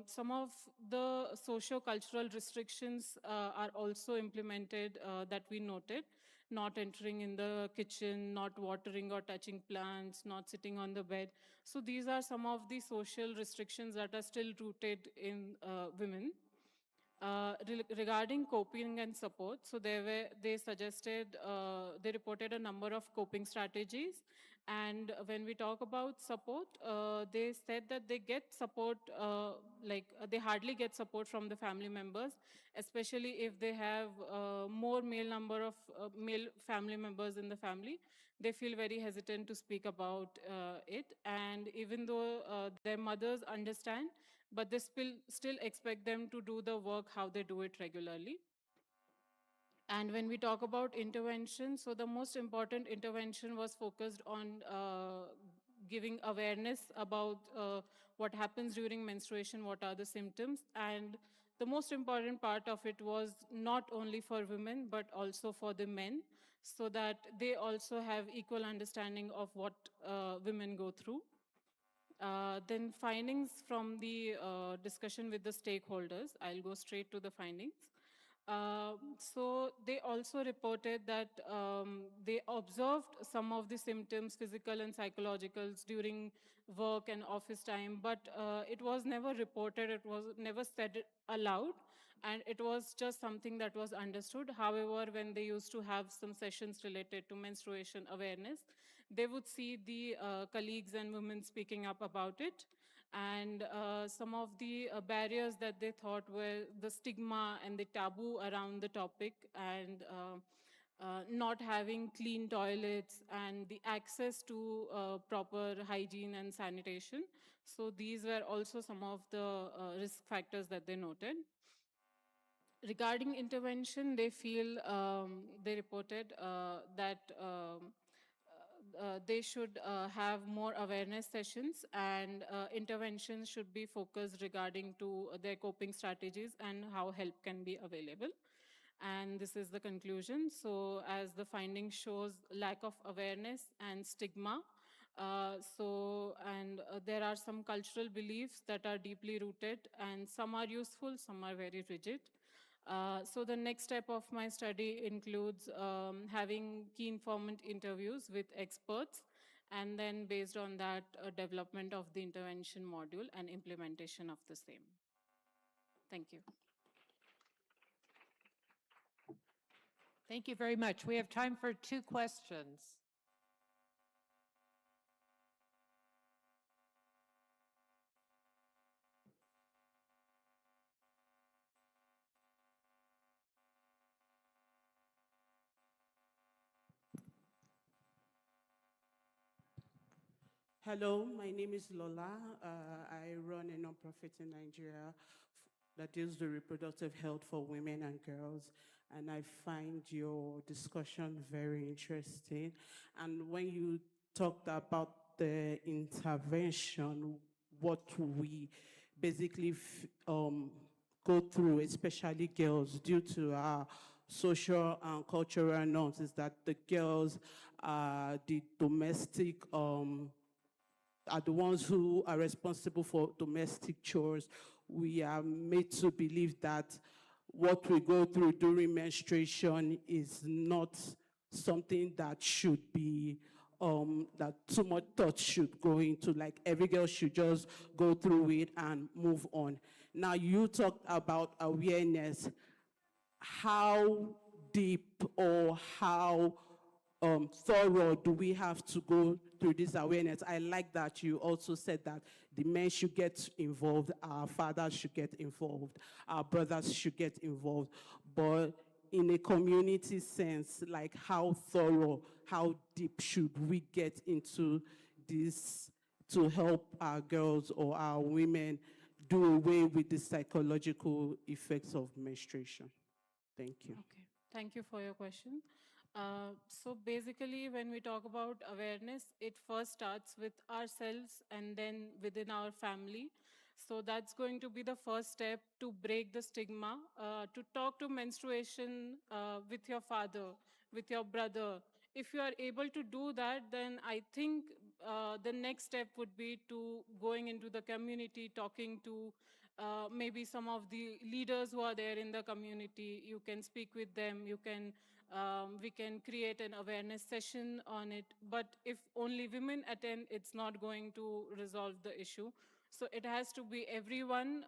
some of the socio-cultural restrictions are also implemented that we noted: not entering in the kitchen, not watering or touching plants, not sitting on the bed. So these are some of the social restrictions that are still rooted in women. Regarding coping and support, so they suggested, they reported a number of coping strategies. And when we talk about support, they said that they get support, they hardly get support from the family members, especially if they have more male number of male family members in the family. They feel very hesitant to speak about it. And even though their mothers understand, but they still expect them to do the work how they do it regularly. And when we talk about intervention, so the most important intervention was focused on giving awareness about what happens during menstruation, what are the symptoms. And the most important part of it was not only for women, but also for the men, so that they also have equal understanding of what women go through. Then findings from the discussion with the stakeholders. I'll go straight to the findings. So they also reported that they observed some of the symptoms, physical and psychologicals, during work and office time, but it was never reported, it was never said aloud, and it was just something that was understood. However, when they used to have some sessions related to menstruation awareness, they would see the colleagues and women speaking up about it. And some of the barriers that they thought were the stigma and the taboo around the topic, and not having clean toilets and the access to proper hygiene and sanitation. So these were also some of the risk factors that they noted. Regarding intervention, they feel, they reported that they should have more awareness sessions, and interventions should be focused regarding to their coping strategies and how help can be available. And this is the conclusion. So as the finding shows, lack of awareness and stigma. There are some cultural beliefs that are deeply rooted, and some are useful, some are very rigid. So the next step of my study includes having key informant interviews with experts, and then based on that, development of the intervention module and implementation of the same. Thank you. Thank you very much. We have time for 2 questions. Hello, my name is Lola. I run a nonprofit in Nigeria that deals with reproductive health for women and girls, and I find your discussion very interesting. And when you talked about the intervention, what we basically go through, especially girls, due to our social and cultural norms, is that the girls are the domestic are the ones who are responsible for domestic chores. We are made to believe that what we go through during menstruation is not something that should be, that too much thought should go into, like every girl should just go through it and move on. Now, you talked about awareness. How deep or how thorough do we have to go through this awareness? I like that you also said that the men should get involved, our fathers should get involved, our brothers should get involved, but in a community sense, like how thorough, how deep should we get into this to help our girls or our women do away with the psychological effects of menstruation? Thank you. Okay, thank you for your question. So basically, when we talk about awareness, it first starts with ourselves and then within our family. So that's going to be the first step to break the stigma, to talk to menstruation with your father, with your brother. If you are able to do that, then I think the next step would be to going into the community, talking to maybe some of the leaders who are there in the community. You can speak with them, we can create an awareness session on it. But if only women attend, it's not going to resolve the issue. So it has to be everyone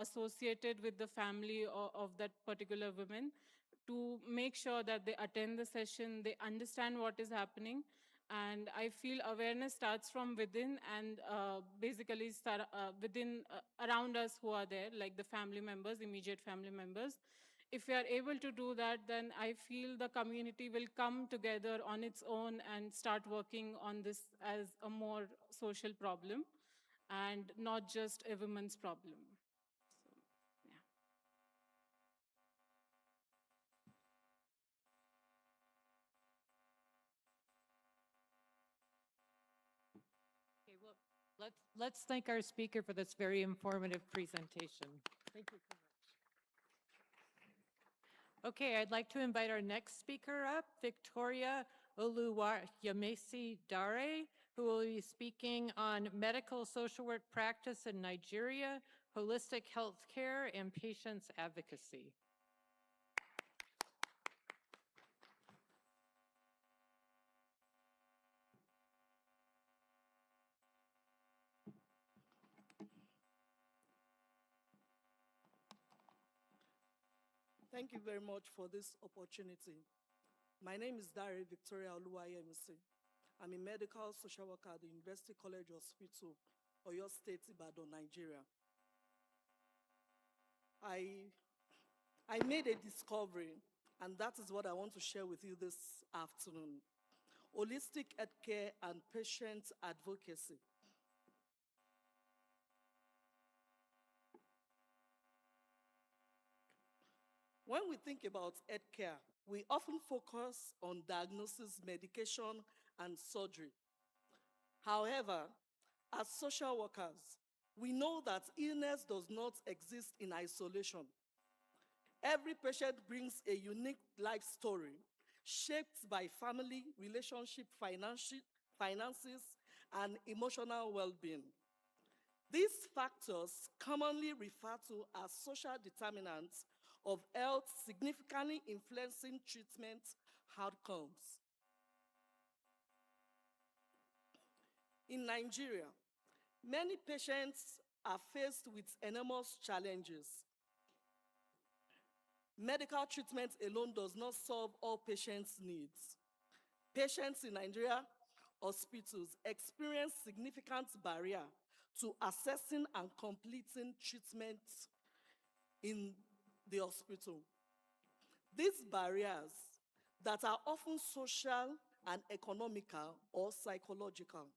associated with the family of that particular woman to make sure that they attend the session, they understand what is happening. And I feel awareness starts from within and basically start within around us who are there, like the family members, immediate family members. If we are able to do that, then I feel the community will come together on its own and start working on this as a more social problem and not just a women's problem. So, yeah. Okay, well, let's thank our speaker for this very informative presentation. Thank you so much. Okay, I'd like to invite our next speaker up, Victoria Oluwayemesi Dare, who will be speaking on medical social work practice in Nigeria, holistic health care, and patients advocacy. Thank you very much for this opportunity. My name is Dare Victoria Oluwayemisi. I'm a medical social worker at the University College Hospital, Oyo State, Ibadan, Nigeria. I made a discovery, and that is what I want to share with you this afternoon. Holistic healthcare and patient advocacy. When we think about healthcare, we often focus on diagnosis, medication, and surgery. However, as social workers, we know that illness does not exist in isolation. Every patient brings a unique life story shaped by family, relationship, finances, and emotional well-being. These factors, commonly referred to as social determinants of health, significantly influencing treatment outcomes. In Nigeria, many patients are faced with enormous challenges. Medical treatment alone does not solve all patients' needs. Patients in Nigeria hospitals experience significant barrier to accessing and completing treatment in the hospital. These barriers that are often social and economical or psychological.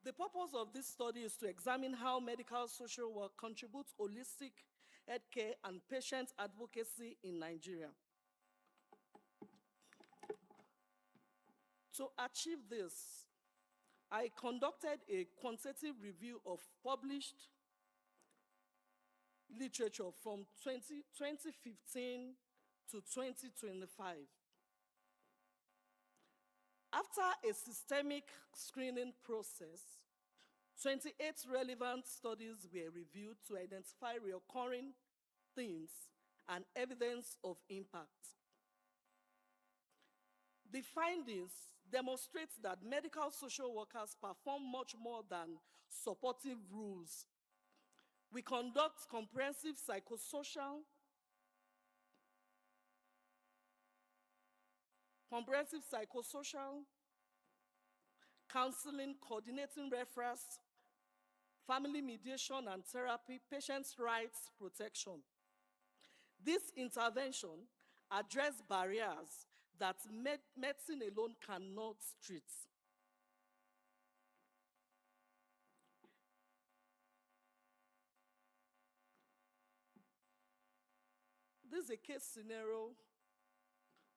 The purpose of this study is to examine how medical social work contributes holistic healthcare and patient advocacy in Nigeria. To achieve this, I conducted a quantitative review of published literature from 2015 to 2025. After a systemic screening process, 28 relevant studies were reviewed to identify recurring themes and evidence of impact. The findings demonstrate that medical social workers perform much more than supportive rules. We conduct comprehensive psychosocial, counseling, coordinating referrals, family mediation and therapy, patients' rights protection. This intervention address barriers that medicine alone cannot treat. This is a case scenario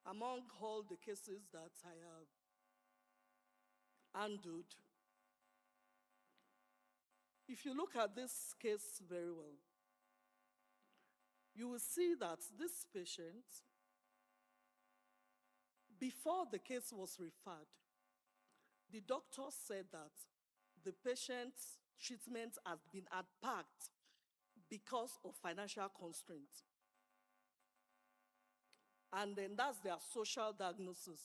among all the cases that I have handled, if you look at this case very well, you will see that this patient, before the case was referred, the doctor said that the patient's treatment has been abbacked because of financial constraints. And then that's their social diagnosis.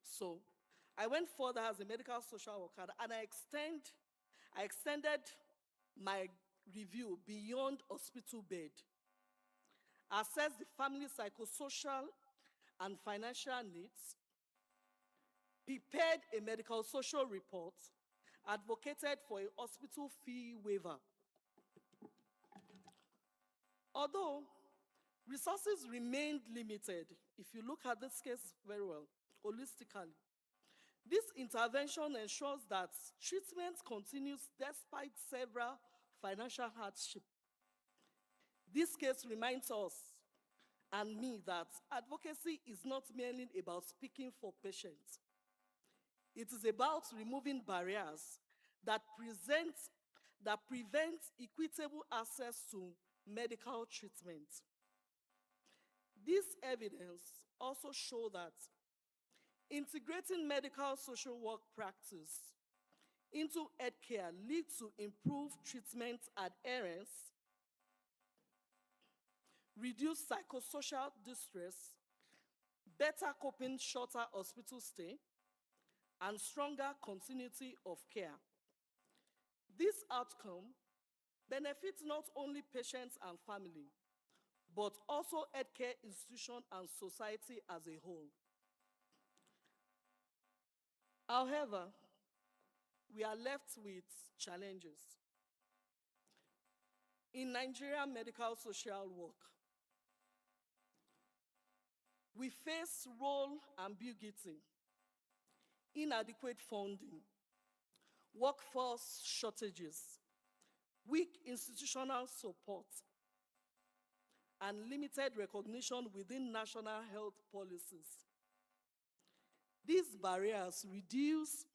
So I went further as a medical social worker, and I extended my review beyond hospital bed, assessed the family psychosocial and financial needs, prepared a medical social report, advocated for a hospital fee waiver. Although resources remained limited, if you look at this case very well, holistically, this intervention ensures that treatment continues despite several financial hardships. This case reminds us and me that advocacy is not merely about speaking for patients. It is about removing barriers that prevent equitable access to medical treatment. This evidence also shows that integrating medical social work practice into healthcare leads to improved treatment adherence, reduced psychosocial distress, better coping, shorter hospital stay, and stronger continuity of care. This outcome benefits not only patients and family, but also healthcare institutions and society as a whole. However, we are left with challenges. In Nigerian medical social work, we face role ambiguity, inadequate funding, workforce shortages, weak institutional support, and limited recognition within national health policies. These barriers reduce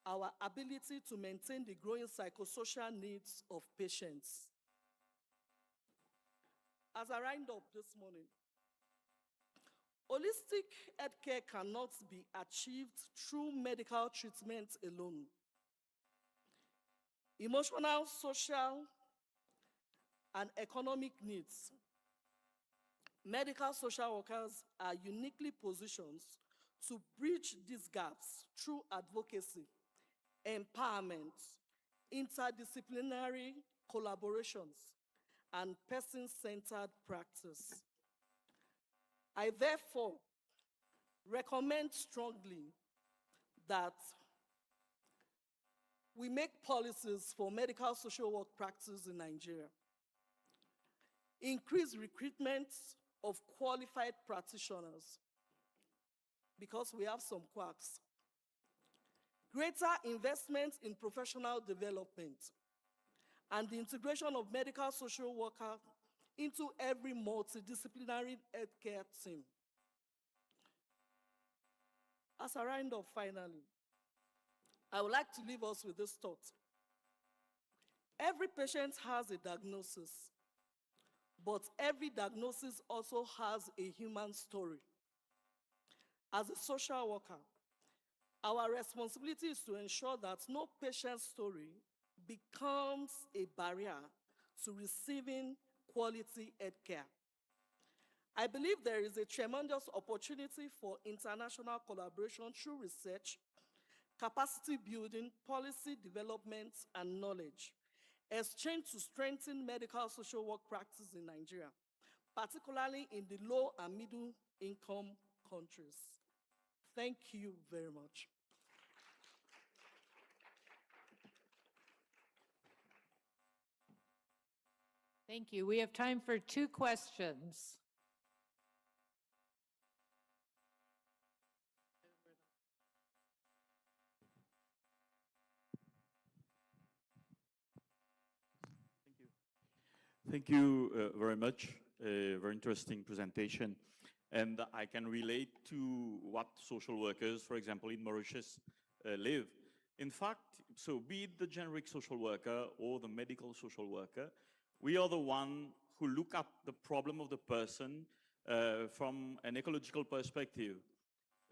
our ability to maintain the growing psychosocial needs of patients. As I round up this morning, holistic healthcare cannot be achieved through medical treatment alone. Emotional, social, and economic needs. Medical social workers are uniquely positioned to bridge these gaps through advocacy, empowerment, interdisciplinary collaborations, and person-centered practice. I therefore recommend strongly that we make policies for medical social work practice in Nigeria, increase recruitment of qualified practitioners, because we have some quacks, greater investment in professional development, and the integration of medical social workers into every multidisciplinary healthcare team. As I round up finally, I would like to leave us with this thought. Every patient has a diagnosis, but every diagnosis also has a human story. As a social worker, our responsibility is to ensure that no patient's story becomes a barrier to receiving quality healthcare. I believe there is a tremendous opportunity for international collaboration through research, capacity building, policy development, and knowledge exchange to strengthen medical social work practice in Nigeria, particularly in the low and middle income countries. Thank you very much. Thank you. We have time for 2 questions. Thank you very much. very interesting presentation. And I can relate to what social workers, for example, in Mauritius, live. In fact, so be it the generic social worker or the medical social worker, we are the one who look at the problem of the person from an ecological perspective.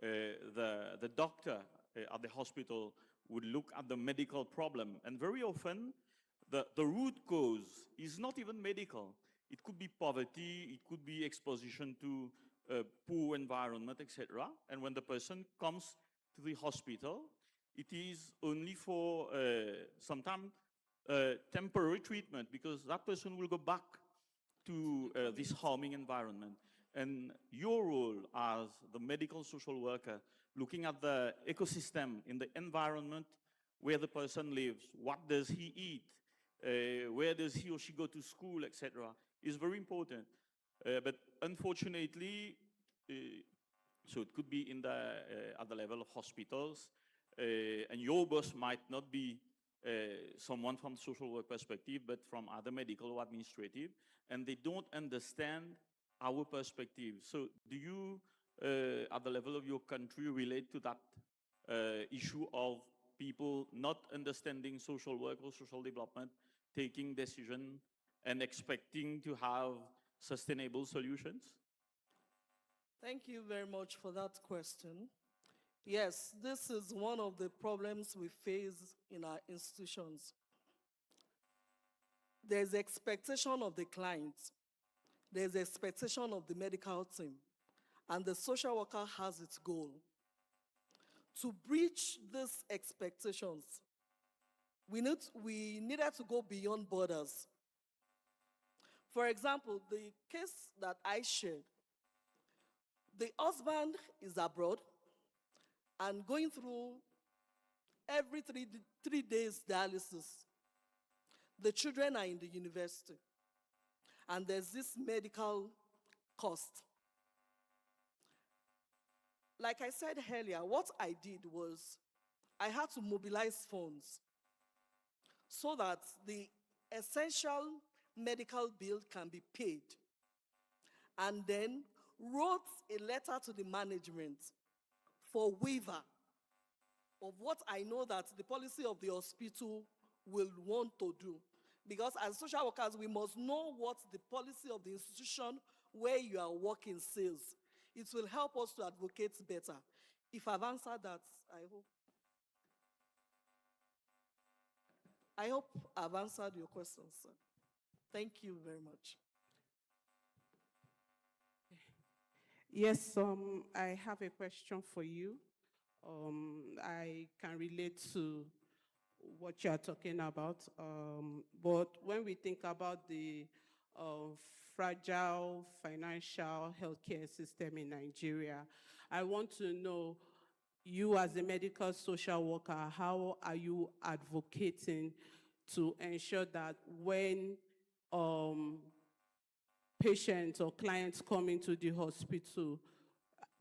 The doctor at the hospital would look at the medical problem, and very often the root cause is not even medical. It could be poverty, it could be exposition to poor environment, etc. And when the person comes to the hospital, it is only for sometimes temporary treatment, because that person will go back to this harming environment. And your role as the medical social worker, looking at the ecosystem in the environment where the person lives, what does he eat, where does he or she go to school, etc., is very important. But unfortunately, so it could be in the, at the level of hospitals, and your boss might not be someone from the social work perspective, but from other medical or administrative, and they don't understand our perspective. So do you, at the level of your country, relate to that issue of people not understanding social work or social development, taking decision and expecting to have sustainable solutions? Thank you very much for that question. Yes, this is one of the problems we face in our institutions. There's expectation of the client, there's expectation of the medical team, and the social worker has its goal. To breach these expectations, we needed to go beyond borders. For example, the case that I shared, the husband is abroad and going through every three days dialysis. The children are in the university, and there's this medical cost. Like I said earlier, what I did was I had to mobilize funds so that the essential medical bill can be paid, and then wrote a letter to the management for waiver of what I know that the policy of the hospital will want to do. Because as social workers, we must know what the policy of the institution where you are working says. It will help us to advocate better. If I've answered that, I hope I've answered your questions, sir. Thank you very much. Yes, I have a question for you. I can relate to what you are talking about, but when we think about the fragile financial healthcare system in Nigeria, I want to know, you as a medical social worker, how are you advocating to ensure that when patients or clients come into the hospital,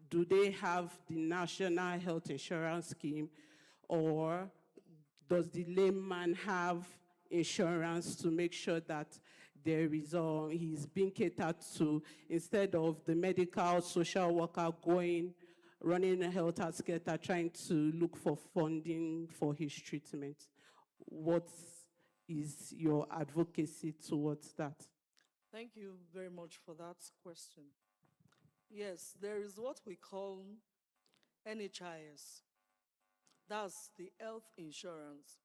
do they have the National Health Insurance Scheme, or does the layman have insurance to make sure that there is he's being catered to, instead of the medical social worker running a health care, trying to look for funding for his treatment? What is your advocacy towards that? Thank you very much for that question. Yes, there is what we call NHIS. That's the health insurance.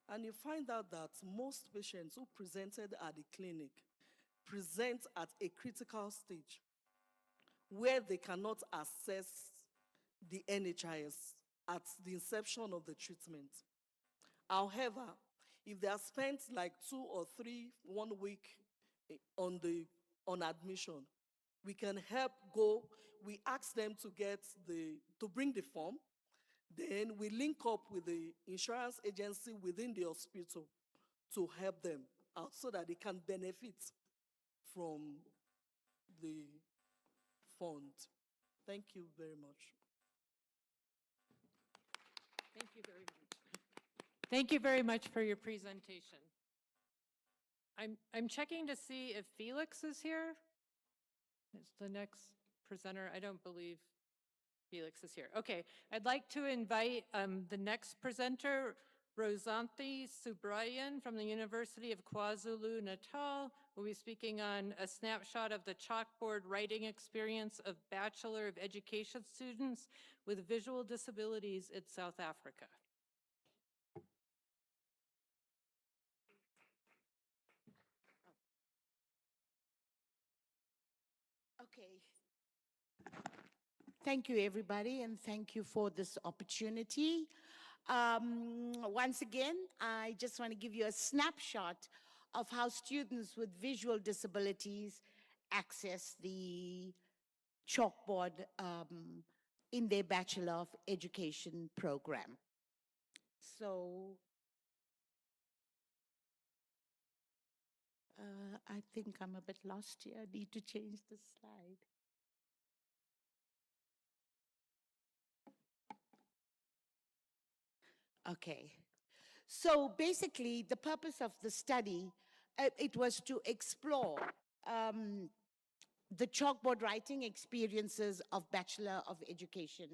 And you find out that most patients who presented at the clinic present at a critical stage where they cannot access the NHIS at the inception of the treatment. However, if they are spent like 2 or 3, 1 week on admission, we can help go. We ask them to bring the form. Then we link up with the insurance agency within the hospital to help them out so that they can benefit from the fund. Thank you very much. Thank you very much. Thank you very much for your presentation. I'm checking to see if Felix is here. Is the next presenter, I don't believe Felix is here. Okay, I'd like to invite the next presenter, Rosanthi Subrayan from the University of KwaZulu-Natal, who will be speaking on a snapshot of the chalkboard writing experience of Bachelor of Education students with visual disabilities in South Africa. Okay. Thank you, everybody, and thank you for this opportunity. Once again, I just want to give you a snapshot of how students with visual disabilities access the chalkboard in their Bachelor of Education program. So, I think I'm a bit lost here. I need to change the slide. Okay. So basically, the purpose of the study, it was to explore the chalkboard writing experiences of Bachelor of Education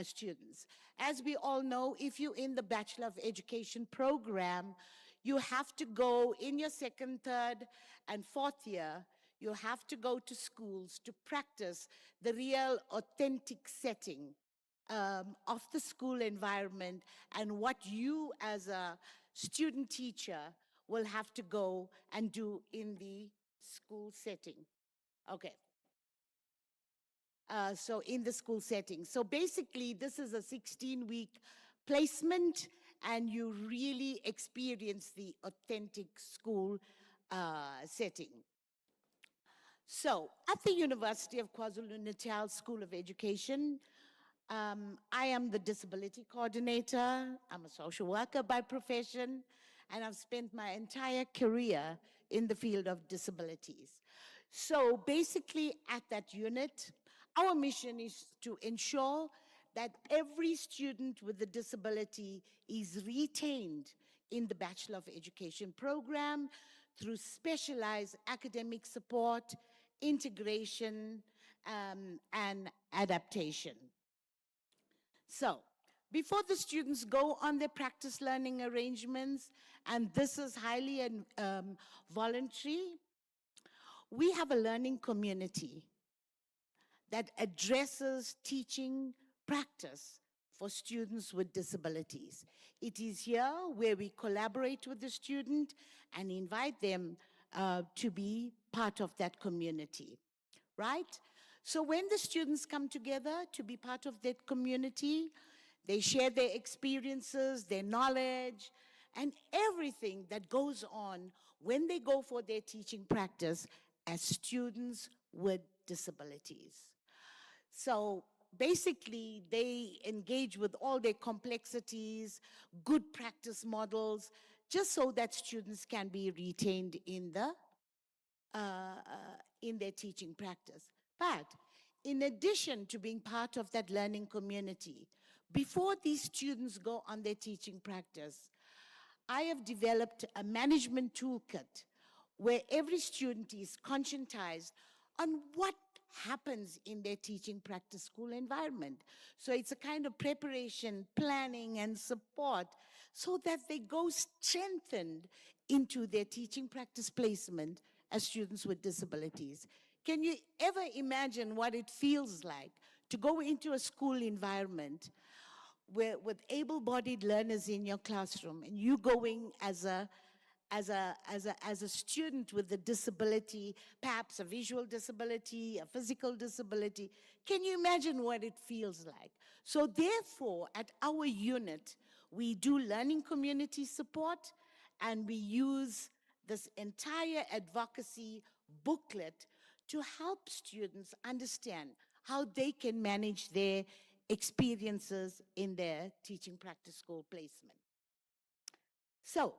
students. As we all know, if you're in the Bachelor of Education program, you have to go in your second, third, and fourth year, you have to go to schools to practice the real authentic setting of the school environment and what you as a student teacher will have to go and do in the school setting. Okay. So in the school setting. So basically, this is a 16-week placement, and you really experience the authentic school setting. So at the University of KwaZulu-Natal School of Education, I am the disability coordinator. I'm a social worker by profession, and I've spent my entire career in the field of disabilities. So basically at that unit, our mission is to ensure that every student with a disability is retained in the Bachelor of Education program through specialized academic support, integration, and adaptation. So, before the students go on their practice learning arrangements, and this is highly voluntary, we have a learning community that addresses teaching practice for students with disabilities. It is here where we collaborate with the student and invite them to be part of that community, right? So when the students come together to be part of that community, they share their experiences, their knowledge, and everything that goes on when they go for their teaching practice as students with disabilities. So basically, they engage with all their complexities, good practice models, just so that students can be retained in their teaching practice. But in addition to being part of that learning community, before these students go on their teaching practice, I have developed a management toolkit where every student is conscientized on what happens in their teaching practice school environment. So it's a kind of preparation, planning, and support so that they go strengthened into their teaching practice placement as students with disabilities. Can you ever imagine what it feels like to go into a school environment with able-bodied learners in your classroom, and you going as a student with a disability, perhaps a visual disability, a physical disability? Can you imagine what it feels like? So therefore, at our unit, we do learning community support, and we use this entire advocacy booklet to help students understand how they can manage their experiences in their teaching practice school placement. So,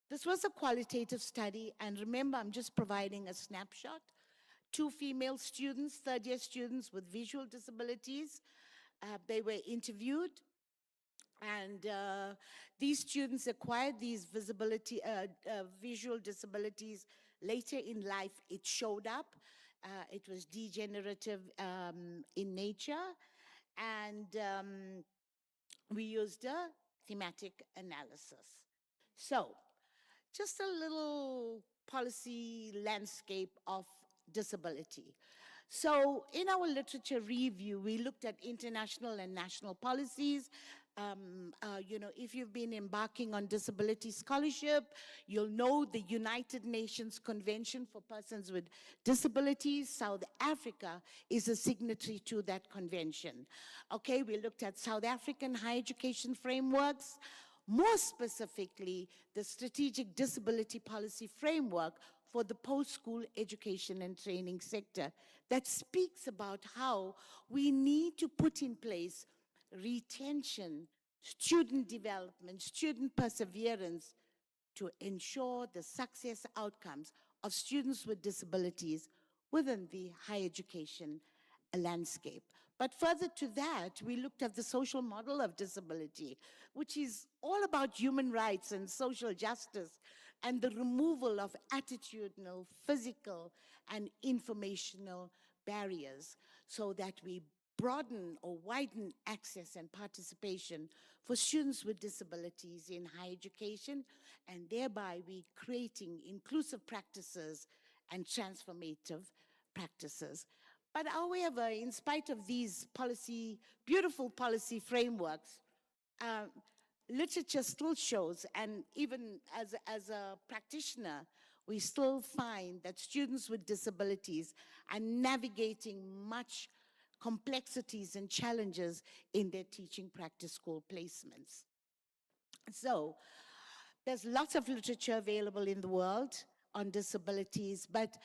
this was a qualitative study, and remember, I'm just providing a snapshot. 2 female students, third-year students with visual disabilities, they were interviewed, and these students acquired these visual disabilities later in life. It showed up, It was degenerative in nature, and we used a thematic analysis. So, just a little policy landscape of disability. So in our literature review, we looked at international and national policies. If you've been embarking on disability scholarship, you'll know the United Nations Convention for Persons with Disabilities. South Africa is a signatory to that convention. Okay, we looked at South African higher education frameworks, more specifically, the Strategic Disability Policy Framework for the post-school education and training sector that speaks about how we need to put in place retention, student development, student perseverance to ensure the success outcomes of students with disabilities within the higher education landscape. But further to that, we looked at the social model of disability, which is all about human rights and social justice and the removal of attitudinal, physical, and informational barriers so that we broaden or widen access and participation for students with disabilities in higher education, and thereby we creating inclusive practices and transformative practices. But however, in spite of these beautiful policy frameworks, literature still shows, and even as a practitioner, we still find that students with disabilities are navigating much complexities and challenges in their teaching practice school placements. So there's lots of literature available in the world on disabilities, but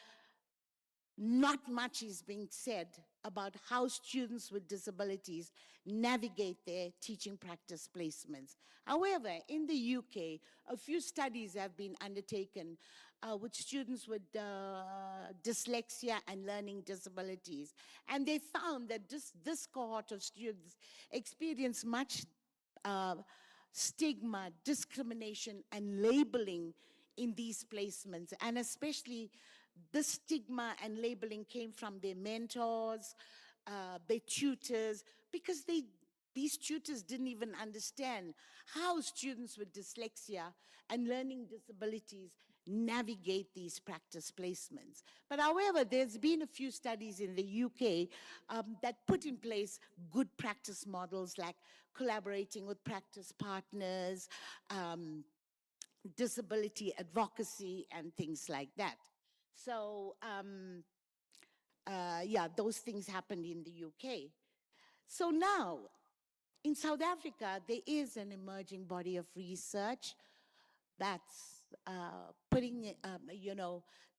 not much is being said about how students with disabilities navigate their teaching practice placements. However, in the UK, a few studies have been undertaken with students with dyslexia and learning disabilities. And they found that this cohort of students experience much stigma, discrimination, and labeling in these placements, and especially the stigma and labeling came from their mentors, their tutors, because these tutors didn't even understand how students with dyslexia and learning disabilities navigate these practice placements. But however, there's been a few studies in the UK that put in place good practice models like collaborating with practice partners, disability advocacy, and things like that. So, those things happened in the UK. So now, in South Africa, there is an emerging body of research that's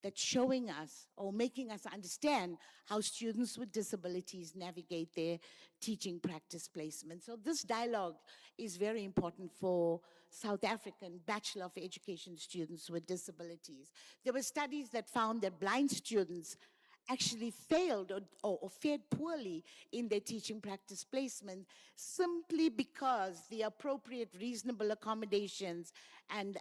that's showing us or making us understand how students with disabilities navigate their teaching practice placement. So this dialogue is very important for South African Bachelor of Education students with disabilities. There were studies that found that blind students actually failed or fared poorly in their teaching practice placement simply because the appropriate reasonable accommodations and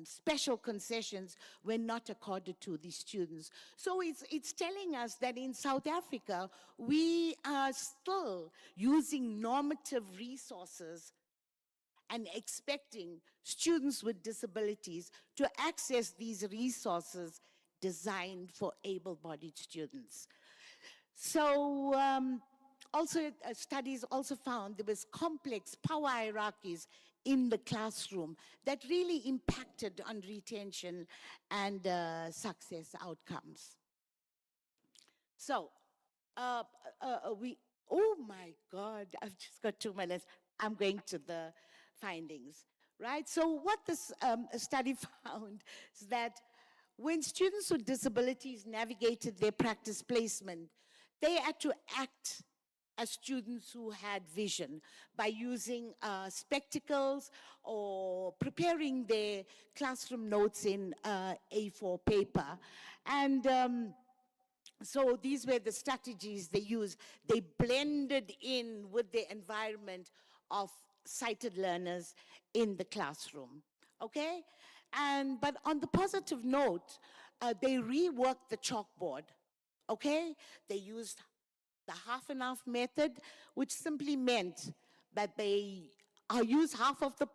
special concessions were not accorded to these students. So it's telling us that in South Africa, we are still using normative resources and expecting students with disabilities to access these resources designed for able-bodied students. So studies also found there was complex power hierarchies in the classroom that really impacted on retention and success outcomes. So oh my God, I've just got 2 minutes. I'm going to the findings, right? So what this study found is that when students with disabilities navigated their practice placement, they had to act as students who had vision by using spectacles or preparing their classroom notes in A4 paper. And so these were the strategies they used. They blended in with the environment of sighted learners in the classroom, okay? But on the positive note, they reworked the chalkboard, okay? They used the half and half method, which simply meant that they use half of the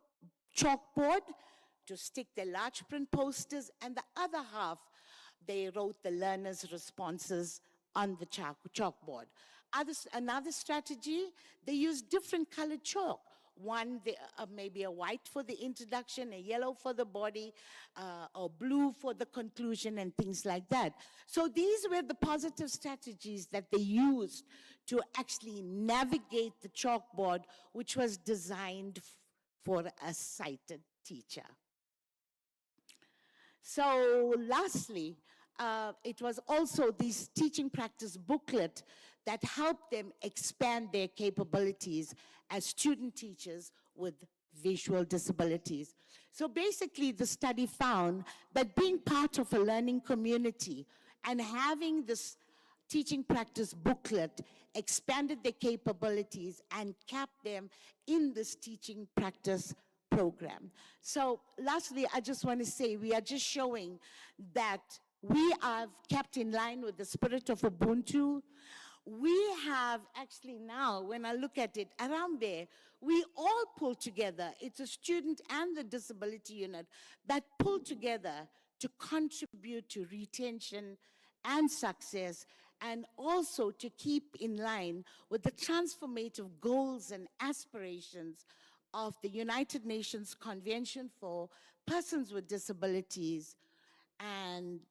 chalkboard to stick their large print posters, and the other half, they wrote the learners' responses on the chalkboard. Another strategy, they used different colored chalk. One, maybe a white for the introduction, a yellow for the body, or blue for the conclusion, and things like that. So these were the positive strategies that they used to actually navigate the chalkboard, which was designed for a sighted teacher. So lastly, it was also this teaching practice booklet that helped them expand their capabilities as student teachers with visual disabilities. So basically, the study found that being part of a learning community and having this teaching practice booklet expanded their capabilities and kept them in this teaching practice program. So lastly, I just want to say we are just showing that we have kept in line with the spirit of Ubuntu. We have actually now, when I look at it, HARAMBEE, we all pull together. It's a student and the disability unit that pull together to contribute to retention and success, and also to keep in line with the transformative goals and aspirations of the United Nations Convention for Persons with Disabilities, and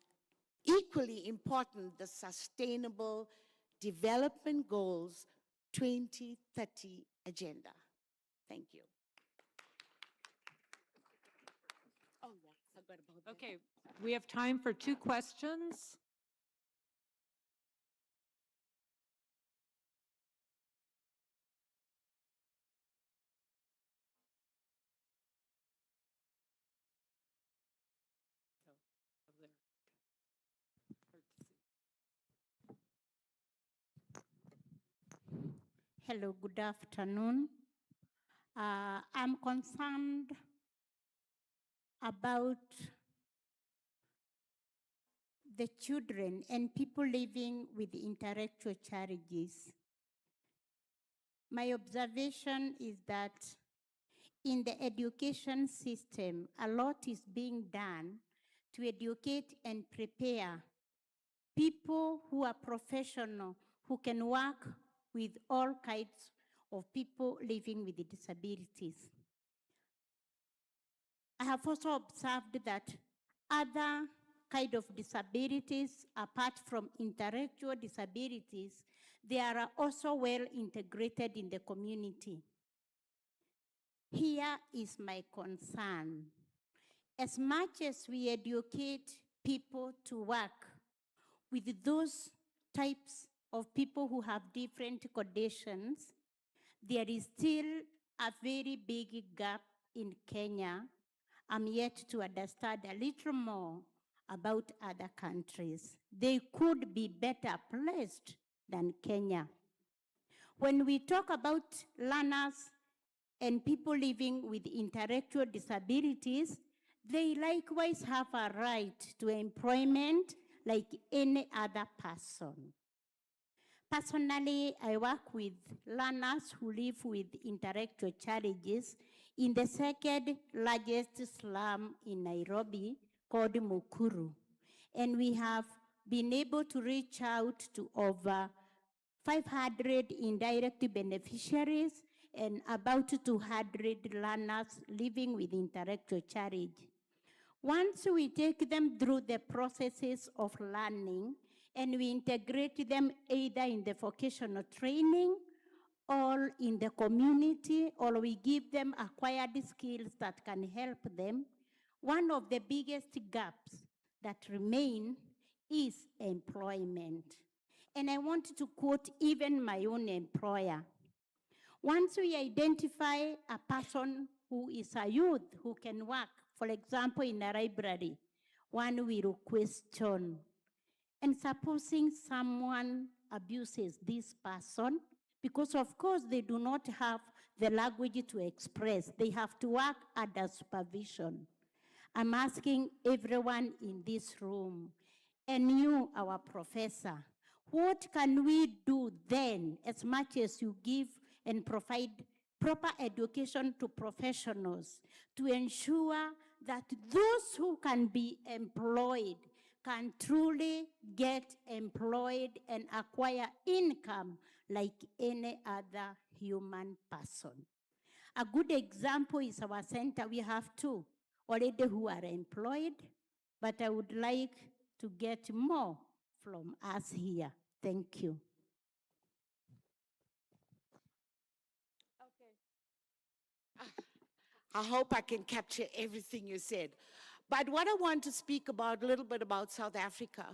equally important, the Sustainable Development Goals 2030 Agenda. Thank you. Oh, yeah, I forgot about that. Okay, we have time for 2 questions. Hello, good afternoon. I'm concerned about the children and people living with intellectual challenges. My observation is that in the education system, a lot is being done to educate and prepare people who are professional, who can work with all kinds of people living with disabilities. I have also observed that other kind of disabilities, apart from intellectual disabilities, they are also well integrated in the community. Here is my concern. As much as we educate people to work with those types of people who have different conditions, there is still a very big gap in Kenya. I'm yet to understand a little more about other countries. They could be better placed than Kenya. When we talk about learners and people living with intellectual disabilities, they likewise have a right to employment like any other person. Personally, I work with learners who live with intellectual challenges in the second largest slum in Nairobi called Mukuru. And we have been able to reach out to over 500 indirect beneficiaries and about 200 learners living with intellectual challenge. Once we take them through the processes of learning and we integrate them either in the vocational training or in the community, or we give them acquired skills that can help them, one of the biggest gaps that remain is employment. And I want to quote even my own employer. Once we identify a person who is a youth who can work, for example, in a library, one will question. And supposing someone abuses this person, because of course they do not have the language to express, they have to work under supervision. I'm asking everyone in this room, and you, our professor, What can we do then, as much as you give and provide proper education to professionals, to ensure that those who can be employed can truly get employed and acquire income like any other human person? A good example is our center. We have two already who are employed, but I would like to get more from us here. Thank you. I hope I can capture everything you said. But what I want to speak about a little bit about South Africa,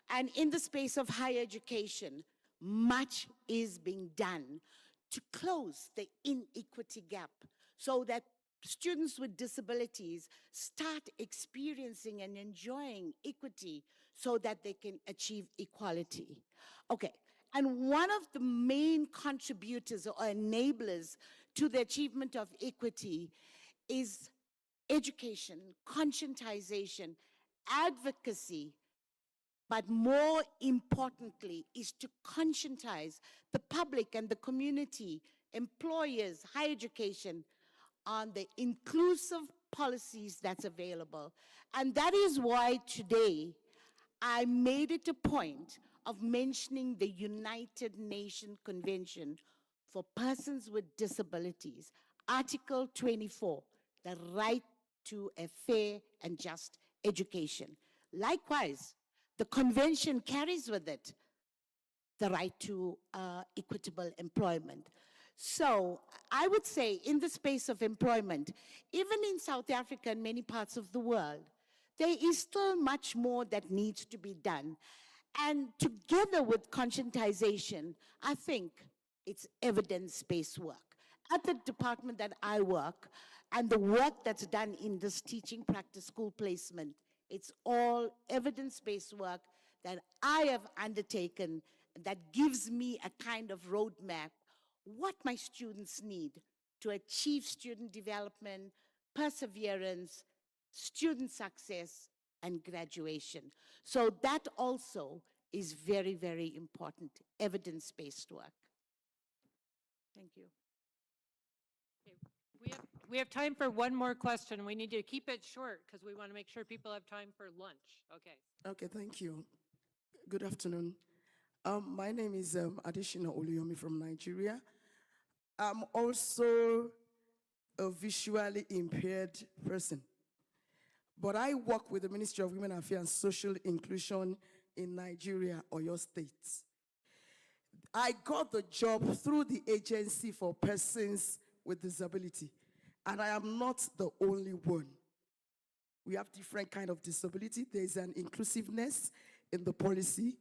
and in the space of higher education, much is being done to close the inequity gap so that students with disabilities start experiencing and enjoying equity so that they can achieve equality. Okay, and one of the main contributors or enablers to the achievement of equity is education, conscientization, advocacy, but more importantly is to conscientize the public and the community, employers, higher education, on the inclusive policies that's available. And that is why today I made it a point of mentioning the United Nations Convention for Persons with Disabilities, Article 24, the right to a fair and just education. Likewise, the convention carries with it the right to equitable employment. So I would say in the space of employment, even in South Africa and many parts of the world, there is still much more that needs to be done. And together with conscientization, I think it's evidence-based work. At the department that I work, and the work that's done in this teaching practice school placement, it's all evidence-based work that I have undertaken that gives me a kind of roadmap, what my students need to achieve student development, perseverance, student success, and graduation. So that also is very, very important, evidence-based work. Thank you. We have time for one more question. We need to keep it short because we want to make sure people have time for lunch. Okay. Okay, thank you. Good afternoon. My name is Adeshina Oluyomi from Nigeria. I'm also a visually impaired person, but I work with the Ministry of Women Affairs and Social Inclusion in Nigeria, Oyo State. I got the job through the Agency for Persons with Disability, and I am not the only one. We have different kind of disability. There's an inclusiveness in the policy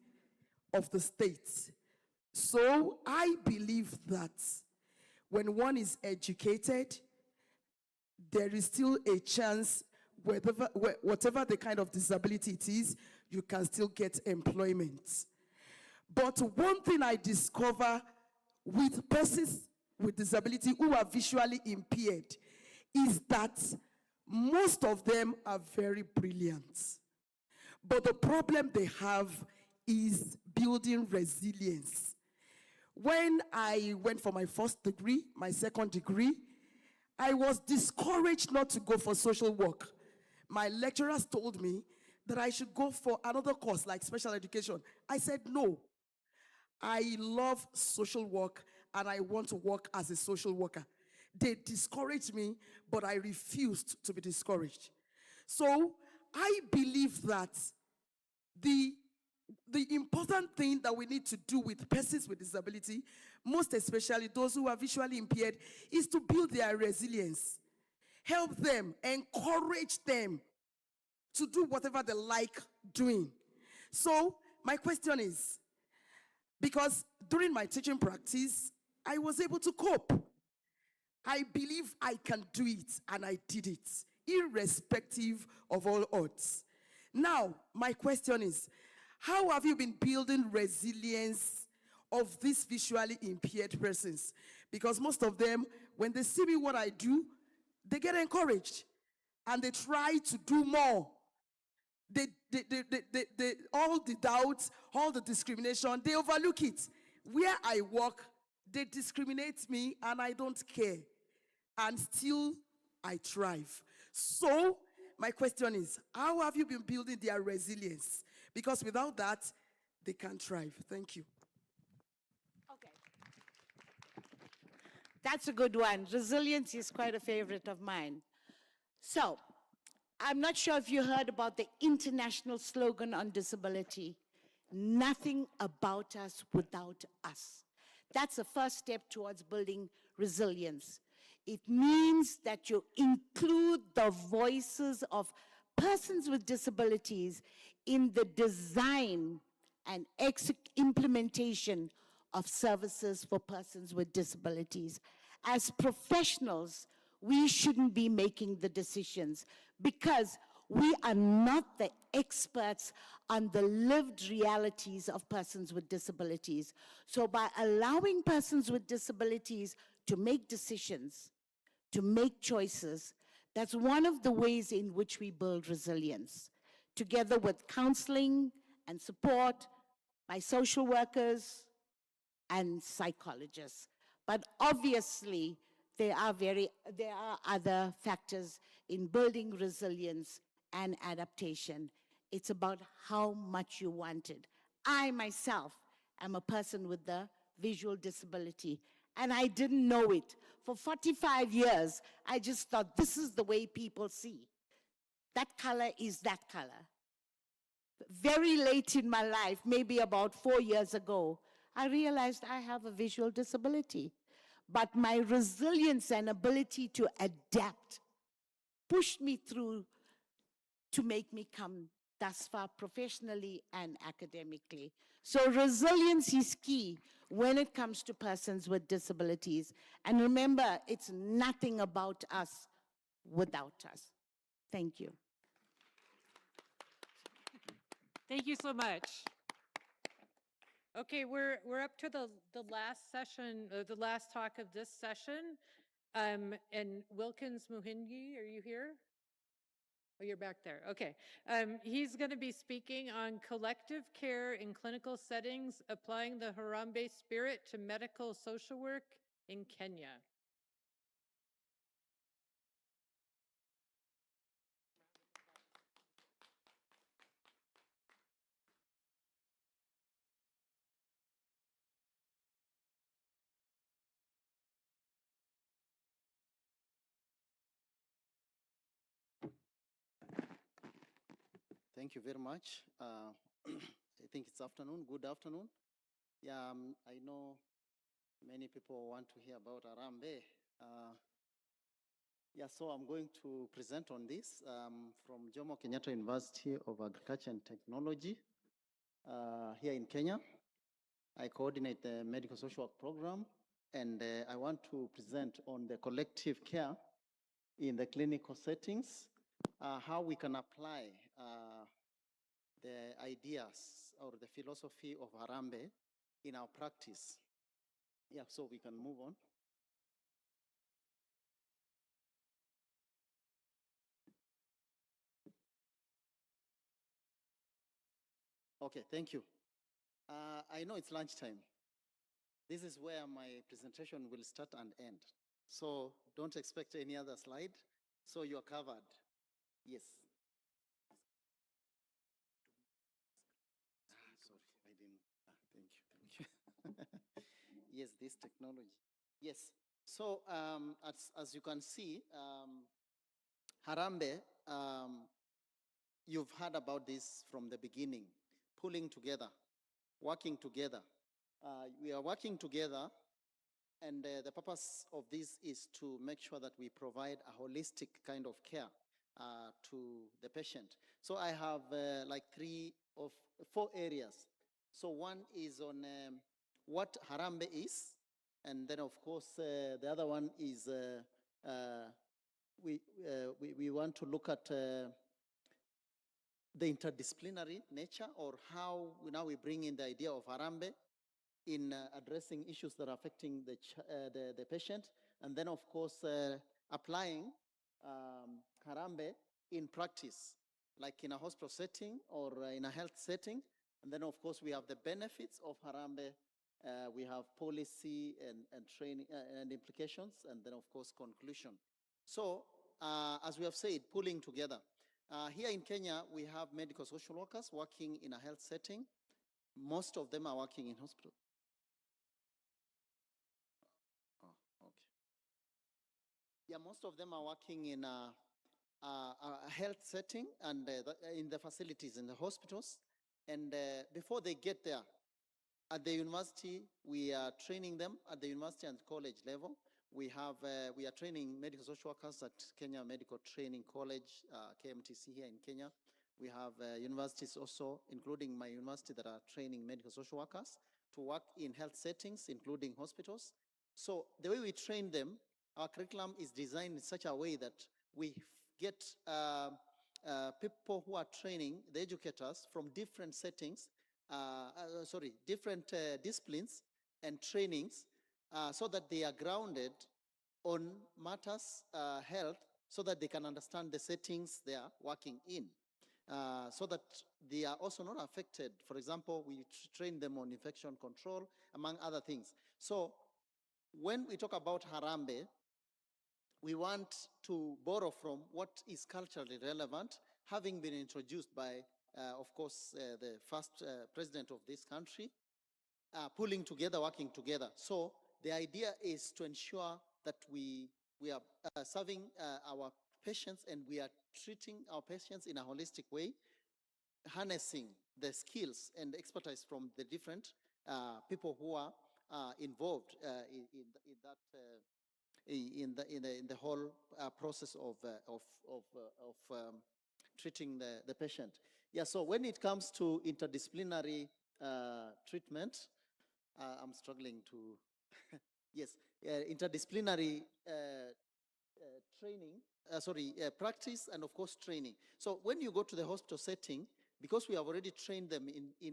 of the state. So I believe that when one is educated, there is still a chance, whatever the kind of disability it is, you can still get employment. But one thing I discover with persons with disability who are visually impaired is that most of them are very brilliant. But the problem they have is building resilience. When I went for my first degree, my second degree, I was discouraged not to go for social work. My lecturers told me that I should go for another course like special education. I said no. I love social work and I want to work as a social worker. They discouraged me, but I refused to be discouraged. So I believe that the important thing that we need to do with persons with disability, most especially those who are visually impaired, is to build their resilience. Help them, encourage them to do whatever they like doing. So my question is, because during my teaching practice, I was able to cope. I believe I can do it, and I did it, irrespective of all odds. Now, my question is, how have you been building resilience of these visually impaired persons? Because most of them, when they see me what I do, they get encouraged, and they try to do more. all the doubts, all the discrimination, they overlook it. Where I work, they discriminate me and I don't care. And still, I thrive. So, my question is, how have you been building their resilience? Because without that, they can't thrive. Thank you. Okay. That's a good one. Resilience is quite a favorite of mine. So, I'm not sure if you heard about the international slogan on disability, nothing about us without us. That's the first step towards building resilience. It means that you include the voices of persons with disabilities in the design and implementation of services for persons with disabilities. As professionals, we shouldn't be making the decisions because we are not the experts on the lived realities of persons with disabilities. So by allowing persons with disabilities to make decisions, to make choices, that's one of the ways in which we build resilience, together with counseling and support by social workers and psychologists. But obviously, there are other factors in building resilience and adaptation. It's about how much you want it. I myself am a person with a visual disability, and I didn't know it. For 45 years, I just thought this is the way people see. That color is that color. Very late in my life, maybe about 4 years ago, I realized I have a visual disability. But my resilience and ability to adapt pushed me through to make me come thus far professionally and academically. So resilience is key when it comes to persons with disabilities. And remember, it's nothing about us without us. Thank you. Thank you so much. Okay, we're up to the last session, the last talk of this session. And Wilkins Muhingi, are you here? Oh, you're back there. Okay. He's going to be speaking on collective care in clinical settings, applying the HARAMBEE spirit to medical social work in Kenya. Thank you very much. I think it's afternoon. Good afternoon. Yeah, I know many people want to hear about HARAMBEE. Yeah, so I'm going to present on this from Jomo Kenyatta University of Agriculture and Technology here in Kenya. I coordinate the medical social work program, and I want to present on the collective care in the clinical settings, how we can apply the ideas or the philosophy of HARAMBEE in our practice. Yeah, so we can move on. Okay, thank you. I know it's lunchtime. This is where my presentation will start and end. So don't expect any other slide. So you're covered. Yes. Sorry, I didn't. Thank you. Yes, this technology. Yes. So as you can see, HARAMBEE, you've heard about this from the beginning, pulling together, working together. We are working together, and the purpose of this is to make sure that we provide a holistic kind of care to the patient. So I have like 4 areas. So one is on what HARAMBEE is, and then of course the other one is we want to look at the interdisciplinary nature, or how now we bring in the idea of HARAMBEE in addressing issues that are affecting the patient, and then of course applying HARAMBEE in practice. like in a hospital setting or in a health setting. And then, of course, we have the benefits of Harambee. We have policy and training and implications, and then, of course, conclusion. So, as we have said, pulling together. Here in Kenya, we have medical social workers working in a health setting. Most of them are working in hospital. Oh, okay. Yeah, most of them are working in a health setting and in the facilities, in the hospitals. And before they get there, at the university, we are training them at the university and college level. We are training medical social workers at Kenya Medical Training College, KMTC here in Kenya. We have universities also, including my university, that are training medical social workers to work in health settings, including hospitals. So the way we train them, our curriculum is designed in such a way that we get people who are training, the educators, from different settings, different disciplines and trainings, so that they are grounded on matters health, so that they can understand the settings they are working in, so that they are also not affected. For example, we train them on infection control, among other things. So when we talk about Harambee, we want to borrow from what is culturally relevant, having been introduced by, of course, the first president of this country, pulling together, working together. So the idea is to ensure that we are serving our patients and we are treating our patients in a holistic way, harnessing the skills and expertise from the different people who are involved in the whole process of treating the patient. Yeah, so when it comes to interdisciplinary treatment, I'm struggling to, yes, interdisciplinary practice and, of course, training. So when you go to the hospital setting, because we have already trained them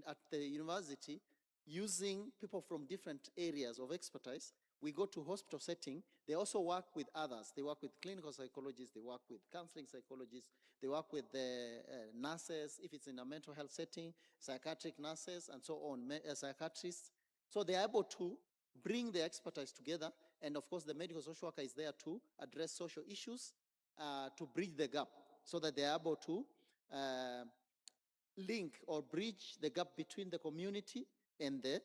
at the university, using people from different areas of expertise, we go to hospital setting. They also work with others. They work with clinical psychologists, they work with counseling psychologists, they work with the nurses, if it's in a mental health setting, psychiatric nurses, and so on, psychiatrists. So they are able to bring the expertise together, and of course the medical social worker is there to address social issues, to bridge the gap, so that they are able to link or bridge the gap between the community and the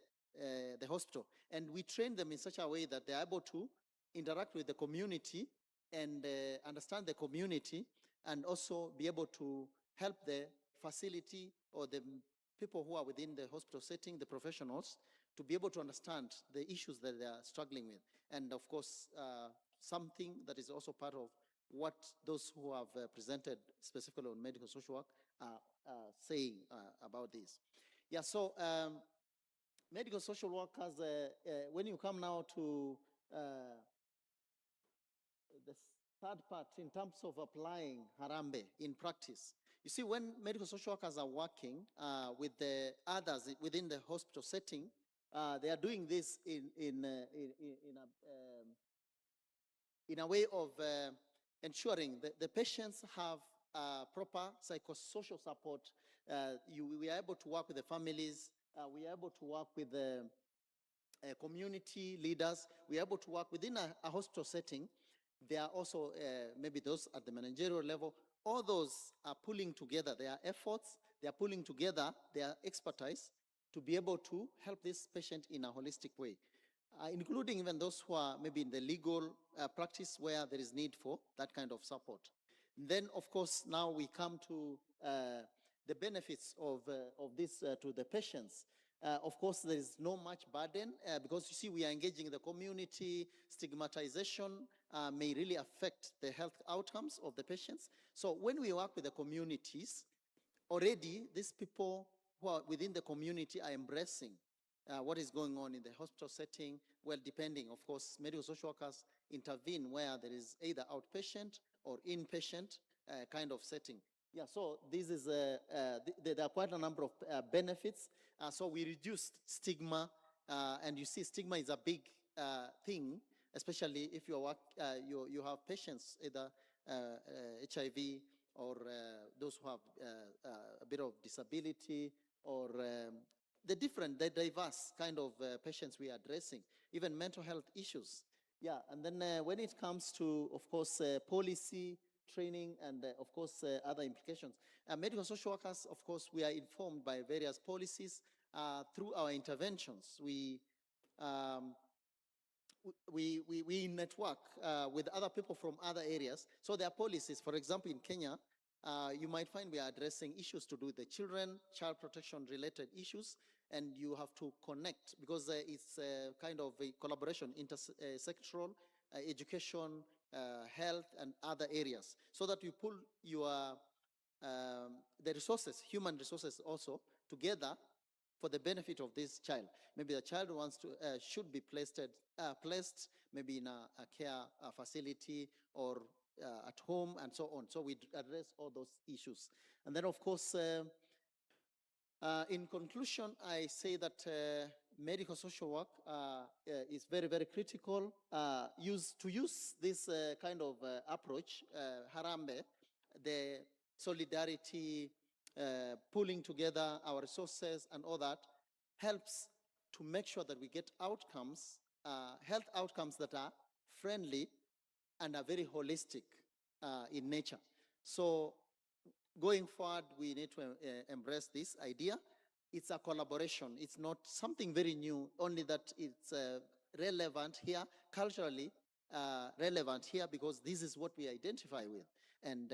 hospital. And we train them in such a way that they're able to interact with the community and understand the community, and also be able to help the facility or the people who are within the hospital setting, the professionals, to be able to understand the issues that they are struggling with. And of course, something that is also part of what those who have presented specifically on medical social work are saying about this. Yeah, so medical social workers, when you come now to the third part in terms of applying Harambee in practice, you see, when medical social workers are working with the others within the hospital setting, they are doing this in a way of ensuring that the patients have proper psychosocial support. We are able to work with the families. We are able to work with the community leaders. We are able to work within a hospital setting. There are also maybe those at the managerial level. All those are pulling together their efforts. They are pulling together their expertise to be able to help this patient in a holistic way, including even those who are maybe in the legal practice where there is need for that kind of support. Then, of course, now we come to the benefits of this to the patients. Of course, there is no much burden because, you see, we are engaging the community. Stigmatization may really affect the health outcomes of the patients. So when we work with the communities, already these people who are within the community are embracing what is going on in the hospital setting. Well, depending, of course, medical social workers intervene where there is either outpatient or inpatient kind of setting. Yeah, so this is there are quite a number of benefits. So we reduce stigma, and you see, stigma is a big thing, especially if you have patients either HIV or those who have a bit of disability, or the diverse kind of patients we are addressing, even mental health issues. Yeah, and then when it comes to, of course, policy, training, and of course, other implications. Medical social workers, of course, we are informed by various policies through our interventions. We network with other people from other areas. So there are policies. For example, in Kenya, you might find we are addressing issues to do with the children, child protection related issues, and you have to connect because it's kind of a collaboration, intersectoral, education, health, and other areas, so that you pull your the resources, human resources also, together for the benefit of this child. Maybe the child wants to should be placed maybe in a care facility or at home and so on. So we address all those issues. And then, of course, in conclusion, I say that medical social work is very, very critical. To use this kind of approach, HARAMBEE, the solidarity, pulling together our resources and all that, helps to make sure that we get outcomes, health outcomes that are friendly and are very holistic in nature. So going forward, we need to embrace this idea. It's a collaboration. It's not something very new, only that it's relevant here, culturally relevant here, because this is what we identify with. And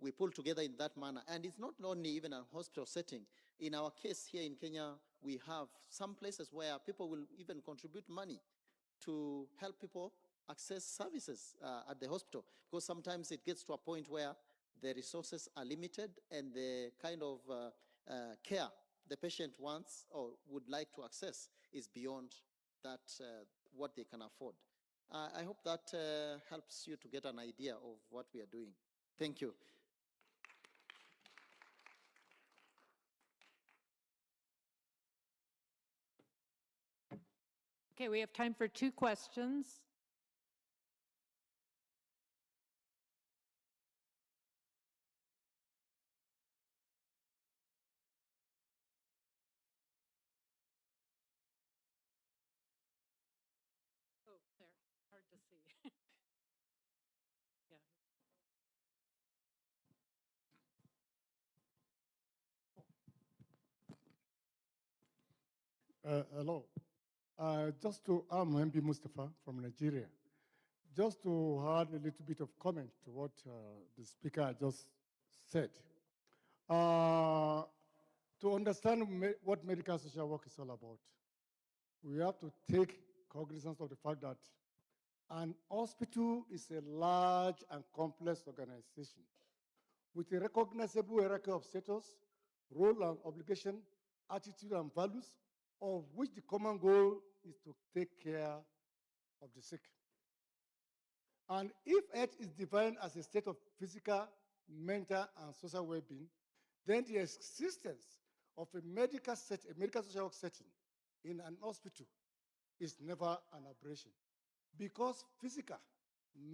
we pull together in that manner. And it's not only even a hospital setting. In our case here in Kenya, we have some places where people will even contribute money to help people access services at the hospital, because sometimes it gets to a point where the resources are limited and the kind of care the patient wants or would like to access is beyond that what they can afford. I hope that helps you to get an idea of what we are doing. Thank you. Okay, we have time for 2 questions. Oh, there, hard to see. Hello. I'm MB Mustafa from Nigeria. Just to add a little bit of comment to what the speaker just said. To understand what medical social work is all about, we have to take cognizance of the fact that an hospital is a large and complex organization with a recognizable hierarchy of status, role and obligation, attitude and values, of which the common goal is to take care of the sick. And if health is defined as a state of physical, mental, and social well-being, then the existence of a medical social work setting in an hospital is never an aberration, because physical,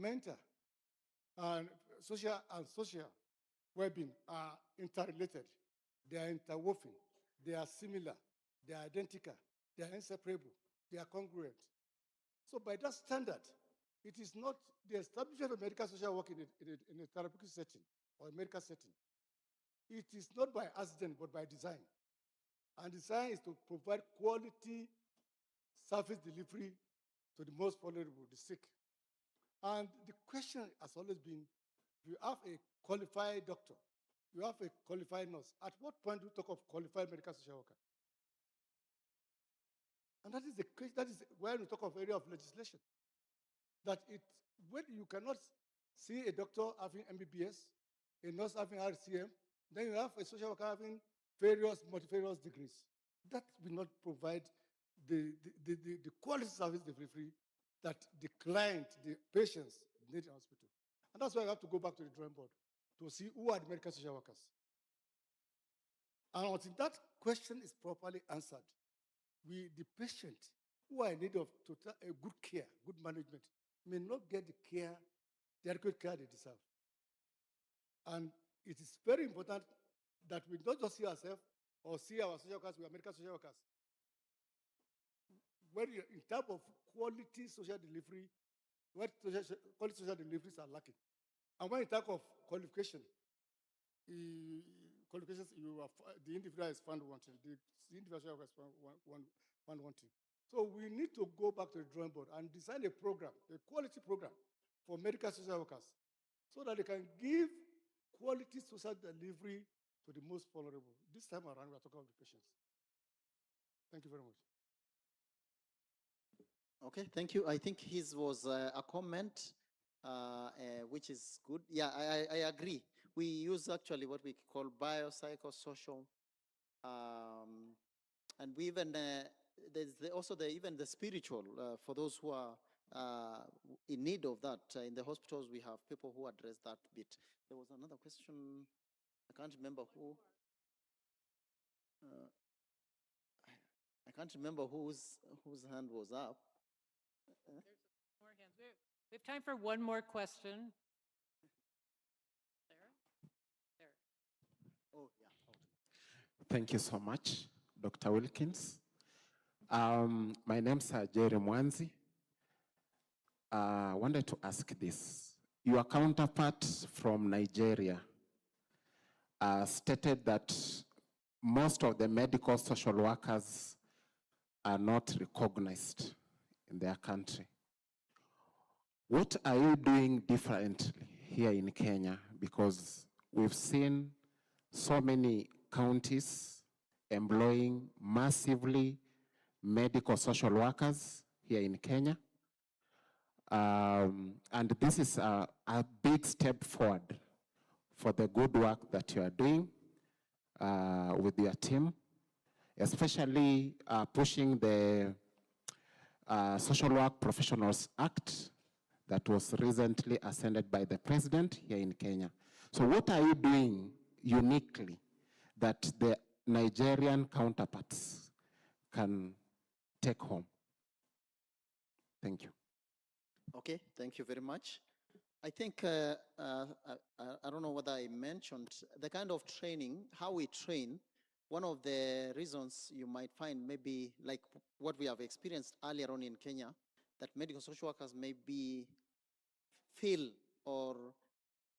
mental, and social well-being are interrelated. They are interwoven. They are similar. They are identical. They are inseparable. They are congruent. So by that standard, it is not the establishment of medical social work in a therapeutic setting or a medical setting. It is not by accident, but by design. And design is to provide quality service delivery to the most vulnerable, the sick. And the question has always been, if you have a qualified doctor, you have a qualified nurse, at what point do you talk of qualified medical social worker? And that is the question, that is where we talk of area of legislation. That when you cannot see a doctor having MBBS, a nurse having RCM, then you have a social worker having multifarious degrees. That will not provide the quality service delivery that the client, the patients need in hospital. And that's why we have to go back to the drawing board to see who are the medical social workers. And until that question is properly answered, the patient who are in need of a good care, good management, may not get the adequate care they deserve. And it is very important that we not just see ourselves or see our social workers, we are medical social workers. When in terms of quality social delivery, what quality social deliveries are lacking. And when in terms of qualification, qualifications, the individual is found wanting, the individual is found wanting. So we need to go back to the drawing board and design a program, a quality program for medical social workers, so that they can give quality social delivery to the most vulnerable. This time around, we are talking about the patients. Thank you very much. Okay, thank you. I think his was a comment, which is good. Yeah, I agree. We use actually what we call biopsychosocial, and we even there's also even the spiritual for those who are in need of that. In the hospitals, we have people who address that bit. There was another question. I can't remember who. I can't remember whose hand was up. There's more hands. We have time for one more question. There. Oh, yeah. Thank you so much, Dr. Wilkins. My name's Jerry Mwanzi. I wanted to ask this. Your counterpart from Nigeria stated that most of the medical social workers are not recognized in their country. What are you doing differently here in Kenya? Because we've seen so many counties employing massively medical social workers here in Kenya. And this is a big step forward for the good work that you are doing with your team, especially pushing the Social Work Professionals Act that was recently ascended by the president here in Kenya. So what are you doing uniquely that the Nigerian counterparts can take home? Thank you. Okay, thank you very much. I think, I don't know whether I mentioned the kind of training, how we train. One of the reasons you might find maybe like what we have experienced earlier on in Kenya, that medical social workers maybe feel, or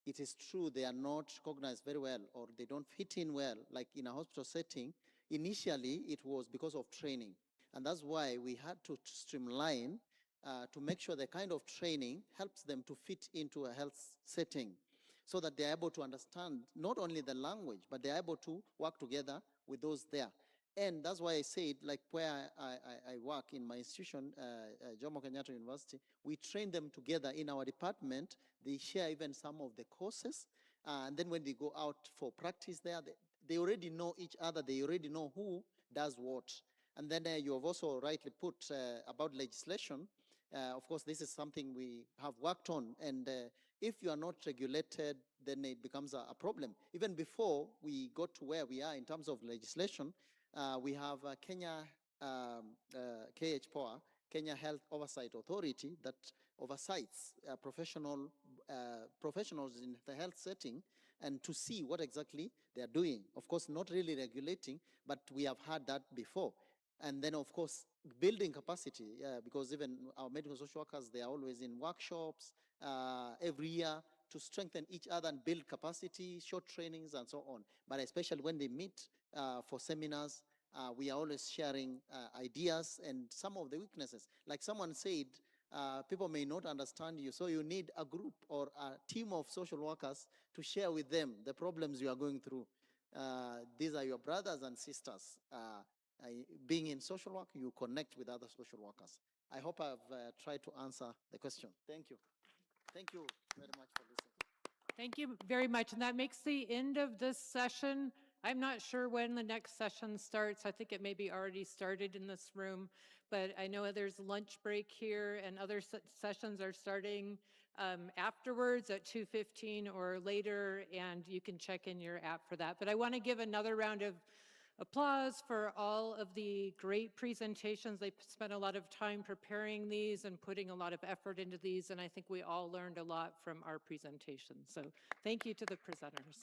it is true they are not recognized very well, or they don't fit in well, like in a hospital setting. Initially, it was because of training. And that's why we had to streamline to make sure the kind of training helps them to fit into a health setting, so that they're able to understand not only the language, but they're able to work together with those there. And that's why I said, like where I work in my institution, Jomo Kenyatta University, we train them together in our department. They share even some of the courses. And then when they go out for practice there, they already know each other. They already know who does what. And then you have also rightly put about legislation. Of course, this is something we have worked on. And if you are not regulated, then it becomes a problem. Even before we got to where we are in terms of legislation, we have Kenya KHPOA, Kenya Health Oversight Authority, that oversees professionals in the health setting, and to see what exactly they are doing. Of course, not really regulating, but we have had that before. And then, of course, building capacity, because even our medical social workers, they are always in workshops every year to strengthen each other and build capacity, short trainings, and so on. But especially when they meet for seminars, we are always sharing ideas and some of the weaknesses. Like someone said, people may not understand you, so you need a group or a team of social workers to share with them the problems you are going through. These are your brothers and sisters. Being in social work, you connect with other social workers. I hope I've tried to answer the question. Thank you. Thank you very much for listening. Thank you very much. And that makes the end of this session. I'm not sure when the next session starts. I think it may be already started in this room, but I know there's lunch break here, and other sessions are starting afterwards at 2:15 or later, and you can check in your app for that. But I want to give another round of applause for all of the great presentations. They spent a lot of time preparing these and putting a lot of effort into these, and I think we all learned a lot from our presentations. So thank you to the presenters.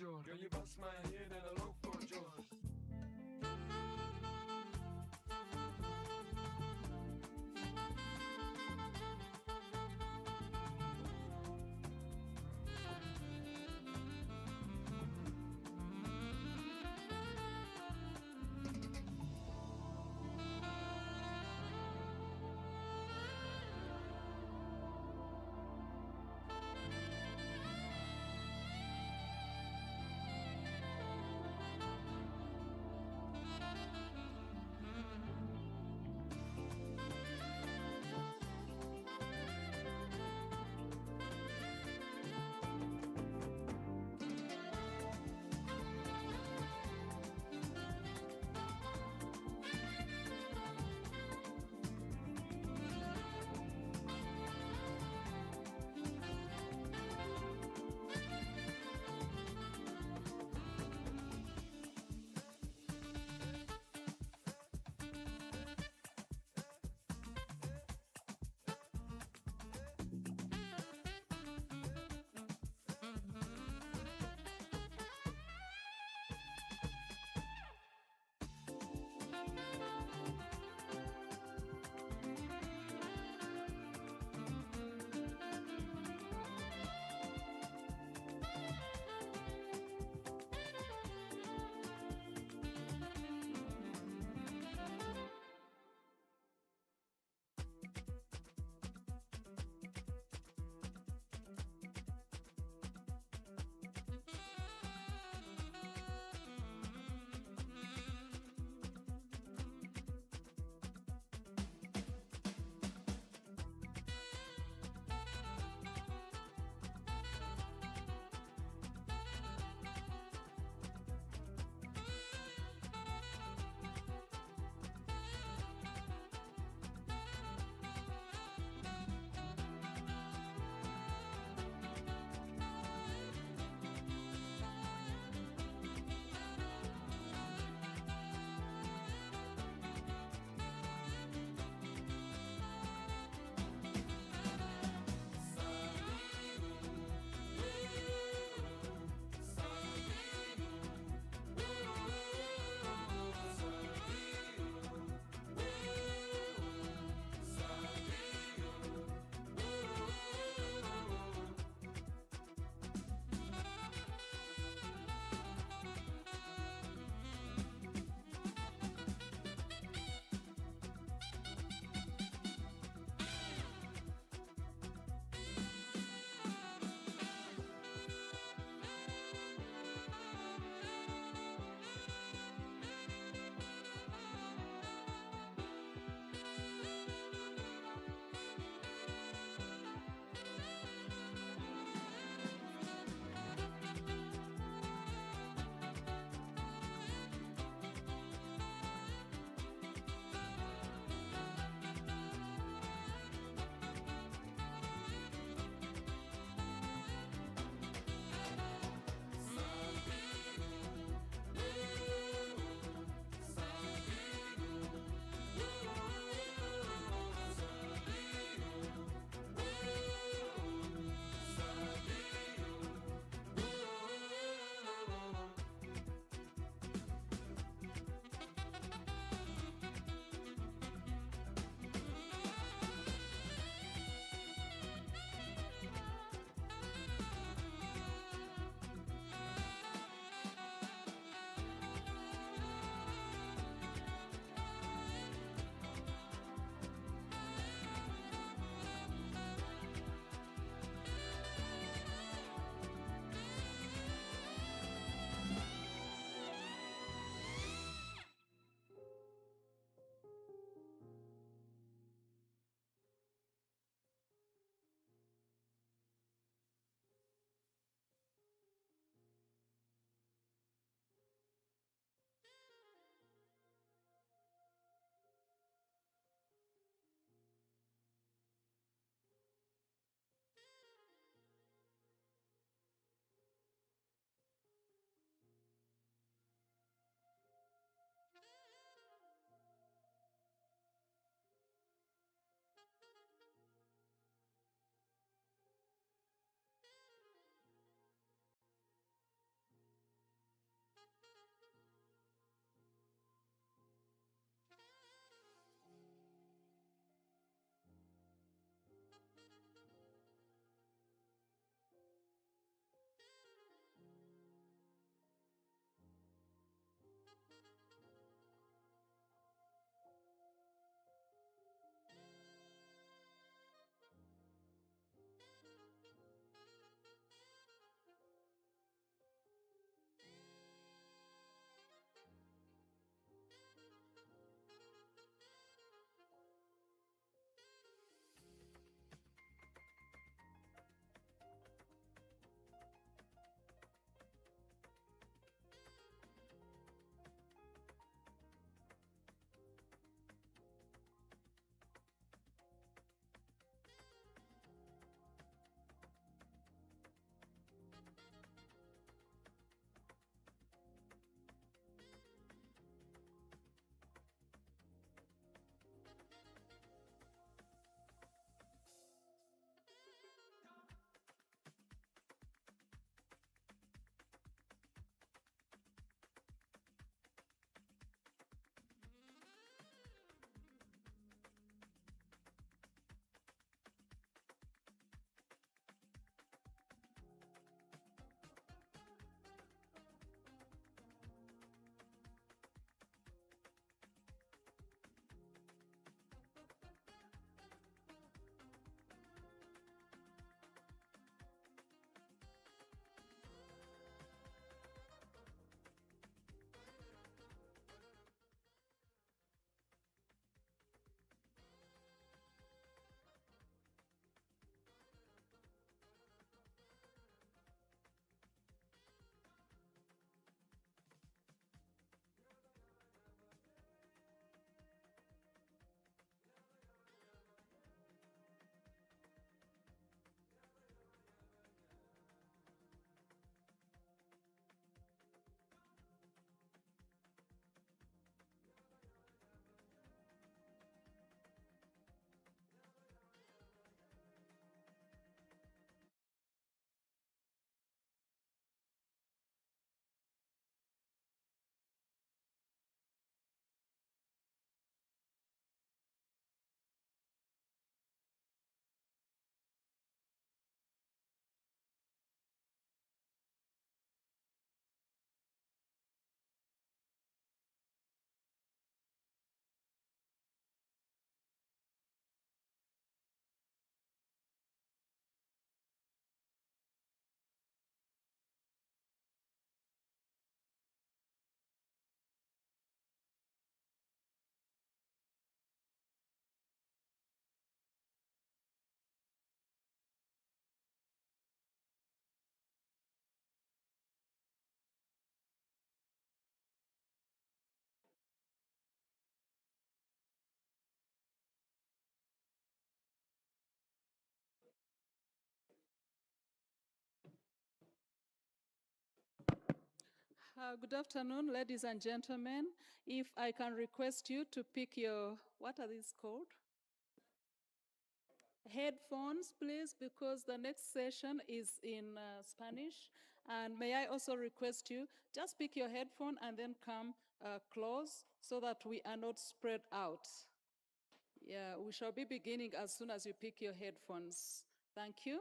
joy. Girl, you bust my head and I look for joy. Good afternoon, ladies and gentlemen. If I can request you to pick your, what are these called? Headphones, please, because the next session is in Spanish. And may I also request you, just pick your headphone and then come close so that we are not spread out. Yeah, we shall be beginning as soon as you pick your headphones. Thank you.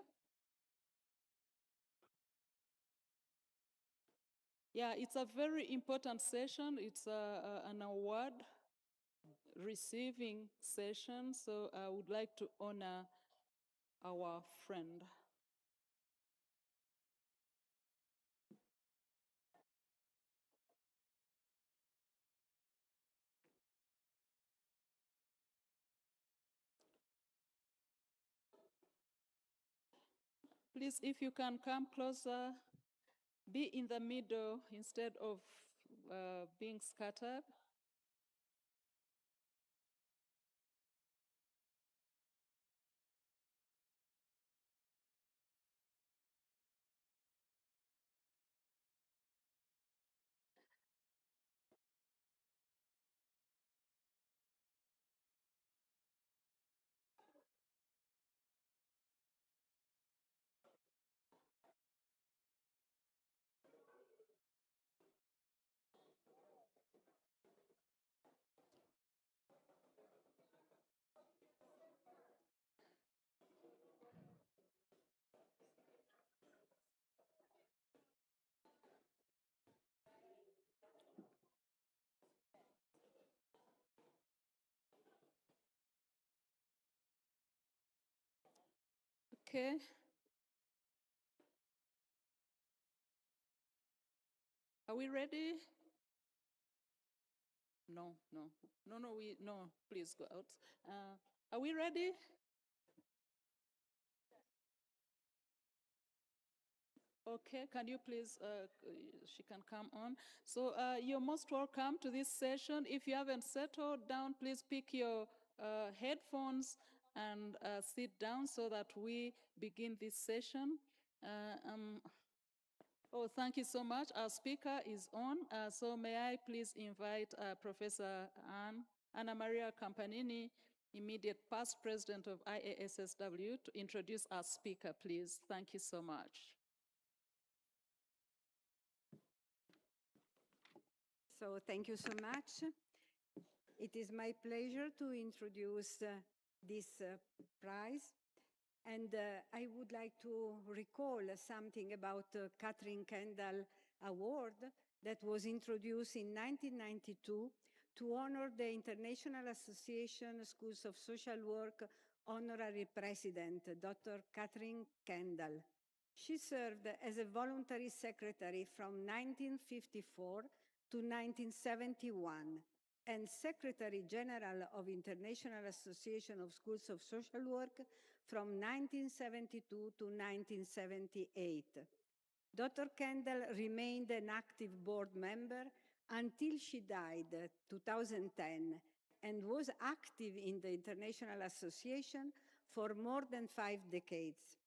Yeah, it's a very important session. It's an award receiving session, so I would like to honor our friend. Please, if you can come closer, be in the middle instead of being scattered. Okay. Are we ready? No, please go out. Are we ready? Okay, can you please, she can come on. So you're most welcome to this session. If you haven't settled down, please pick your headphones and sit down so that we begin this session. Oh, thank you so much. Our speaker is on. So may I please invite Professor Anna Maria Campanini, immediate past president of IASSW, to introduce our speaker, please. Thank you so much. So thank you so much. It is my pleasure to introduce this prize. And I would like to recall something about the Catherine Kendall Award that was introduced in 1992 to honor the International Association Schools of Social Work honorary president, Dr. Catherine Kendall. She served as a voluntary secretary from 1954 to 1971 and Secretary General of International Association of Schools of Social Work from 1972 to 1978. Dr. Kendall remained an active board member until she died in 2010 and was active in the International Association for more than 5 decades.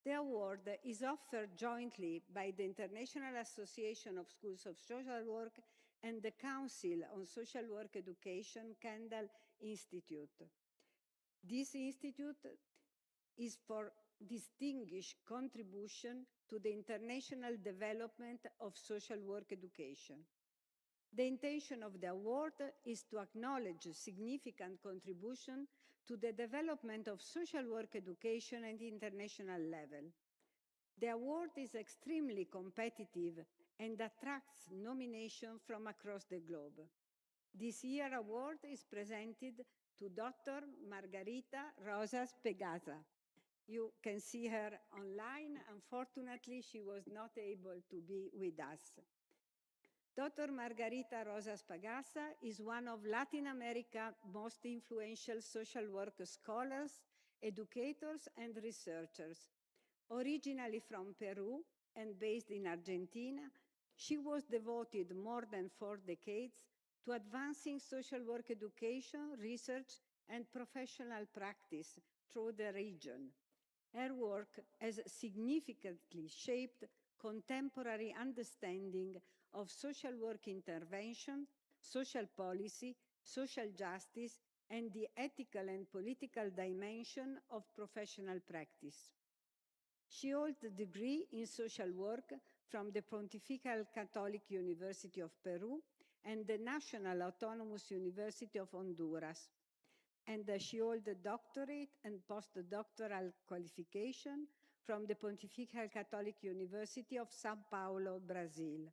The award is offered jointly by the International Association of Schools of Social Work and the Council on Social Work Education Kendall Institute. This institute is for distinguished contribution to the international development of social work education. The intention of the award is to acknowledge significant contribution to the development of social work education at the international level. The award is extremely competitive and attracts nominations from across the globe. This year's award is presented to Dr. Margarita Rosas Pegaza. You can see her online. Unfortunately, she was not able to be with us. Dr. Margarita Rosas Pagasa is one of Latin America's most influential social work scholars, educators, and researchers. Originally from Peru and based in Argentina, she was devoted more than 4 decades to advancing social work education, research, and professional practice through the region. Her work has significantly shaped contemporary understanding of social work intervention, social policy, social justice, and the ethical and political dimension of professional practice. She holds a degree in social work from the Pontifical Catholic University of Peru and the National Autonomous University of Honduras. And she holds a doctorate and postdoctoral qualification from the Pontifical Catholic University of São Paulo, Brazil.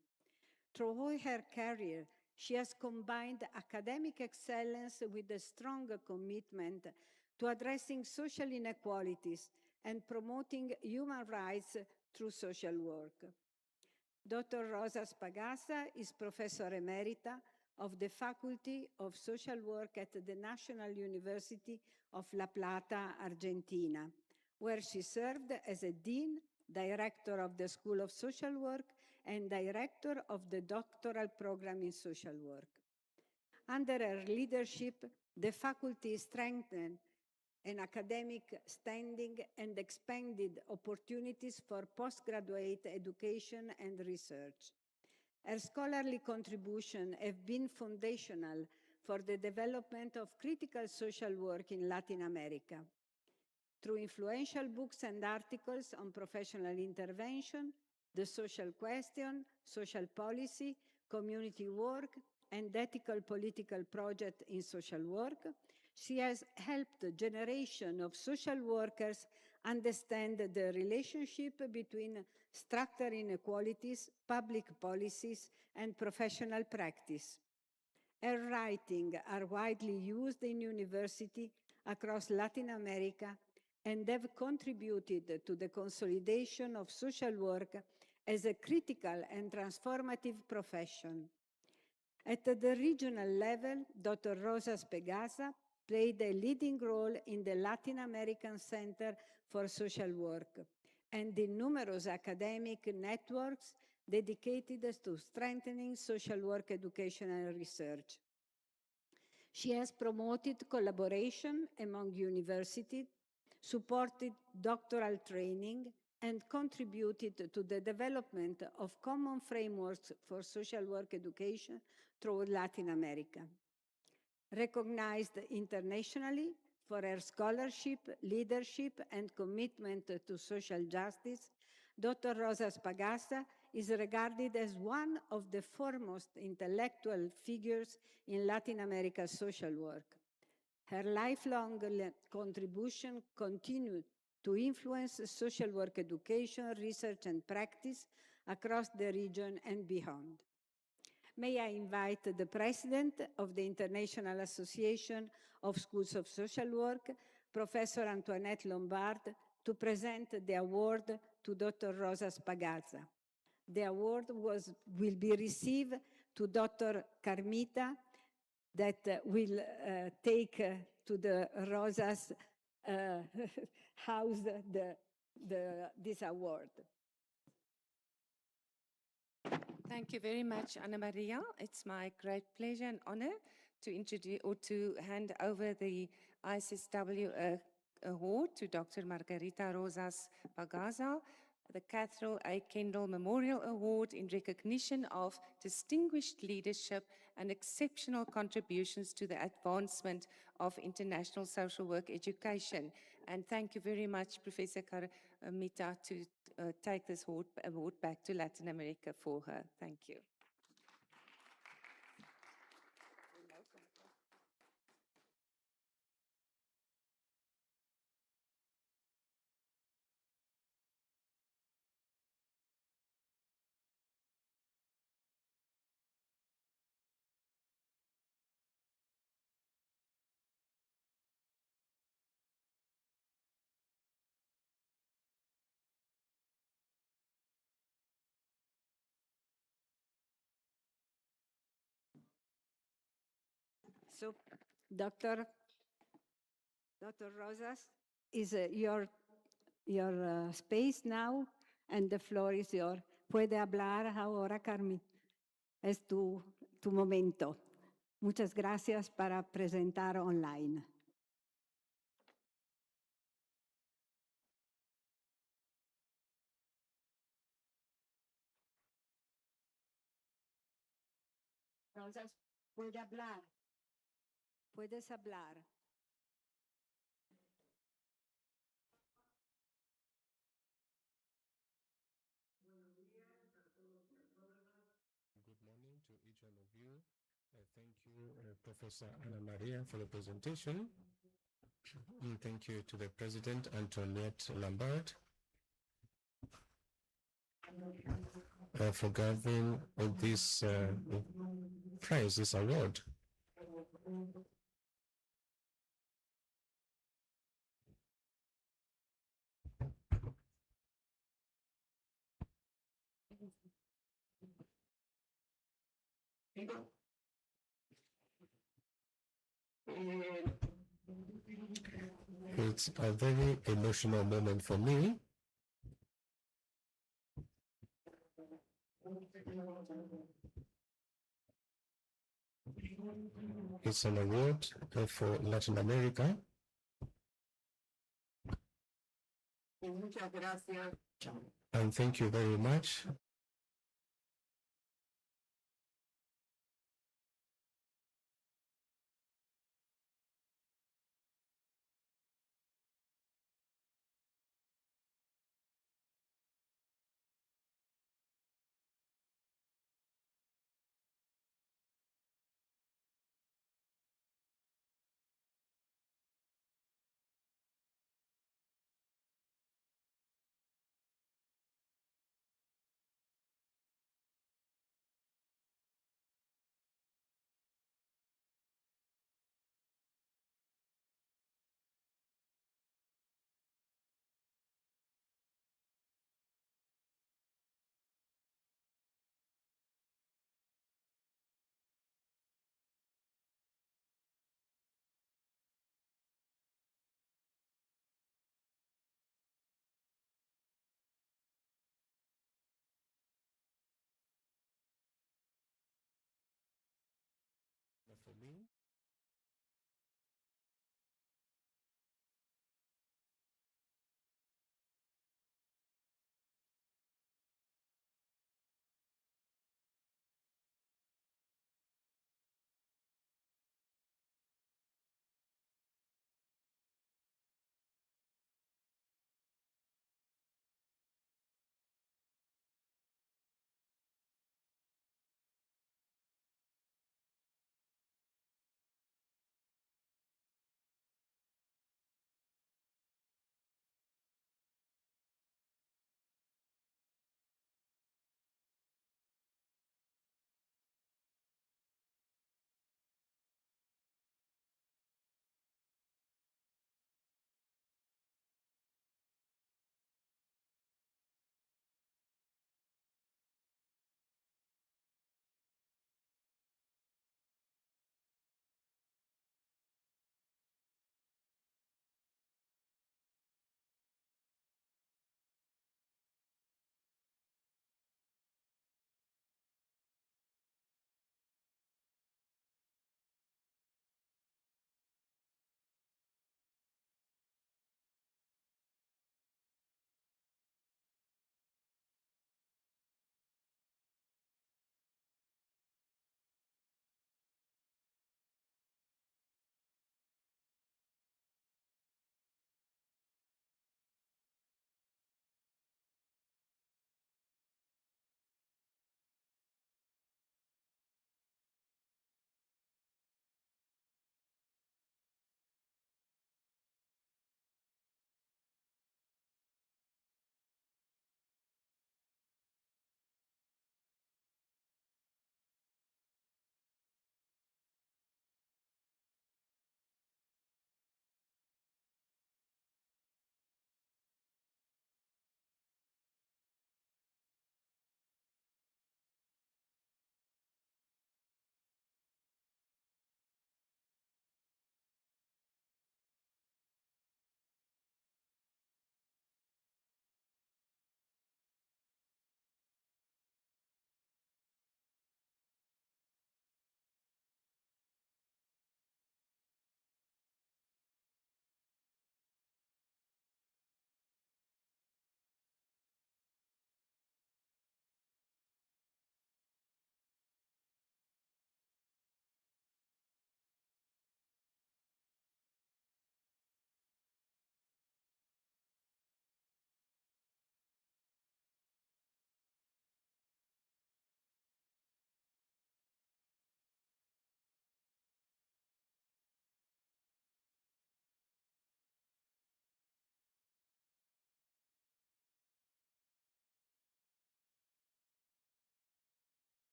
Throughout her career, she has combined academic excellence with a strong commitment to addressing social inequalities and promoting human rights through social work. Dr. Rosa Spagasa is Professor Emerita of the Faculty of Social Work at the National University of La Plata, Argentina, where she served as a Dean, Director of the School of Social Work, and Director of the Doctoral Program in Social Work. Under her leadership, the faculty strengthened an academic standing and expanded opportunities for postgraduate education and research. Her scholarly contributions have been foundational for the development of critical social work in Latin America. Through influential books and articles on professional intervention, the social question, social policy, community work, and ethical political project in social work, she has helped a generation of social workers understand the relationship between structural inequalities, public policies, and professional practice. Her writings are widely used in universities across Latin America and have contributed to the consolidation of social work as a critical and transformative profession. At the regional level, Dr. Rosa Spagasa played a leading role in the Latin American Center for Social Work and in numerous academic networks dedicated to strengthening social work education and research. She has promoted collaboration among universities, supported doctoral training, and contributed to the development of common frameworks for social work education throughout Latin America. Recognized internationally for her scholarship, leadership, and commitment to social justice, Dr. Rosa Spagasa is regarded as one of the foremost intellectual figures in Latin America's social work. Her lifelong contribution continued to influence social work education, research, and practice across the region and beyond. May I invite the President of the International Association of Schools of Social Work, Professor Antoinette Lombard, to present the award to Dr. Rosa Spagasa. The award will be received to Dr. Carmita, that will take to the Rosa's house this award. Thank you very much, Anna Maria. It's my great pleasure and honor to introduce or to hand over the ISSW award to Dr. Margarita Rosas Pagaza, the Catherine A. Kendall Memorial Award in recognition of distinguished leadership and exceptional contributions to the advancement of international social work education. And thank you very much, Professor Carmita, to take this award back to Latin America for her. Thank you. So, Dr. Rosas, is your space now, and the floor is yours. Puede hablar ahora, Carmen. Es tu momento. Muchas gracias para presentar online. Entonces, puede hablar. Puedes hablar. Good morning to each one of you. Thank you, Professor Anna Maria, for the presentation. And thank you to the President, Antoinette Lambert, for giving this prize, this award. It's a very emotional moment for me. It's an award for Latin America. And thank you very much. For me,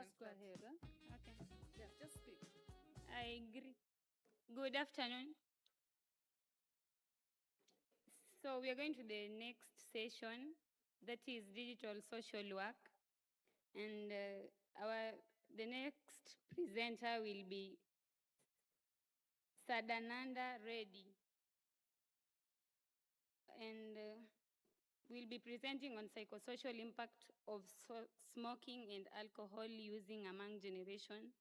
Just go ahead. Okay. Yeah, just speak. I agree. Good afternoon. So we are going to the next session, that is digital social work, and the next presenter will be Sadananda Reddy, and we'll be presenting on psychosocial impact of smoking and alcohol using among generation,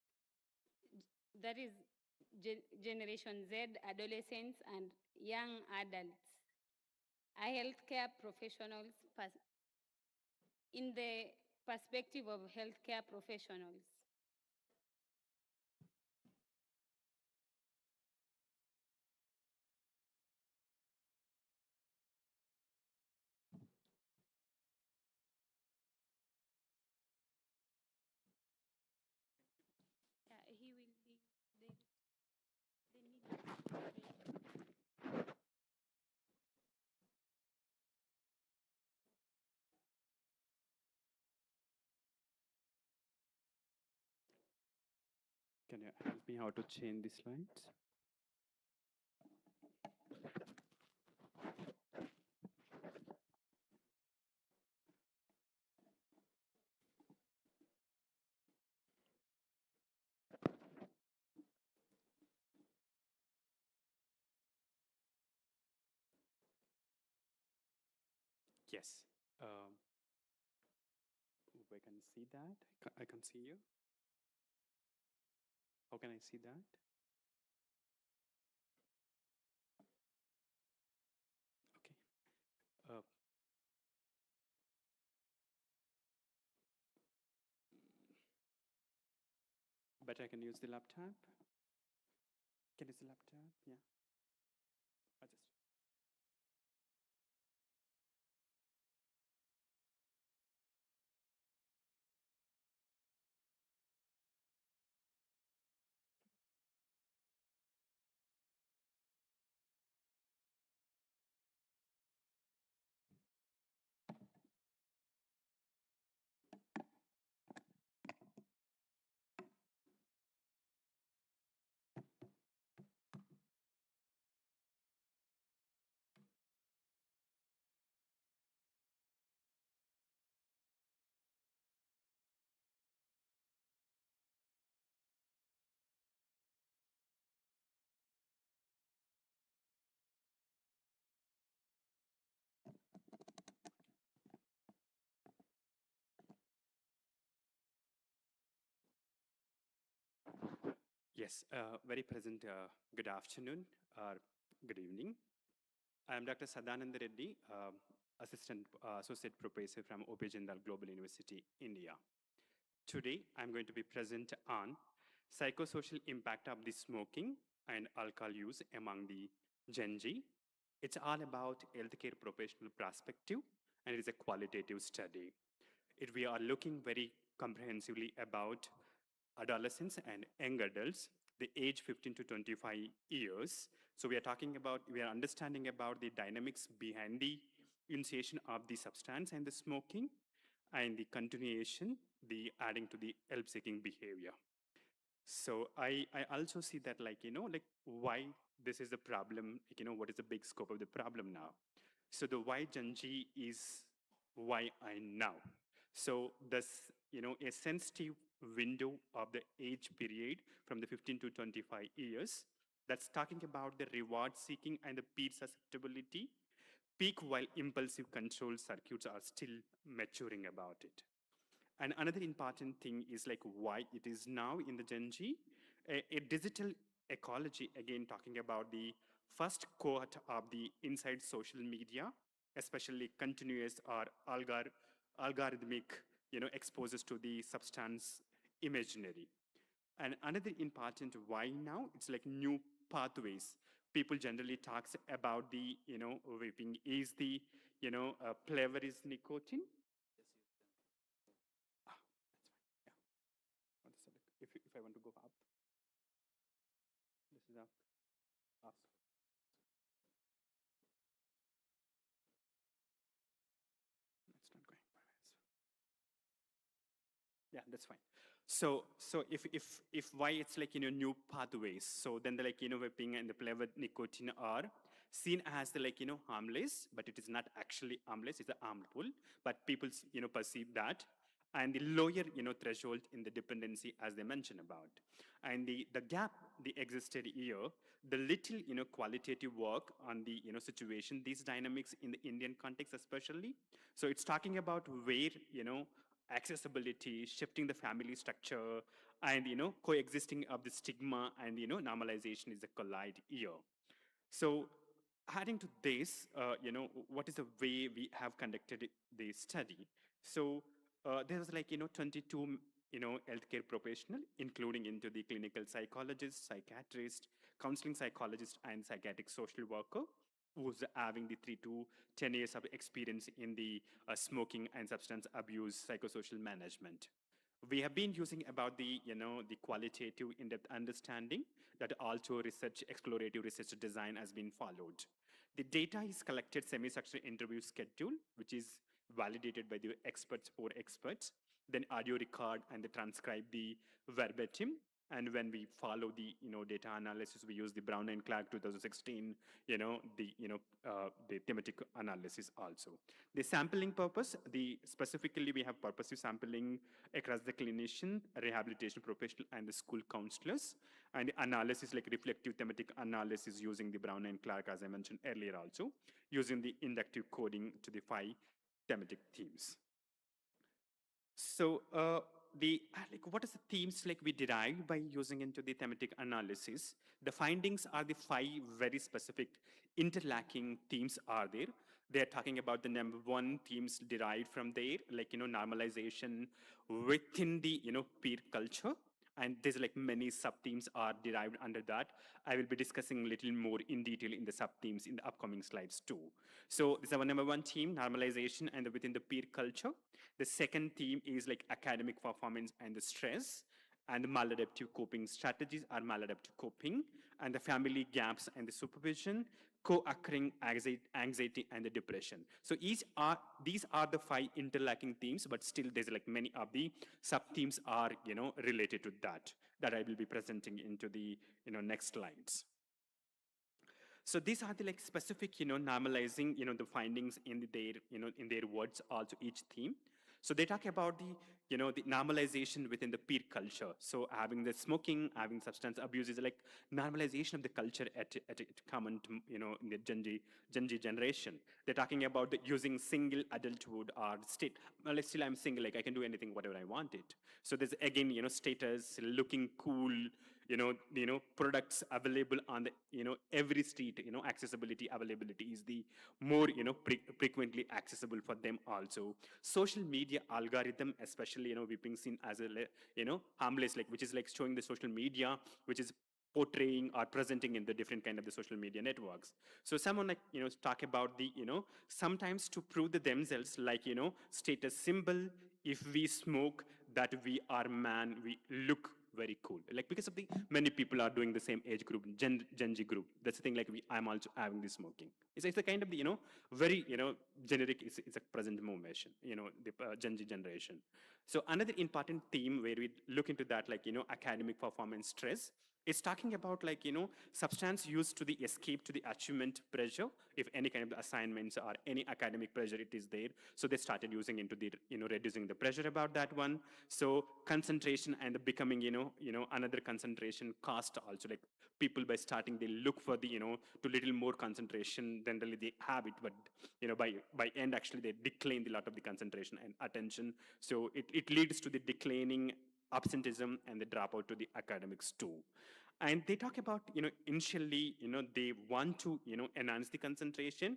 that is Generation Z, adolescents and young adults, healthcare professionals, in the perspective of healthcare professionals. Yeah, he will be Can you help me how to change the slides? Yes. I can see that. I can see you. How can I see that? Okay. But I can use the laptop. Can I use the laptop? Yeah. I just. Yes, very present. Good afternoon or good evening. I am Dr. Sadananda Reddy, Associate Professor from O.P. Jindal Global University, India. Today, I'm going to be present on psychosocial impact of the smoking and alcohol use among the Gen Z. It's all about healthcare professional perspective, and it is a qualitative study. We are looking very comprehensively about adolescents and young adults, the age 15 to 25 years. So we are understanding about the dynamics behind the initiation of the substance and the smoking, and the continuation, the adding to the help-seeking behavior. So I also see that, why this is a problem, what is the big scope of the problem now? So the why Gen Z is why I now. So this, a sensitive window of the age period from the 15 to 25 years, that's talking about the reward seeking and the peer susceptibility peak while impulsive control circuits are still maturing about it. And another important thing is why it is now in the Gen Z, a digital ecology, again talking about the first cohort of the inside social media, especially continuous or algorithmic, exposes to the substance imaginary. And another important why now, it's new pathways. People generally talks about the, vaping is the, flavor is nicotine. If I want to go up, this is up. It's not going. Yeah, that's fine. So if why it's like, new pathways, so then the like, vaping and the play with nicotine are seen as the like, harmless, but it is not actually harmless, it's harmful, but people, perceive that. And the lower, threshold in the dependency as they mentioned about. And the gap, the existed here, the little, qualitative work on the, situation, these dynamics in the Indian context especially. So it's talking about where, accessibility, shifting the family structure, and, coexisting of the stigma and, normalization is a collide here. So adding to this, what is the way we have conducted the study? So there was like, 22, healthcare professional, including into the clinical psychologist, psychiatrist, counseling psychologist, and psychiatric social worker, who's having the 3 to 10 years of experience in the smoking and substance abuse psychosocial management. We have been using about the, the qualitative in-depth understanding that also research, explorative research design has been followed. The data is collected semi-structured interview schedule, which is validated by the experts for experts, then audio record and the transcribe the verbatim. And when we follow the, data analysis, we use the Brown and Clark 2016, the thematic analysis also. The sampling purpose, specifically we have purposive sampling across the clinician, rehabilitation professional, and the school counselors. And the analysis like reflective thematic analysis using the Brown and Clark, as I mentioned earlier also, using the inductive coding to the 5 thematic themes. So what is the themes like we derived by using into the thematic analysis? The findings are the 5 very specific interlacking themes are there. They're talking about the number 1 themes derived from there, like, normalization within the, peer culture. And there's like many sub-themes are derived under that. I will be discussing a little more in detail in the sub-themes in the upcoming slides too. So this is our number 1 theme, normalization and within the peer culture. The second theme is like academic performance and the stress, and the maladaptive coping strategies are maladaptive coping, and the family gaps and the supervision, co-occurring anxiety and the depression. So these are the 5 interlacking themes, but still there's like many of the sub-themes are, related to that I will be presenting into the, next slides. So these are the like specific, normalizing, the findings in their words, also each theme. So they talk about the, the normalization within the peer culture. So having the smoking, having substance abuse is like normalization of the culture at common, in the Gen Z generation. They're talking about the using single adulthood or state. Well, still I'm single, like I can do anything, whatever I want it. So there's again, status, looking cool, products available on the, every street, accessibility, availability is the more, frequently accessible for them also. Social media algorithm, especially, we've been seen as a, harmless, like, which is like showing the social media, which is portraying or presenting in the different kind of the social media networks. So someone like, talk about the, sometimes to prove to themselves, like, status symbol, if we smoke, that we are man, we look very cool. Like, because of the many people are doing the same age group, Gen Z group. That's the thing, like I'm also having this smoking. It's a kind of the, very, generic, it's a present motion, the Gen Z generation. So another important theme where we look into that, like, academic performance stress, it's talking about like, substance use to the escape to the achievement pressure, if any kind of assignments or any academic pressure it is there. So they started using into the, reducing the pressure about that one. So concentration and the becoming, another concentration cost also, like people by starting, they look for the, to little more concentration than really they have it. But, by end, actually they decline a lot of the concentration and attention. So it leads to the declining absenteeism and the dropout to the academics too. And they talk about, initially, they want to, enhance the concentration,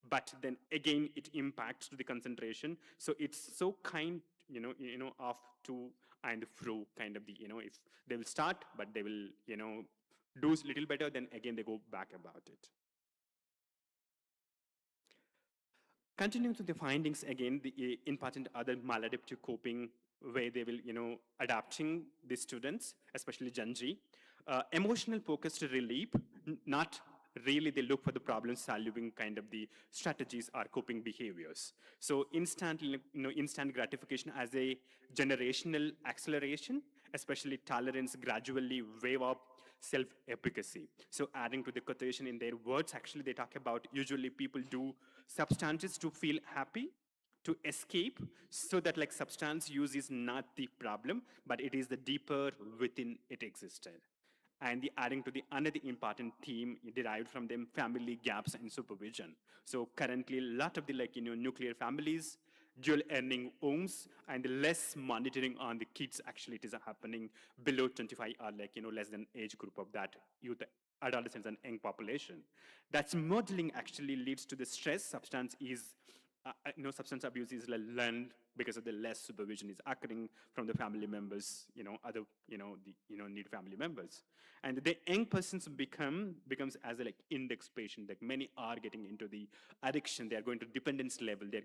but then again, it impacts to the concentration. So it's so kind, of to and fro kind of the, if they will start, but they will, do a little better, then again, they go back about it. Continuing to the findings, again, the important other maladaptive coping where they will, adapting the students, especially Gen Z. Emotional focused relief, not really they look for the problem solving kind of the strategies or coping behaviors. So instant gratification as a generational acceleration, especially tolerance, gradually wave up self-efficacy. So adding to the quotation in their words, actually they talk about usually people do substances to feel happy, to escape, so that like substance use is not the problem, but it is the deeper within it existed. And the adding to the another important theme derived from them, family gaps and supervision. So currently a lot of the nuclear families, dual earning homes, and less monitoring on the kids. Actually it is happening below 25 or less than age group of that youth, adolescents and young population. That's modeling actually leads to the stress. Substance abuse is learned because of the less supervision is occurring from the family members, need family members. And the young persons becomes as a index patient. Like many are getting into the addiction. They are going to dependence level. They're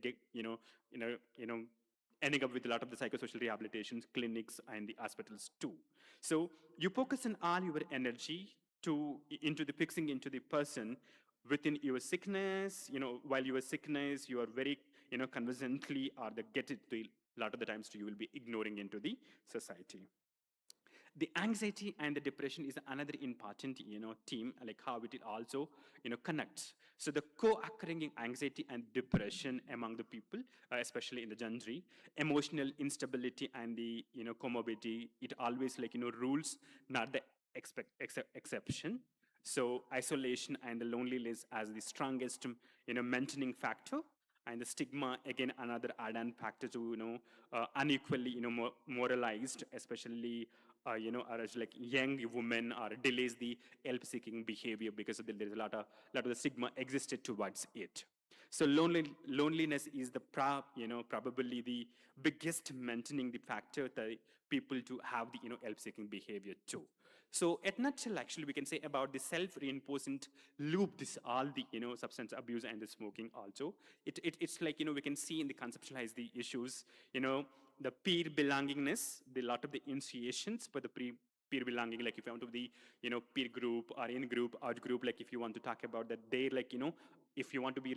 ending up with a lot of the psychosocial rehabilitation clinics and the hospitals too. So you focus on all your energy into the fixing into the person within your sickness. While your sickness, you are very convincingly, or the get it to a lot of the times you will be ignoring into the society. The anxiety and the depression is another important theme, like how it also connects. So the co-occurring anxiety and depression among the people, especially in the genre, emotional instability and the comorbidity, it always rules, not the exception. So isolation and the loneliness as the strongest maintaining factor, and the stigma again another add-on factor to unequally moralized, especially as like young women, or delays the help-seeking behavior because of there is a lot of the stigma existed towards it. So loneliness is the probably the biggest maintaining the factor that people to have the help-seeking behavior too. So at nutshell, actually, we can say about the self-reinforcing loop, this all the substance abuse and the smoking also. It's like we can see in the conceptualize the issues, the peer belongingness, the lot of the initiations for the peer belonging, like if you want to be peer group or in group, out group, like if you want to talk about that, they if you want to be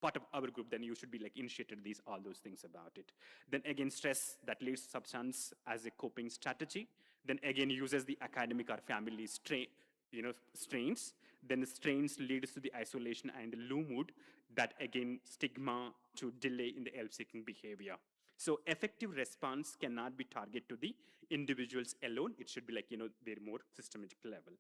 part of our group, then you should be initiated all those things about it. Then again, stress that leads substance as a coping strategy. Then again, uses the academic or family strains. Then the strains leads to the isolation and the low mood. That again, stigma to delay in the help-seeking behavior. So effective response cannot be targeted to the individuals alone. It should be their more systematic level.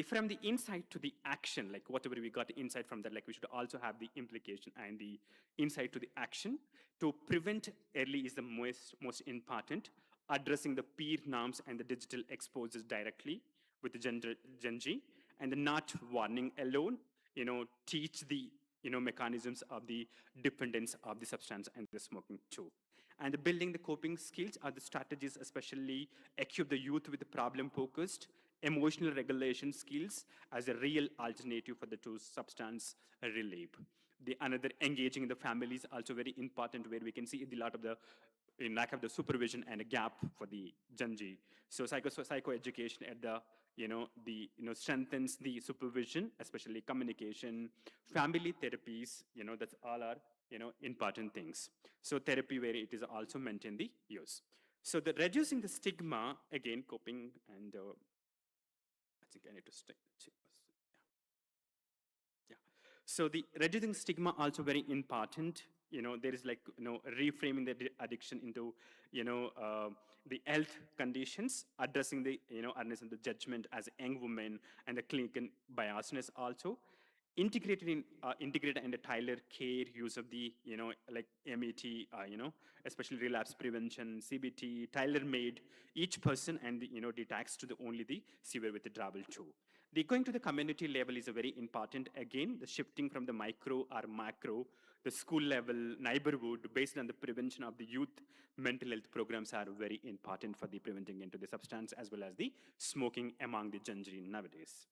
From the insight to the action, like whatever we got the insight from that, we should also have the implication and the insight to the action. To prevent early is the most important. Addressing the peer norms and the digital exposures directly with the Gen Z, and the not warning alone, teach the mechanisms of the dependence of the substance and the smoking too. And the building the coping skills are the strategies, especially equip the youth with the problem-focused, emotional regulation skills as a real alternative for the two substance relief. The another engaging the family is also very important, where we can see a lot of the lack of the supervision and a gap for the Gen Z. So psychoeducation at the strengthens the supervision, especially communication, family therapies. That's all are important things. So therapy where it is also maintained the use. So the reducing the stigma, again coping, and I think I need to stay. Yeah. So the reducing stigma also very important. There is reframing the addiction into the health conditions, addressing the awareness and the judgment as a young woman, and the clinical biasness also. Integrated and a tailored care, use of the MET, especially relapse prevention, CBT, tailor-made each person, and detax to the only the severe withdrawal too. The going to the community level is a very important. Again, the shifting from the micro or macro, the school level, neighborhood, based on the prevention of the youth mental health programs are very important for the preventing into the substance as well as the smoking among the Gen Z nowadays.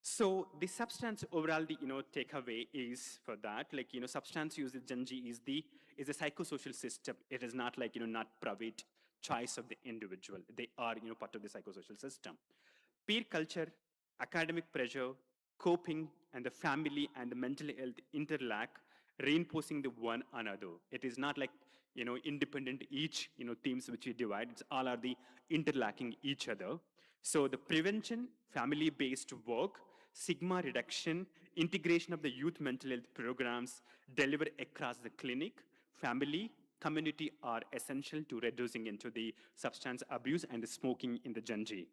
So the substance overall, the takeaway is for that, substance use in Gen Z is a psychosocial system. It is not not private choice of the individual. They are part of the psychosocial system. Peer culture, academic pressure, coping, and the family and the mental health interlac, reinforcing the one another. It is not independent each, themes which we divide. It's all are the interlacking each other. So the prevention, family-based work, stigma reduction, integration of the youth mental health programs delivered across the clinic, family, community are essential to reducing into the substance abuse and the smoking in the Gen Z.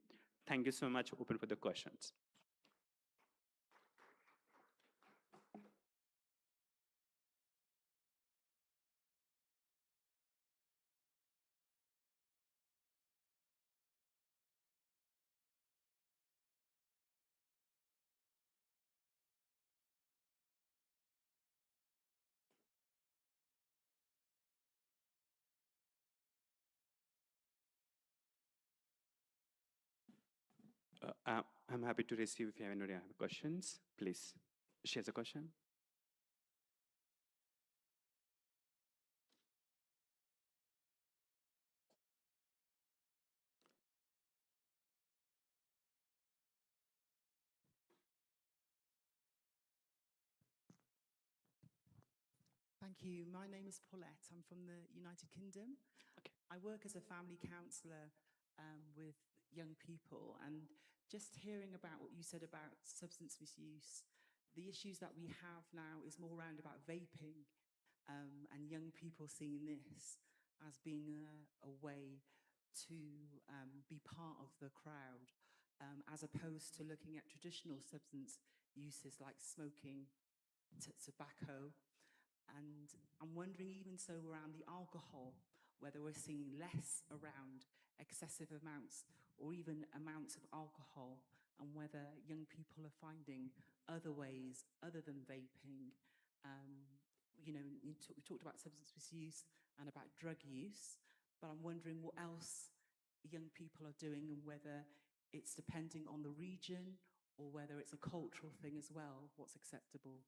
Thank you so much. Open for the questions. I'm happy to receive if you have any questions. Please share the question. Thank you. My name is Paulette. I'm from the United Kingdom. Okay. I work as a family counsellor with young people, and just hearing about what you said about substance misuse, the issues that we have now is more around about vaping and young people seeing this as being a way to be part of the crowd, as opposed to looking at traditional substance uses like smoking, tobacco. And I'm wondering even so around the alcohol, whether we're seeing less around excessive amounts or even amounts of alcohol, and whether young people are finding other ways other than vaping. We talked about substance misuse and about drug use, but I'm wondering what else young people are doing and whether it's depending on the region or whether it's a cultural thing as well, what's acceptable.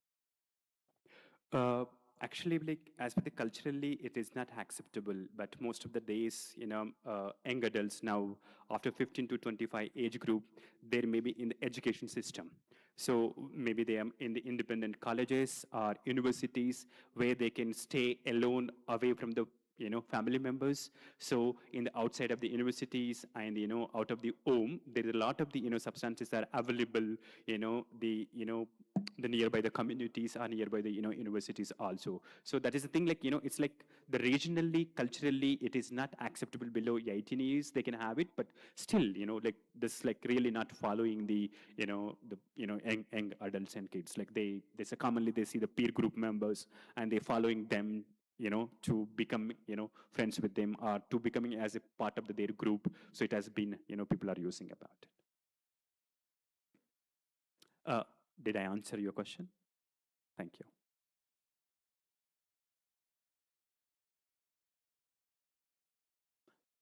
Actually, like as per the culturally, it is not acceptable. But most of the days, young adults now, after 15 to 25 age group, they may be in the education system. So maybe they are in the independent colleges or universities where they can stay alone, away from the family members. So in the outside of the universities and out of the home, there is a lot of the substances that are available. The nearby the communities are nearby the universities also. So that is the thing. Like it's like the regionally, culturally, it is not acceptable below 18 years. They can have it, but still, like this, like really not following the young adults and kids. Like they say commonly they see the peer group members and they following them to become, friends with them or to becoming as a part of their group. So it has been, people are using about it. Did I answer your question? Thank you.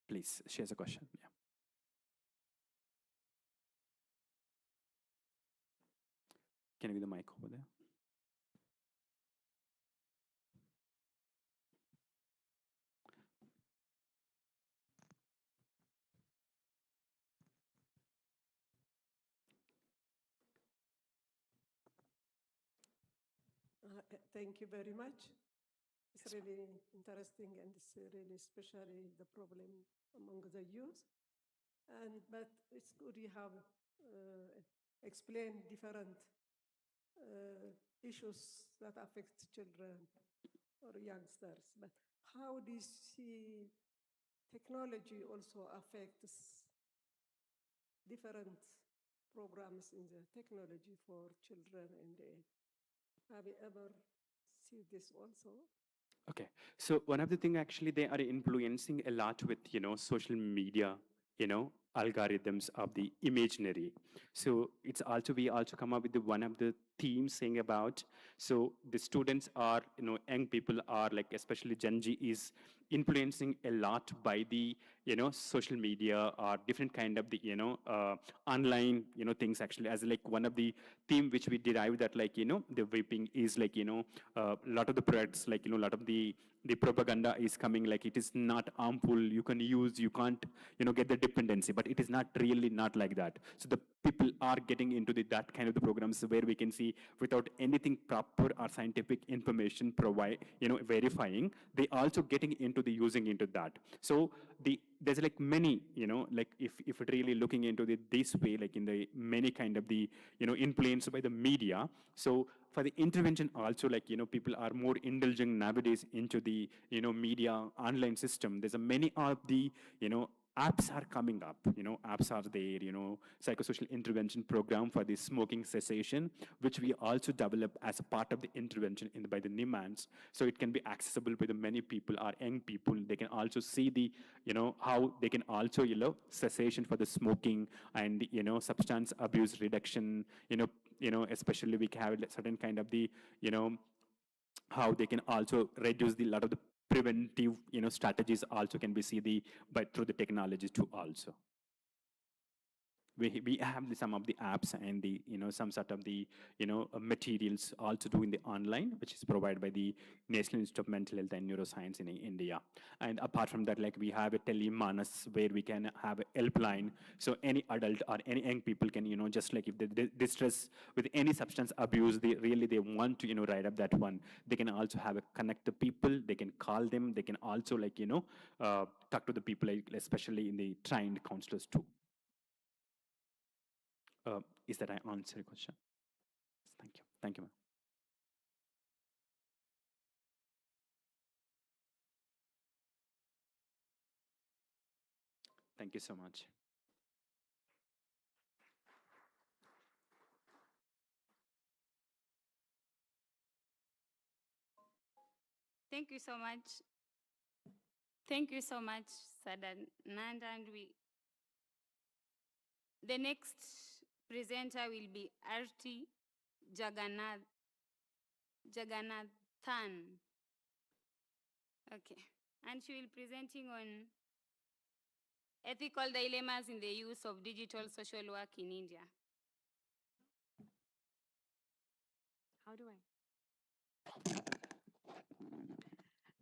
Please share the question. Yeah. Can you give the mic over there? Thank you very much. It's really interesting, and it's really especially the problem among the youth. But it's good you have explained different issues that affect children or youngsters. But how do you see technology also affects different programs in the technology for children and have you ever seen this also? Okay, so one of the things actually they are influencing a lot with social media, algorithms of the imaginary. So it's also we also come up with one of the themes saying about, so the students are young people are like especially Gen Z is influencing a lot by the social media or different kind of the online things actually, as like one of the theme which we derived that like the vaping is like a lot of the products like a lot of the the propaganda is coming like it is not harmful, you can use, you can't, get the dependency, but it is not really not like that. So the people are getting into that kind of the programs where we can see without anything proper or scientific information provide, verifying, they also getting into the using into that. So there's like many, like if it really looking into this way, like in the many kind of the, influenced by the media. So for the intervention also, like, people are more indulgent nowadays into the, media online system. There's a many of the, apps are coming up, apps are there, psychosocial intervention program for the smoking cessation, which we also develop as a part of the intervention by the NIMANS. So it can be accessible by the many people or young people. They can also see the, how they can also, cessation for the smoking and, substance abuse reduction, especially we have a certain kind of the, how they can also reduce the lot of the preventive, strategies also can be see through the technologies too also. We have some of the apps and the, some sort of the, materials also doing the online, which is provided by the National Institute of Mental Health and Neuroscience in India. And apart from that, like we have a telemanas where we can have a helpline. So any adult or any young people can, just like if they distress with any substance abuse, they want to, write up that one. They can also have a connect the people. They can call them. They can also like, talk to the people, like, especially in the trained counselors too. Is that I answer your question? Thank you. Thank you, ma'am. Thank you so much. Thank you so much. Thank you so much, Sadananda. And the next presenter will be Arti Jagannathan. Okay. And she will be presenting on ethical dilemmas in the use of digital social work in India. How do I?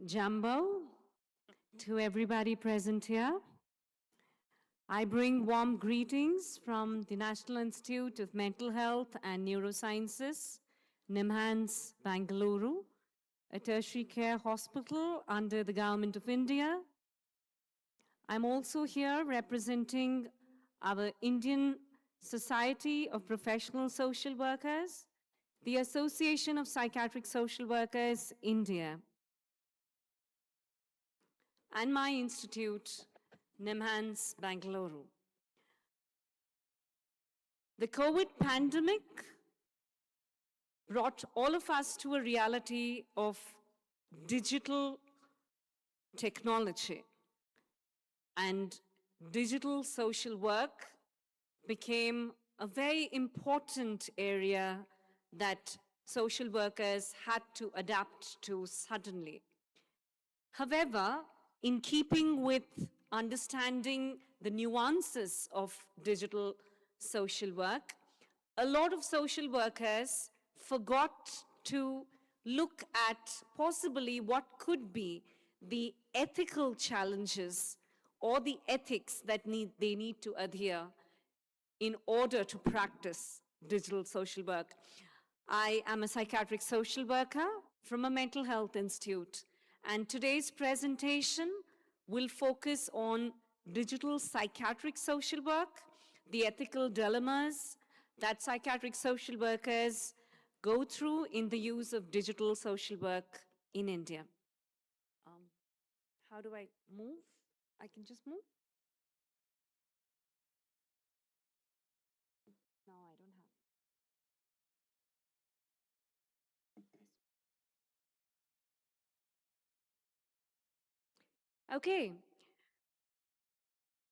Jumbo, to everybody present here. I bring warm greetings from the National Institute of Mental Health and Neurosciences, NIMHANS, Bangalore, a tertiary care hospital under the Government of India. I'm also here representing our Indian Society of Professional Social Workers, the Association of Psychiatric Social Workers, India, and my institute, NIMHANS, Bangalore. The COVID pandemic brought all of us to a reality of digital technology, and digital social work became a very important area that social workers had to adapt to suddenly. However, in keeping with understanding the nuances of digital social work, a lot of social workers forgot to look at possibly what could be the ethical challenges or the ethics that they need to adhere in order to practice digital social work. I am a psychiatric social worker from a mental health institute, and today's presentation will focus on digital psychiatric social work, the ethical dilemmas that psychiatric social workers go through in the use of digital social work in India. How do I move? I can just move? No, I don't have. Okay.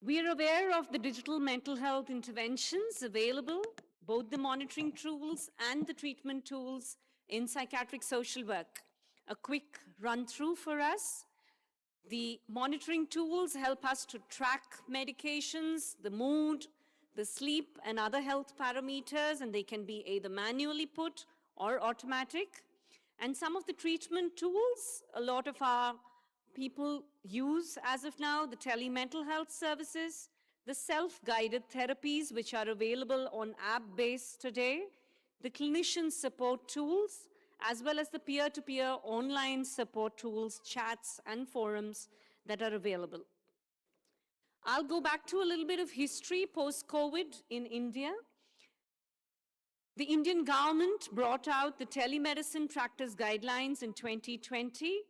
We are aware of the digital mental health interventions available, both the monitoring tools and the treatment tools in psychiatric social work. A quick run through for us. The monitoring tools help us to track medications, the mood, the sleep, and other health parameters, and they can be either manually put or automatic. And some of the treatment tools a lot of our people use as of now, the telemental health services, the self-guided therapies which are available on app-based today, the clinician support tools, as well as the peer-to-peer online support tools, chats, and forums that are available. I'll go back to a little bit of history post-COVID in India. The Indian government brought out the telemedicine practice guidelines in 2020,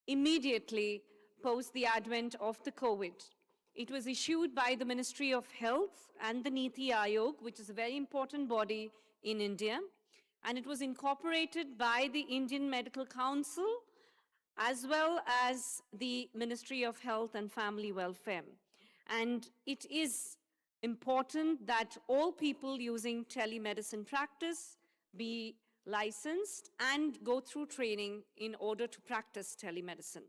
immediately post the advent of the COVID. It was issued by the Ministry of Health and the Niti Aayog, which is a very important body in India, and it was incorporated by the Indian Medical Council as well as the Ministry of Health and Family Welfare. And it is important that all people using telemedicine practice be licensed and go through training in order to practice telemedicine.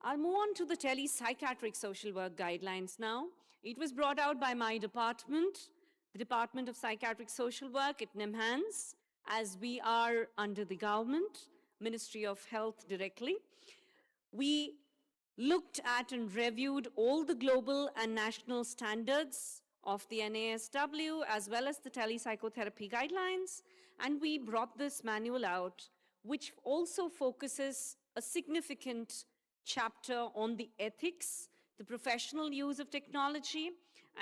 I'll move on to the tele-psychiatric social work guidelines now. It was brought out by my department, the Department of Psychiatric Social Work at NIMHANS, as we are under the government, Ministry of Health directly. We looked at and reviewed all the global and national standards of the NASW as well as the telepsychotherapy guidelines, and we brought this manual out, which also focuses a significant chapter on the ethics, the professional use of technology,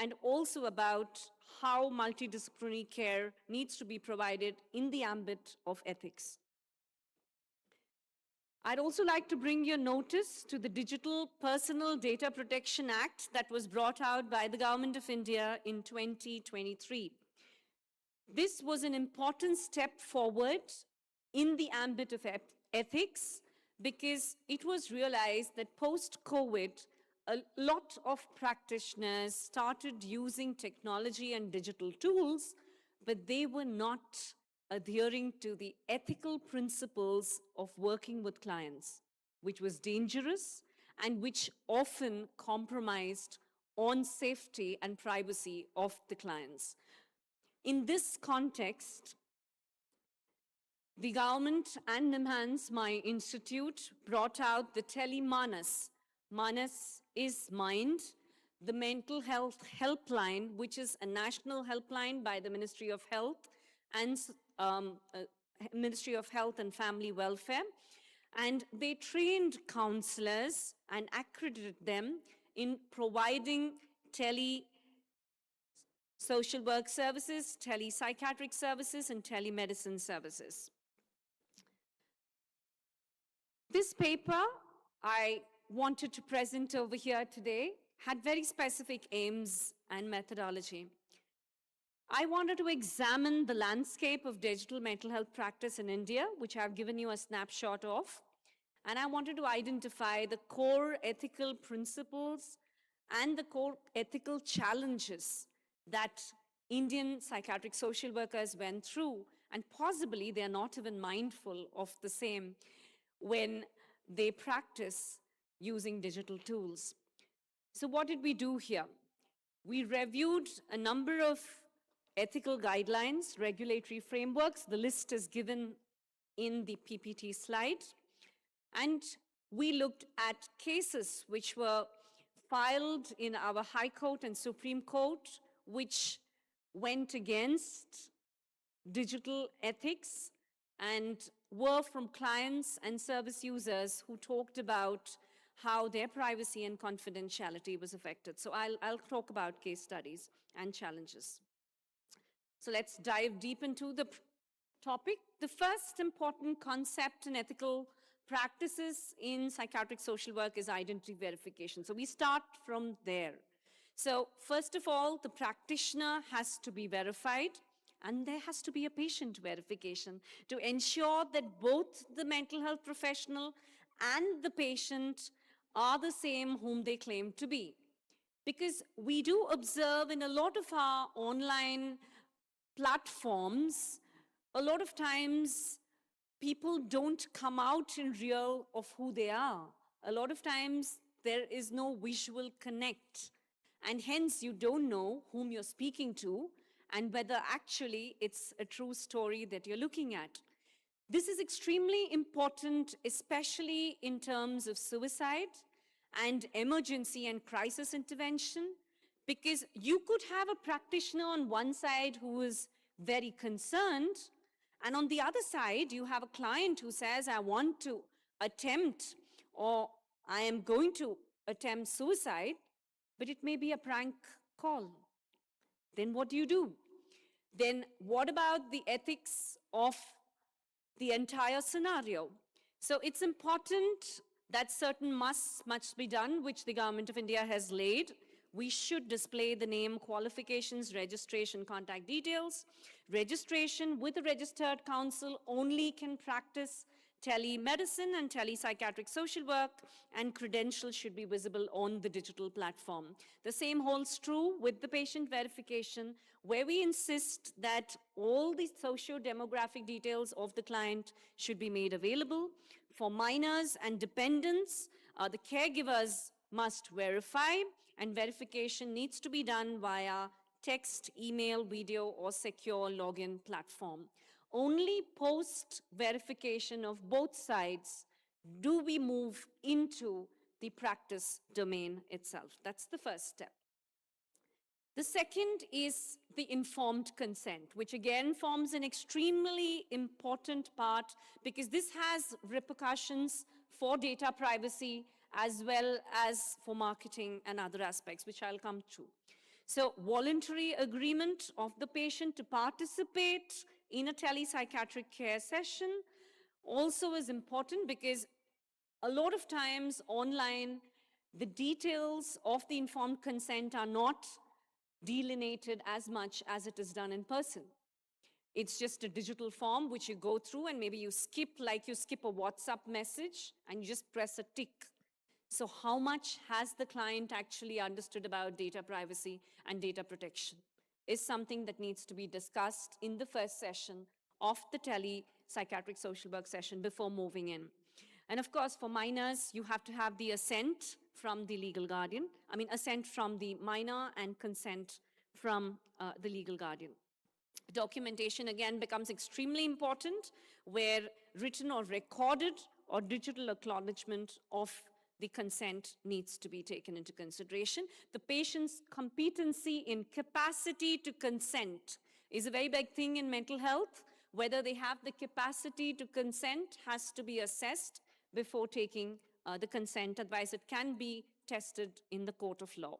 and also about how multidisciplinary care needs to be provided in the ambit of ethics. I'd also like to bring your notice to the Digital Personal Data Protection Act that was brought out by the Government of India in 2023. This was an important step forward in the ambit of ethics because it was realized that post-COVID, a lot of practitioners started using technology and digital tools, but they were not adhering to the ethical principles of working with clients, which was dangerous and which often compromised on safety and privacy of the clients. In this context, the government and NIMHANS, my institute, brought out the Telemanas. Manas is mind, the mental health helpline, which is a national helpline by the Ministry of Health and Ministry of Health and Family Welfare. And they trained counselors and accredited them in providing social work services, telepsychiatric services, and telemedicine services. This paper I wanted to present over here today had very specific aims and methodology. I wanted to examine the landscape of digital mental health practice in India, which I've given you a snapshot of, and I wanted to identify the core ethical principles and the core ethical challenges that Indian psychiatric social workers went through, and possibly they're not even mindful of the same when they practice using digital tools. So what did we do here? We reviewed a number of ethical guidelines, regulatory frameworks. The list is given in the PPT slide. And we looked at cases which were filed in our High Court and Supreme Court, which went against digital ethics and were from clients and service users who talked about how their privacy and confidentiality was affected. So I'll talk about case studies and challenges. So let's dive deep into the topic. The first important concept in ethical practices in psychiatric social work is identity verification. So we start from there. So first of all, the practitioner has to be verified, and there has to be a patient verification to ensure that both the mental health professional and the patient are the same whom they claim to be. Because we do observe in a lot of our online platforms, a lot of times people don't come out in real of who they are. A lot of times there is no visual connect, and hence you don't know whom you're speaking to and whether actually it's a true story that you're looking at. This is extremely important, especially in terms of suicide and emergency and crisis intervention, because you could have a practitioner on one side who is very concerned, and on the other side, you have a client who says, I want to attempt, or I am going to attempt suicide, but it may be a prank call. Then what do? Then what about the ethics of the entire scenario? So it's important that certain must be done, which the Government of India has laid. We should display the name, qualifications, registration, contact details. Registration with a registered council only can practice telemedicine and telepsychiatric social work, and credentials should be visible on the digital platform. The same holds true with the patient verification, where we insist that all the socio-demographic details of the client should be made available. For minors and dependents, the caregivers must verify, and verification needs to be done via text, email, video, or secure login platform. Only post-verification of both sides do we move into the practice domain itself. That's the first step. The second is the informed consent, which again forms an extremely important part, because this has repercussions for data privacy as well as for marketing and other aspects, which I'll come to. So voluntary agreement of the patient to participate in a telepsychiatric care session also is important, because a lot of times online, the details of the informed consent are not delineated as much as it is done in person. It's just a digital form which you go through, and maybe you skip, like you skip a WhatsApp message and you just press a tick. So how much has the client actually understood about data privacy and data protection is something that needs to be discussed in the first session of the telepsychiatric social work session before moving in. And of course, for minors, you have to have the assent from the legal guardian. I mean, assent from the minor and consent from the legal guardian. Documentation, again, becomes extremely important, where written or recorded or digital acknowledgement of the consent needs to be taken into consideration. The patient's competency in capacity to consent is a very big thing in mental health. Whether they have the capacity to consent has to be assessed before taking the consent, otherwise it can be tested in the court of law.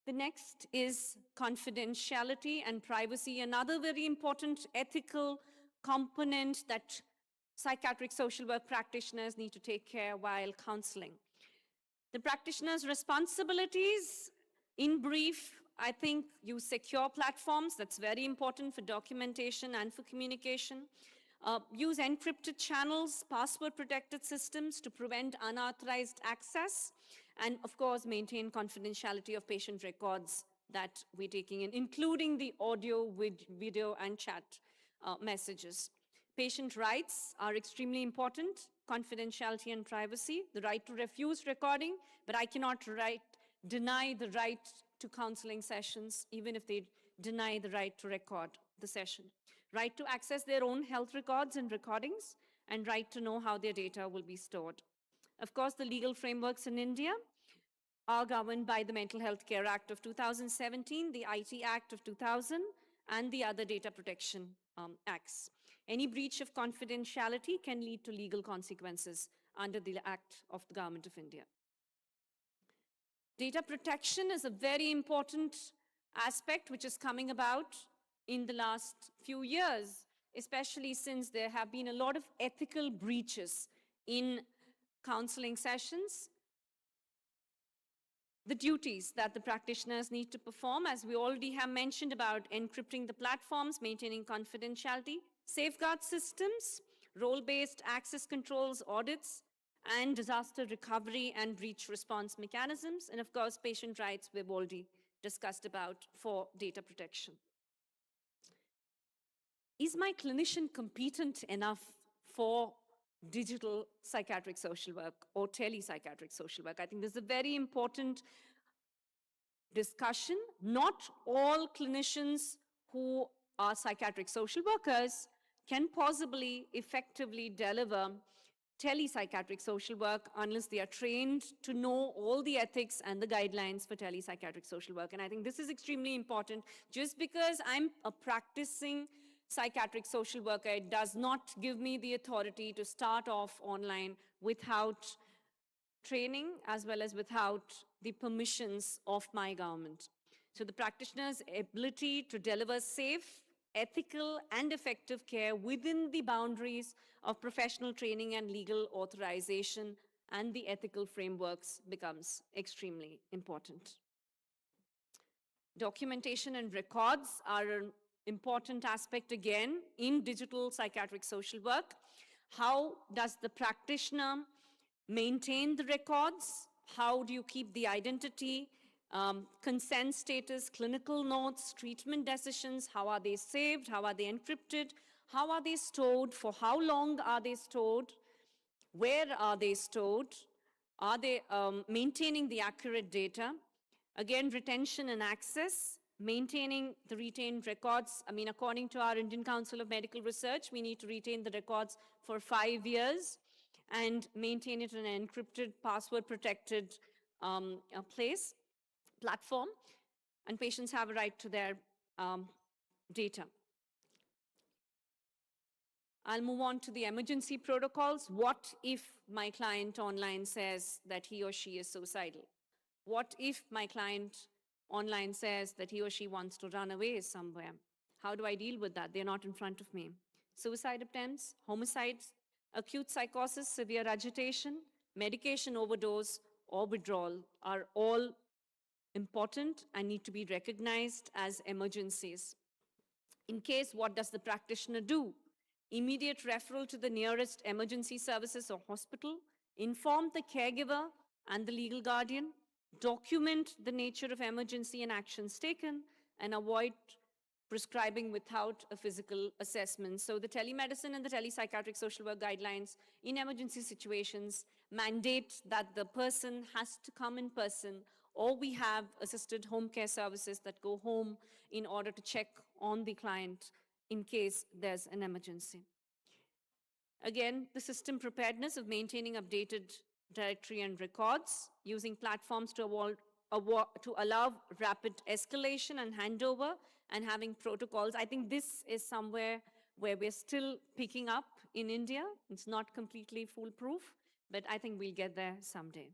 The next is confidentiality and privacy, another very important ethical component that psychiatric social work practitioners need to take care while counseling. The practitioner's responsibilities, in brief, I think use secure platforms. That's very important for documentation and for communication. Use encrypted channels, password-protected systems to prevent unauthorized access, and of course, maintain confidentiality of patient records that we're taking in, including the audio, video, and chat messages. Patient rights are extremely important, confidentiality and privacy, the right to refuse recording, but I cannot deny the right to counseling sessions, even if they deny the right to record the session. Right to access their own health records and recordings, and right to know how their data will be stored. Of course, the legal frameworks in India are governed by the Mental Health Care Act of 2017, the IT Act of 2000, and the other data protection acts. Any breach of confidentiality can lead to legal consequences under the Act of the Government of India. Data protection is a very important aspect which is coming about in the last few years, especially since there have been a lot of ethical breaches in counseling sessions. The duties that the practitioners need to perform, as we already have mentioned about encrypting the platforms, maintaining confidentiality, safeguard systems, role-based access controls, audits, and disaster recovery and breach response mechanisms, and of course, patient rights we've already discussed about for data protection. Is my clinician competent enough for digital psychiatric social work or telepsychiatric social work? I think this is a very important discussion. Not all clinicians who are psychiatric social workers can possibly effectively deliver telepsychiatric social work unless they are trained to know all the ethics and the guidelines for telepsychiatric social work. And I think this is extremely important. Just because I'm a practicing psychiatric social worker, it does not give me the authority to start off online without training as well as without the permissions of my government. So the practitioner's ability to deliver safe, ethical, and effective care within the boundaries of professional training and legal authorization and the ethical frameworks becomes extremely important. Documentation and records are an important aspect again in digital psychiatric social work. How does the practitioner maintain the records? How do you keep the identity, consent status, clinical notes, treatment decisions? How are they saved? How are they encrypted? How are they stored? For how long are they stored? Where are they stored? Are they maintaining the accurate data? Again, retention and access, maintaining the retained records. I mean, according to our Indian Council of Medical Research, we need to retain the records for 5 years and maintain it in an encrypted, password-protected platform, and patients have a right to their data. I'll move on to the emergency protocols. What if my client online says that he or she is suicidal? What if my client online says that he or she wants to run away somewhere? How do I deal with that? They're not in front of me. Suicide attempts, homicides, acute psychosis, severe agitation, medication overdose, or withdrawal are all important and need to be recognized as emergencies. In case, what does the practitioner do? Immediate referral to the nearest emergency services or hospital, inform the caregiver and the legal guardian, document the nature of emergency and actions taken, and avoid prescribing without a physical assessment. So the telemedicine and the telepsychiatric social work guidelines in emergency situations mandate that the person has to come in person, or we have assisted home care services that go home in order to check on the client in case there's an emergency. Again, the system preparedness of maintaining updated directory and records, using platforms to allow rapid escalation and handover, and having protocols. I think this is somewhere where we're still picking up in India. It's not completely foolproof, but I think we'll get there someday.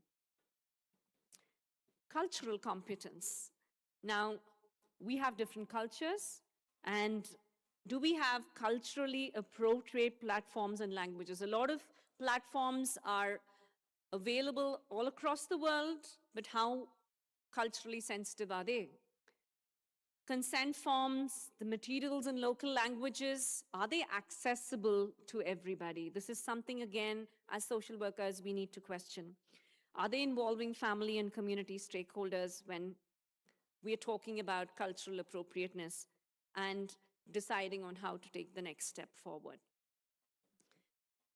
Cultural competence. Now, we have different cultures, and do we have culturally appropriate platforms and languages? A lot of platforms are available all across the world, but how culturally sensitive are they? Consent forms, the materials in local languages, are they accessible to everybody? This is something, again, as social workers, we need to question. Are they involving family and community stakeholders when we are talking about cultural appropriateness and deciding on how to take the next step forward?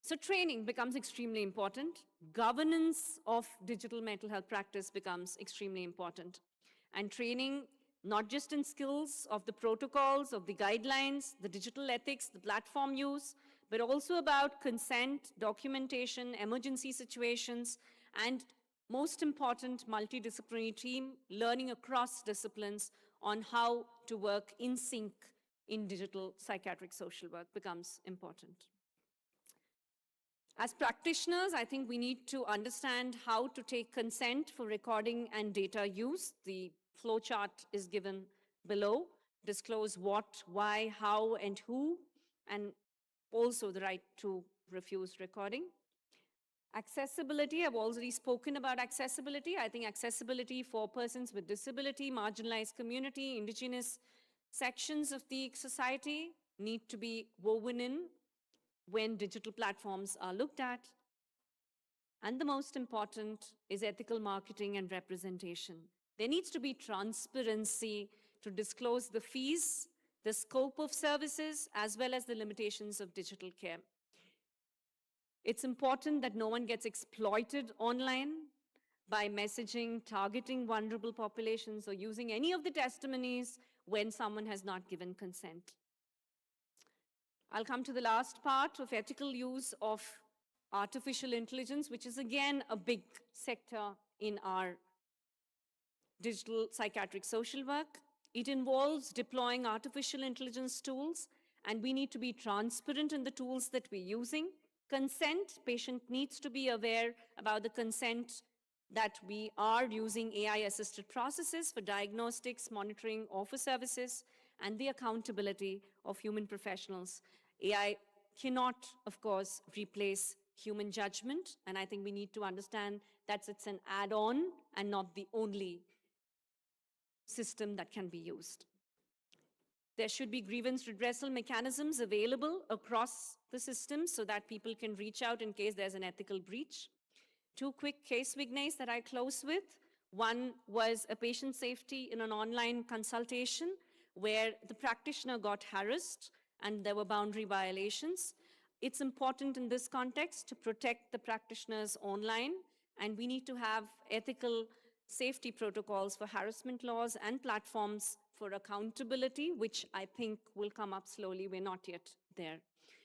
So training becomes extremely important. Governance of digital mental health practice becomes extremely important. And training, not just in skills of the protocols, of the guidelines, the digital ethics, the platform use, but also about consent, documentation, emergency situations, and most important, multidisciplinary team learning across disciplines on how to work in sync in digital psychiatric social work becomes important. As practitioners, I think we need to understand how to take consent for recording and data use. The flowchart is given below. Disclose what, why, how, and who, and also the right to refuse recording. Accessibility, I've already spoken about accessibility. I think accessibility for persons with disability, marginalized community, indigenous sections of the society need to be woven in when digital platforms are looked at. And the most important is ethical marketing and representation. There needs to be transparency to disclose the fees, the scope of services, as well as the limitations of digital care. It's important that no one gets exploited online by messaging, targeting vulnerable populations, or using any of the testimonies when someone has not given consent. I'll come to the last part of ethical use of artificial intelligence, which is again a big sector in our digital psychiatric social work. It involves deploying artificial intelligence tools, and we need to be transparent in the tools that we're using. Consent, patient needs to be aware about the consent that we are using AI-assisted processes for diagnostics, monitoring, or for services, and the accountability of human professionals. AI cannot, of course, replace human judgment, and I think we need to understand that it's an add-on and not the only system that can be used. There should be grievance redressal mechanisms available across the system so that people can reach out in case there's an ethical breach. Two quick case vignettes that I close with. One was a patient safety in an online consultation where the practitioner got harassed and there were boundary violations. It's important in this context to protect the practitioners online, and we need to have ethical safety protocols for harassment laws and platforms for accountability, which I think will come up slowly. We're not yet there.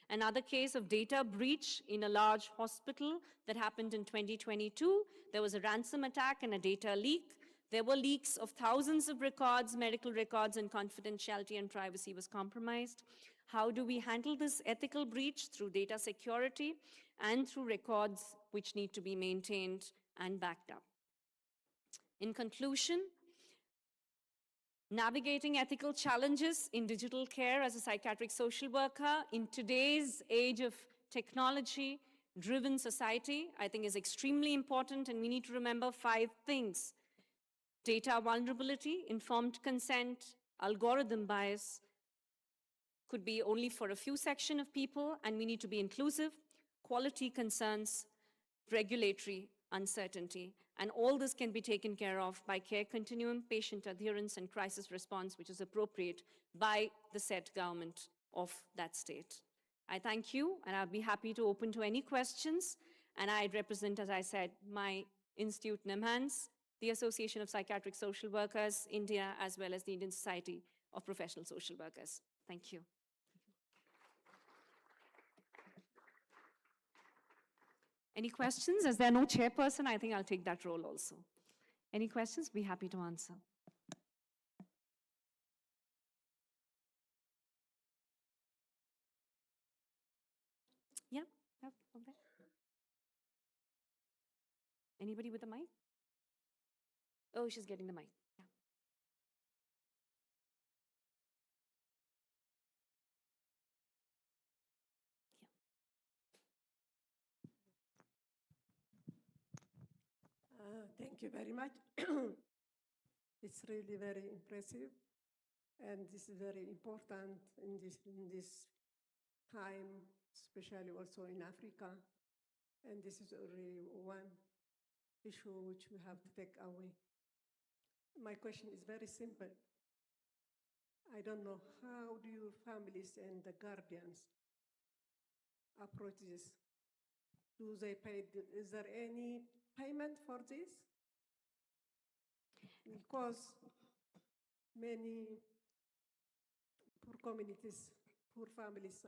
Another case of data breach in a large hospital that happened in 2022. There was a ransom attack and a data leak. There were leaks of thousands of records, medical records, and confidentiality and privacy was compromised. How do we handle this ethical breach? Through data security and through records which need to be maintained and backed up. In conclusion, navigating ethical challenges in digital care as a psychiatric social worker in today's age of technology-driven society, I think is extremely important, and we need to remember 5 things. Data vulnerability, informed consent, algorithm bias could be only for a few section of people, and we need to be inclusive, quality concerns, regulatory uncertainty. And all this can be taken care of by care continuum, patient adherence, and crisis response, which is appropriate by the said government of that state. I thank you, and I'll be happy to open to any questions. And I represent, as I said, my institute, NIMHANS, the Association of Psychiatric Social Workers, India, as well as the Indian Society of Professional Social Workers. Thank you. Any questions? As there are no chairperson, I think I'll take that role also. Any questions? Be happy to answer. Yeah, over there. Anybody with a mic? Oh, she's getting the mic. Yeah. Thank you very much. It's really very impressive, and this is very important in this time, especially also in Africa. And this is really one issue which we have to take away. My question is very simple. I don't know, how do you families and the guardians approach this? Do they pay, is there any payment for this? Because many poor communities, poor families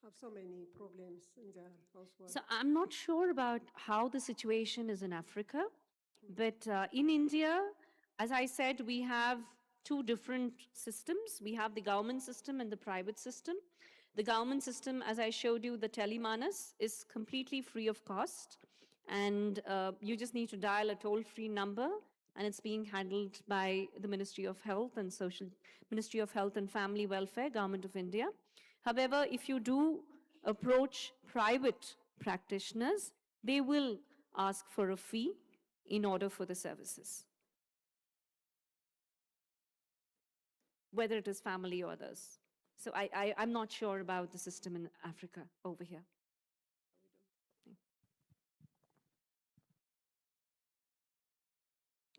have so many problems in their household. So I'm not sure about how the situation is in Africa, but in India, as I said, we have 2 different systems. We have the government system and the private system. The government system, as I showed you, the Telemanas, is completely free of cost. And you just need to dial a toll-free number, and it's being handled by the Ministry of Health and Family Welfare, Government of India. However, if you do approach private practitioners, they will ask for a fee in order for the services, whether it is family or others. So I'm not sure about the system in Africa over here.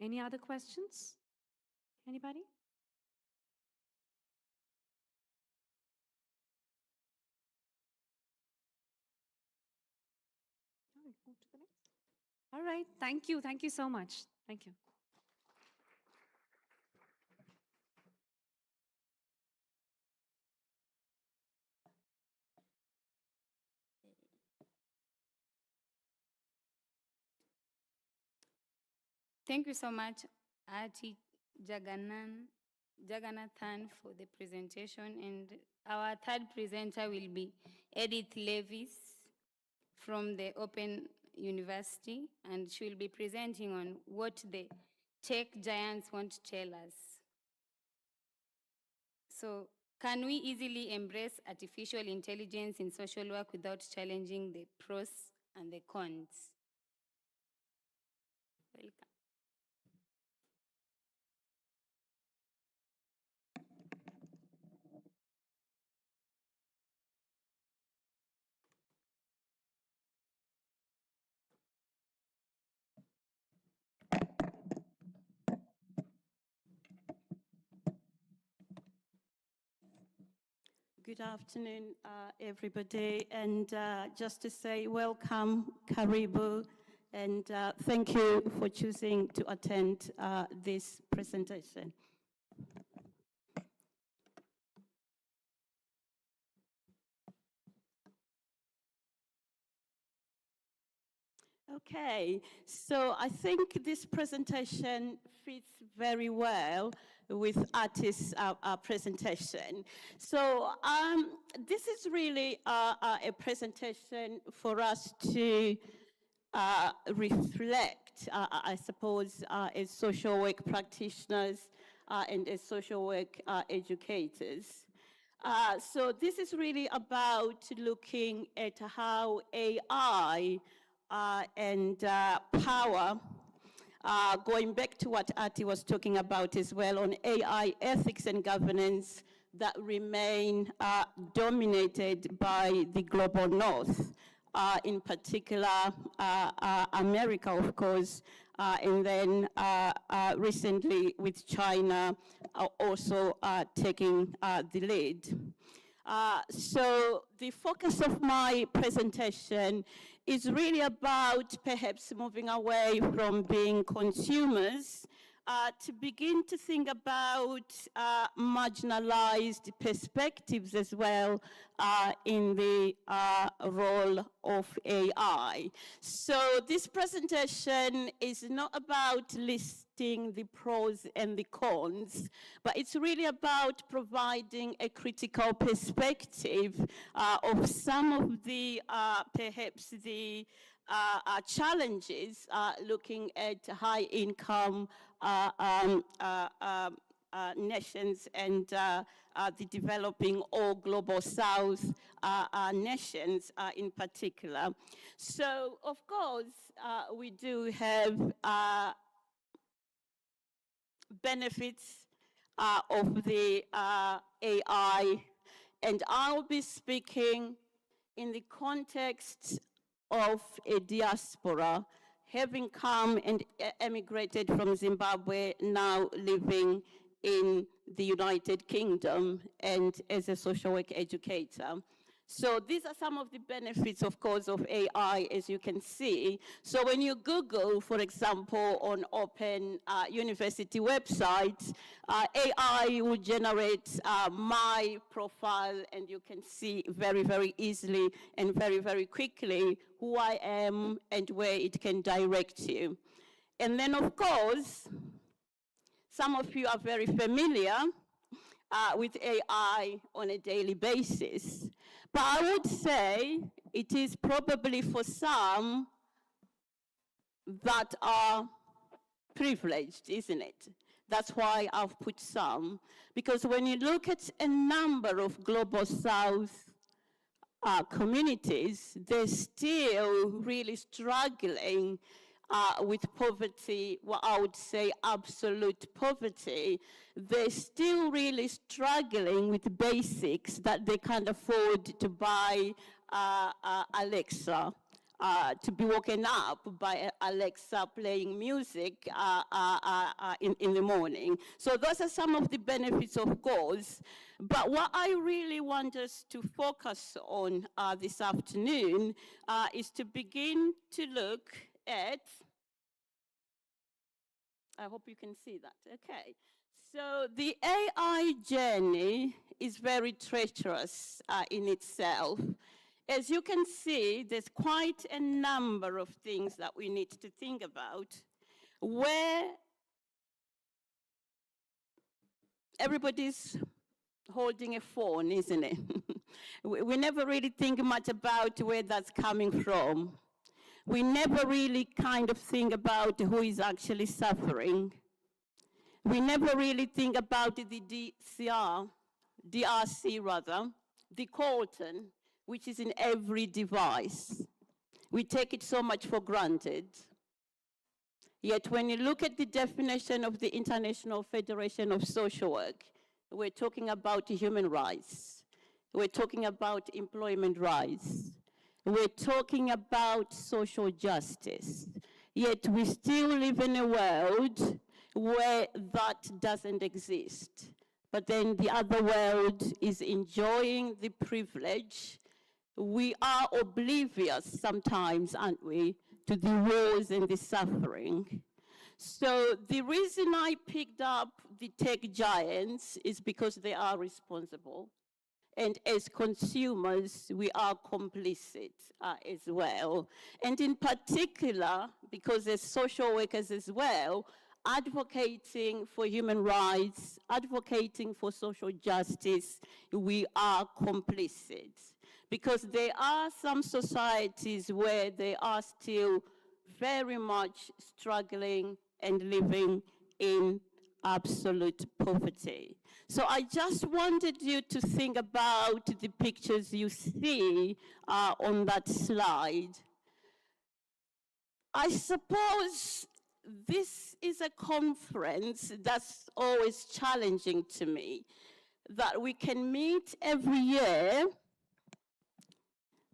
Any other questions? Anybody? All right, thank you. Thank you so much. Thank you. Thank you so much, Ati Jagannathan, for the presentation. And our third presenter will be Edith Levis from the Open University, and she will be presenting on what the tech giants want to tell us. So, can we easily embrace artificial intelligence in social work without challenging the pros and the cons? Welcome. Good afternoon, everybody, and just to say welcome, Karibu, and thank you for choosing to attend this presentation. Okay, so I think this presentation fits very well with Ati's presentation. So this is really a presentation for us to reflect, I suppose, as social work practitioners and as social work educators. So this is really about looking at how AI and power, going back to what Ati was talking about as well on AI ethics and governance that remain dominated by the global north, in particular America, of course, and then recently with China also taking the lead. So the focus of my presentation is really about perhaps moving away from being consumers to begin to think about marginalized perspectives as well in the role of AI. So this presentation is not about listing the pros and the cons, but it's really about providing a critical perspective of some of the, perhaps the challenges looking at high-income nations and the developing or global south nations in particular. So, of course, we do have benefits of the AI, and I'll be speaking in the context of a diaspora, having come and emigrated from Zimbabwe, now living in the United Kingdom and as a social work educator. So these are some of the benefits, of course, of AI, as you can see. So when you Google, for example, on Open University websites, AI will generate my profile, and you can see very, very easily and very, very quickly who I am and where it can direct you. And then, of course, some of you are very familiar with AI on a daily basis. But I would say it is probably for some that are privileged, isn't it? That's why I've put some. Because when you look at a number of global south communities, they're still really struggling with poverty, what I would say absolute poverty. They're still really struggling with basics that they can't afford to buy Alexa, to be woken up by Alexa playing music in the morning. So those are some of the benefits, of course. But what I really want us to focus on this afternoon is to begin to look at, I hope you can see that, okay. So the AI journey is very treacherous in itself. As you can see, there's quite a number of things that we need to think about. where everybody's holding a phone, isn't it? We never really think much about where that's coming from. We never really kind of think about who is actually suffering. We never really think about the DRC rather, the coltan, which is in every device. We take it so much for granted. Yet when you look at the definition of the International Federation of Social Work, we're talking about human rights. We're talking about employment rights. We're talking about social justice. Yet we still live in a world where that doesn't exist. But then the other world is enjoying the privilege. We are oblivious sometimes, aren't we, to the wars and the suffering. So the reason I picked up the tech giants is because they are responsible. And as consumers, we are complicit as well. And in particular, because as social workers as well, advocating for human rights, advocating for social justice, we are complicit. Because there are some societies where they are still very much struggling and living in absolute poverty. So I just wanted you to think about the pictures you see on that slide. I suppose this is a conference that's always challenging to me, that we can meet every year,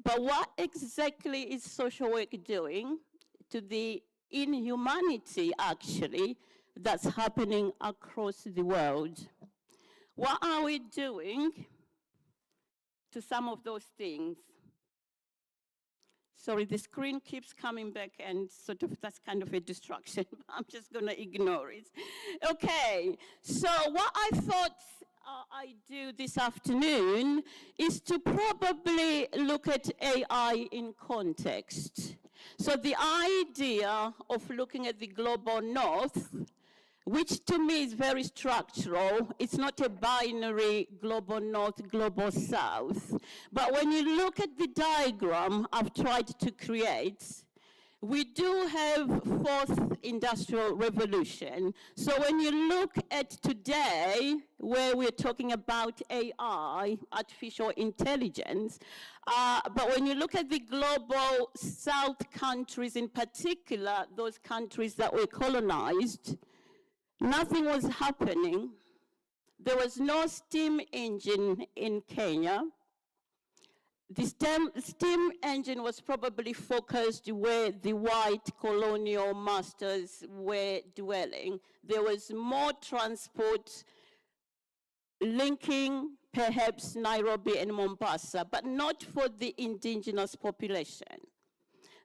but what exactly is social work doing to the inhumanity, actually, that's happening across the world? What are we doing to some of those things? Sorry, the screen keeps coming back and sort of that's kind of a distraction. I'm just gonna ignore it. Okay, so what I thought I do this afternoon is to probably look at AI in context. So the idea of looking at the global north, which to me is very structural. It's not a binary global north, global south. But when you look at the diagram I've tried to create, we do have fourth industrial revolution. So when you look at today, where we're talking about AI, artificial intelligence, but when you look at the global south countries in particular, those countries that were colonized, nothing was happening. There was no steam engine in Kenya. The steam engine was probably focused where the white colonial masters were dwelling. There was more transport linking perhaps Nairobi and Mombasa, but not for the indigenous population.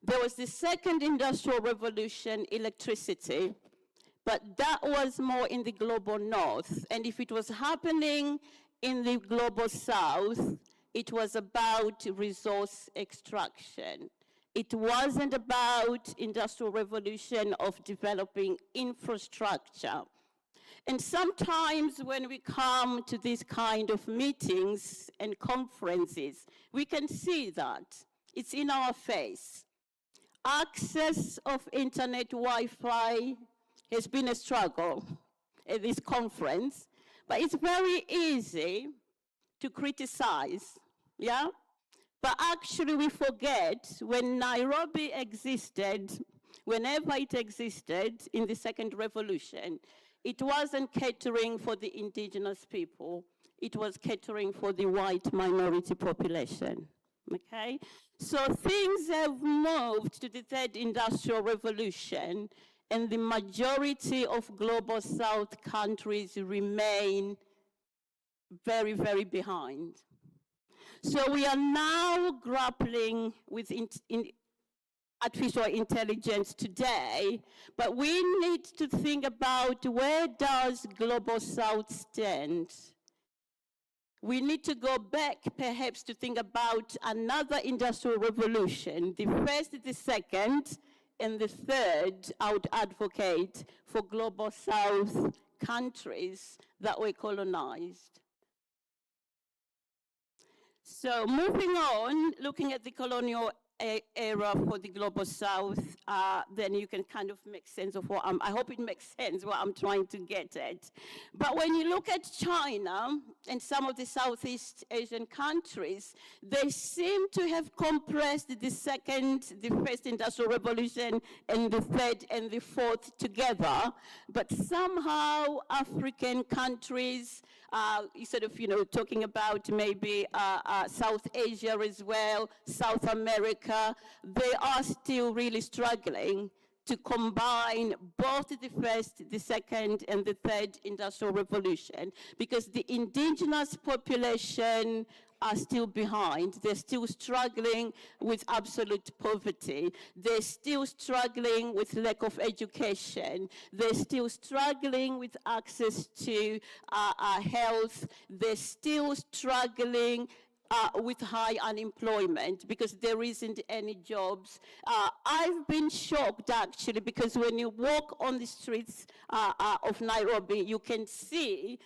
There was the second industrial revolution, electricity, but that was more in the global north. And if it was happening in the global south, it was about resource extraction. It wasn't about industrial revolution of developing infrastructure. And sometimes when we come to these kind of meetings and conferences, we can see that. It's in our face. Access of internet Wi-Fi has been a struggle at this conference, but it's very easy to criticize, yeah? But actually we forget when Nairobi existed, whenever it existed in the second revolution, it wasn't catering for the indigenous people, it was catering for the white minority population, okay? So things have moved to the third industrial revolution, and the majority of global south countries remain very, very behind. So we are now grappling with artificial intelligence today, but we need to think about where does global south stand? We need to go back perhaps to think about another industrial revolution, the first, the second, and the third, I would advocate for global South countries that were colonized. So moving on, looking at the colonial era for the global South, then you can kind of make sense of what I hope it makes sense what I'm trying to get at. But when you look at China and some of the Southeast Asian countries, they seem to have compressed the first industrial revolution and the third and the fourth together. But somehow African countries, sort of, talking about maybe South Asia as well, South America, they are still really struggling to combine both the first, the second, and the third industrial revolution, because the indigenous population are still behind. They're still struggling with absolute poverty. They're still struggling with lack of education. They're still struggling with access to health. They're still struggling with high unemployment because there isn't any jobs. I've been shocked actually because when you walk on the streets of Nairobi, you can see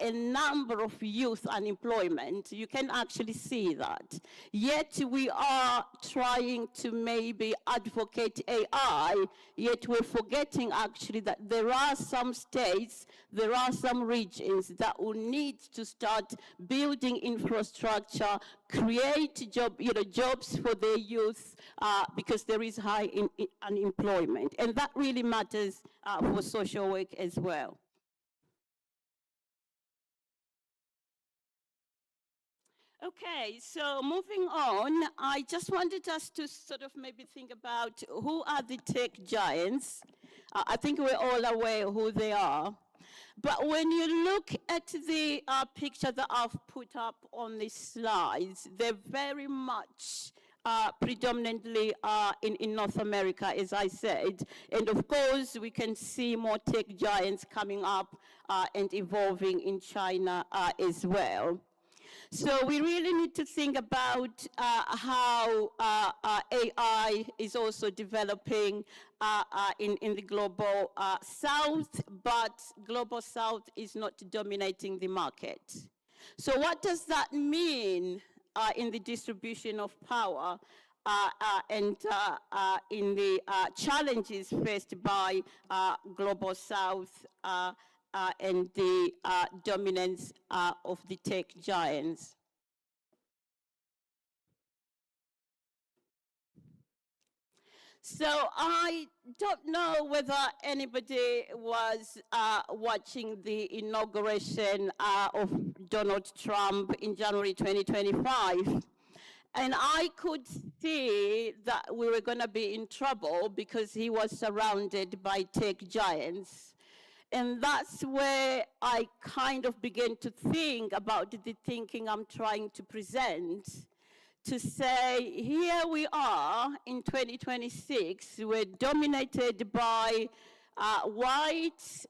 a number of youth unemployment. You can actually see that. Yet we are trying to maybe advocate AI, yet we're forgetting actually that there are some states, there are some regions that will need to start building infrastructure, create jobs for their youth because there is high unemployment. And that really matters for social work as well. Okay, so moving on, I just wanted us to sort of maybe think about who are the tech giants. I think we're all aware who they are. But when you look at the picture that I've put up on the slides, they're very much predominantly in North America, as I said. And of course, we can see more tech giants coming up and evolving in China as well. So we really need to think about how AI is also developing in the global South, but global South is not dominating the market. So what does that mean in the distribution of power and in the challenges faced by global South and the dominance of the tech giants? So I don't know whether anybody was watching the inauguration of Donald Trump in January 2025. And I could see that we were going to be in trouble because he was surrounded by tech giants. And that's where I kind of began to think about the thinking I'm trying to present, to say, here we are in 2026, we're dominated by white,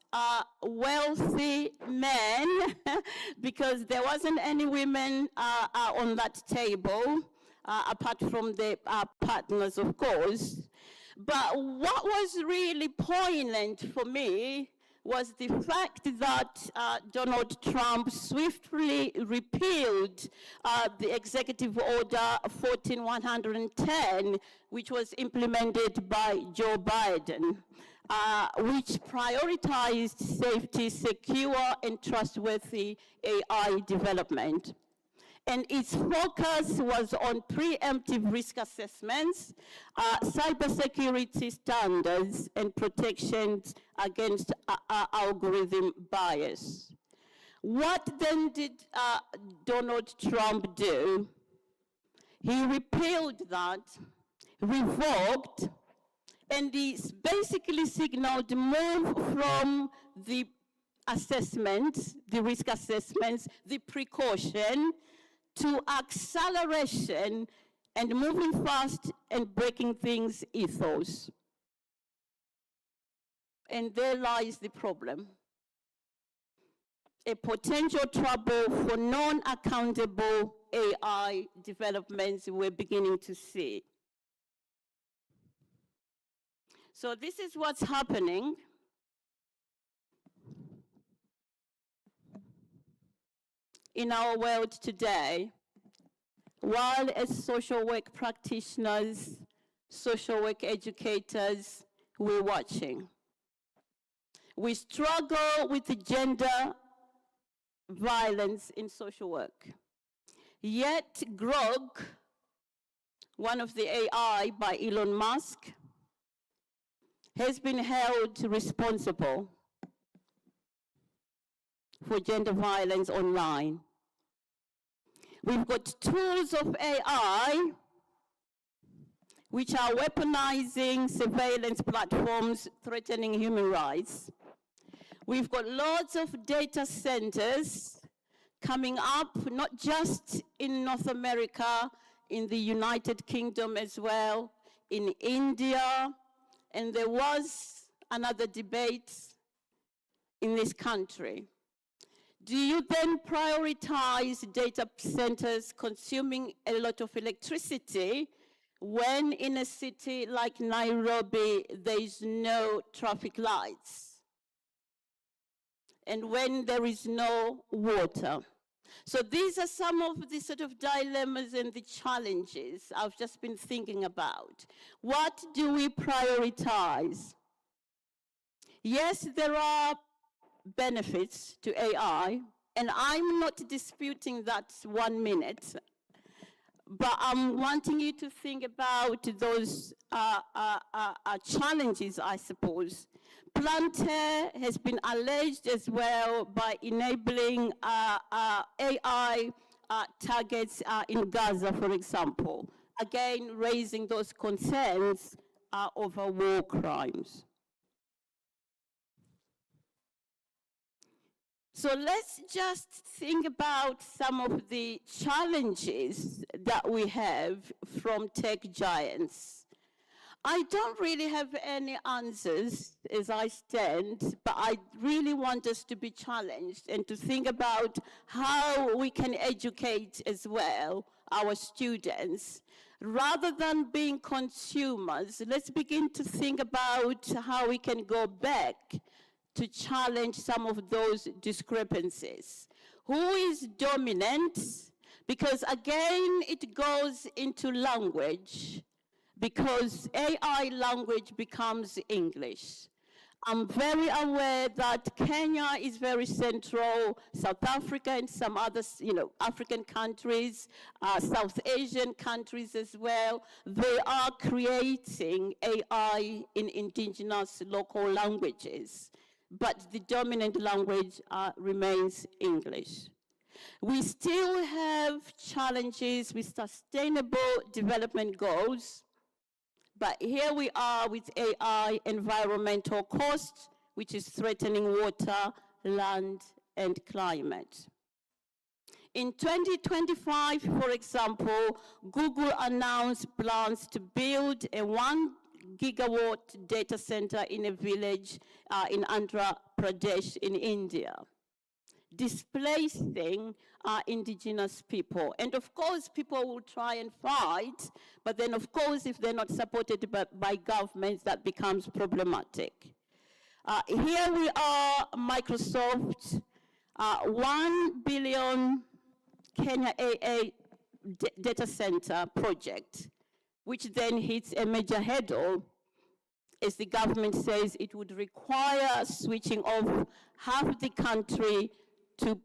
wealthy men, because there wasn't any women on that table, apart from the partners, of course. But what was really poignant for me was the fact that Donald Trump swiftly repealed the Executive Order 14110, which was implemented by Joe Biden, which prioritized safety, secure, and trustworthy AI development. And its focus was on preemptive risk assessments, cybersecurity standards, and protections against algorithm bias. What then did Donald Trump do? He repealed that, revoked, and he basically signaled move from the assessments, the risk assessments, the precaution, to acceleration and moving fast and breaking things ethos. And there lies the problem. A potential trouble for non-accountable AI developments we're beginning to see. So this is what's happening. In our world today, while as social work practitioners, social work educators, we're watching. We struggle with the gender violence in social work. Yet Grok, one of the AI by Elon Musk, has been held responsible for gender violence online. We've got tools of AI which are weaponizing surveillance platforms threatening human rights. We've got lots of data centers coming up, not just in North America, in the United Kingdom as well, in India, and there was another debate in this country. Do you then prioritize data centers consuming a lot of electricity when in a city like Nairobi, there is no traffic lights? And when there is no water? So these are some of the sort of dilemmas and the challenges I've just been thinking about. What do we prioritize? Yes, there are benefits to AI, and I'm not disputing that 1 minute, but I'm wanting you to think about those challenges, I suppose. Plantair has been alleged as well by enabling AI targets in Gaza, for example, again raising those concerns over war crimes. So let's just think about some of the challenges that we have from tech giants. I don't really have any answers as I stand, but I really want us to be challenged and to think about how we can educate as well our students. Rather than being consumers, let's begin to think about how we can go back to challenge some of those discrepancies. Who is dominant? Because again, it goes into language, because AI language becomes English. I'm very aware that Kenya is very central, South Africa and some other, African countries, South Asian countries as well. They are creating AI in indigenous local languages, but the dominant language remains English. We still have challenges with sustainable development goals, but here we are with AI environmental costs, which is threatening water, land, and climate. In 2025, for example, Google announced plans to build a 1 gigawatt data center in a village in Andhra Pradesh in India, displacing indigenous people. And of course, people will try and fight, but then of course, if they're not supported by governments, that becomes problematic. Here we are, Microsoft, 1 billion Kenya AA data center project, which then hits a major hurdle, as the government says it would require switching off half the country to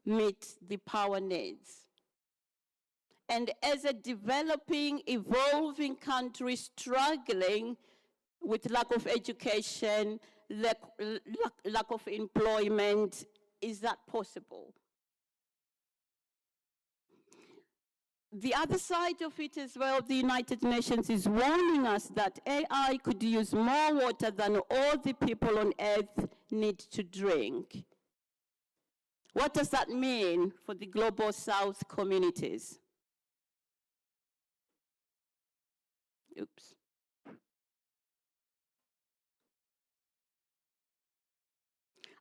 meet the power needs. And as a developing, evolving country struggling with lack of education, lack of employment, is that possible? The other side of it as well, the United Nations is warning us that AI could use more water than all the people on Earth need to drink. What does that mean for the Global South communities? Oops.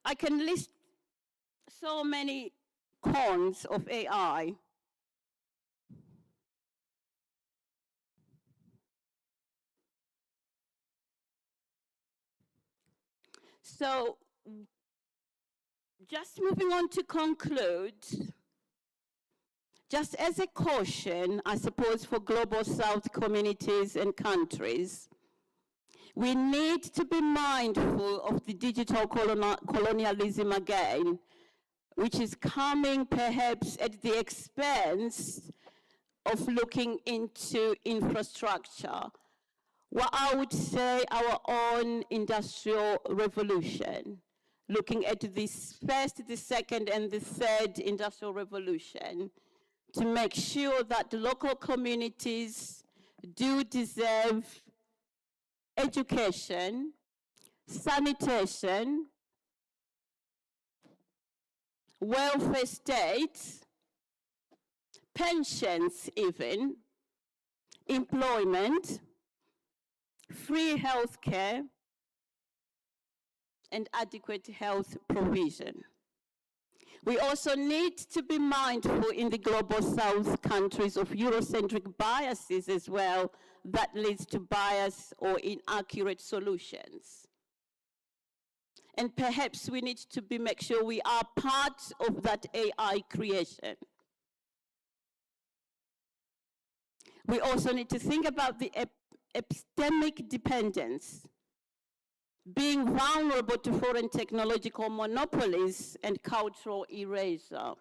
I can list so many cons of AI. So just moving on to conclude, just as a caution, I suppose, for Global South communities and countries, we need to be mindful of the digital colonialism again, which is coming perhaps at the expense of looking into infrastructure. What I would say our own industrial revolution, looking at this first, the second, and the third industrial revolution, to make sure that the local communities do deserve education, sanitation, welfare state, pensions even, employment, free health care, and adequate health provision. We also need to be mindful in the Global South countries of Eurocentric biases as well that leads to bias or inaccurate solutions. And perhaps we need to make sure we are part of that AI creation. We also need to think about the epistemic dependence, being vulnerable to foreign technological monopolies and cultural erasure.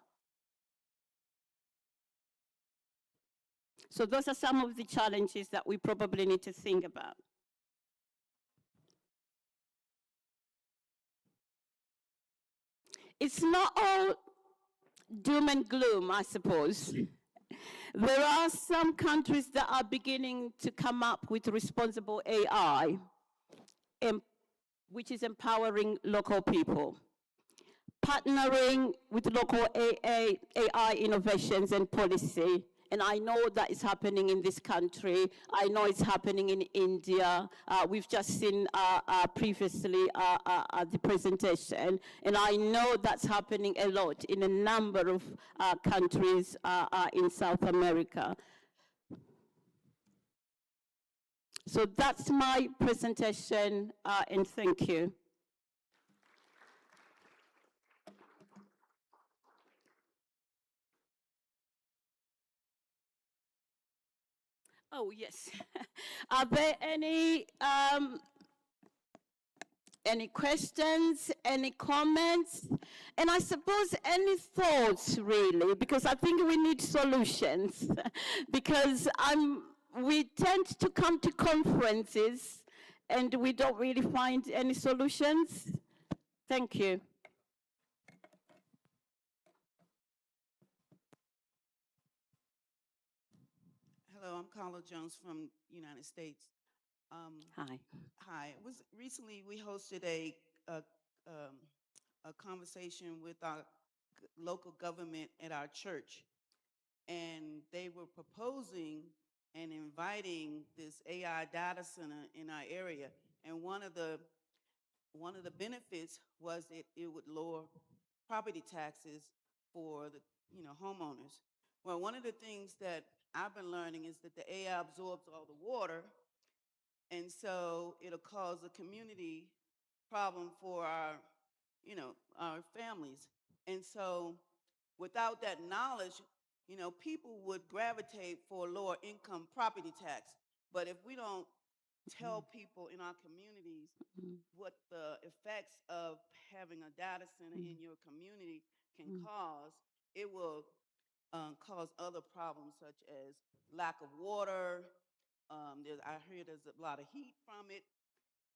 So those are some of the challenges that we probably need to think about. It's not all doom and gloom, I suppose. There are some countries that are beginning to come up with responsible AI, which is empowering local people, partnering with local AI innovations and policy. And I know that is happening in this country. I know it's happening in India. We've just seen previously the presentation. And I know that's happening a lot in a number of countries in South America. So that's my presentation, and thank you. Oh, yes. Are there any questions, any comments? And I suppose any thoughts, really, because I think we need solutions. Because we tend to come to conferences and we don't really find any solutions. Thank you. Hello, I'm Carla Jones from United States. Hi. Hi. Recently we hosted a conversation with our local government at our church, and they were proposing and inviting this AI data center in our area. And one of the benefits was that it would lower property taxes for the homeowners. Well, one of the things that I've been learning is that the AI absorbs all the water, and so it'll cause a community problem for our families. And so without that knowledge, people would gravitate for lower income property tax. But if we don't tell people in our communities what the effects of having a data center in your community can cause, it will cause other problems such as lack of water. I hear there's a lot of heat from it.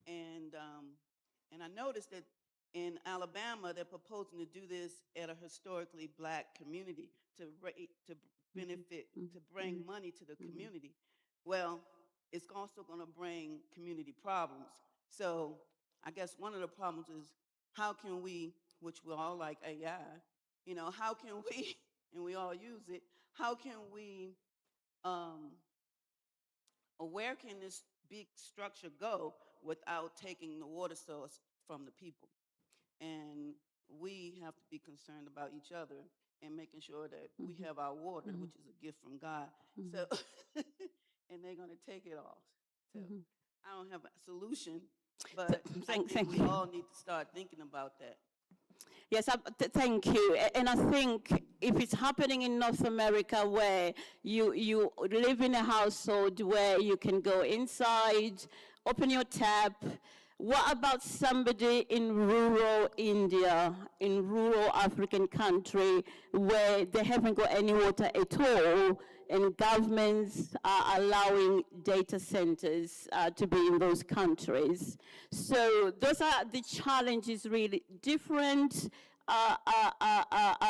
And I noticed that in Alabama, they're proposing to do this at a historically Black community to benefit, to bring money to the community. Well, it's also going to bring community problems. So I guess one of the problems is how can we, which we all like AI, how can we, and we all use it, how can we, where can this big structure go without taking the water source from the people? And we have to be concerned about each other and making sure that we have our water, which is a gift from God. So, and they're going to take it off. So I don't have a solution, But I Thank think we you. all need to start thinking about that. Yes, thank you. And I think if it's happening in North America where you live in a household where you can go inside, open your tap, what about somebody in rural India, in rural African country where they haven't got any water at all and governments are allowing data centers to be in those countries? So those are the challenges, really different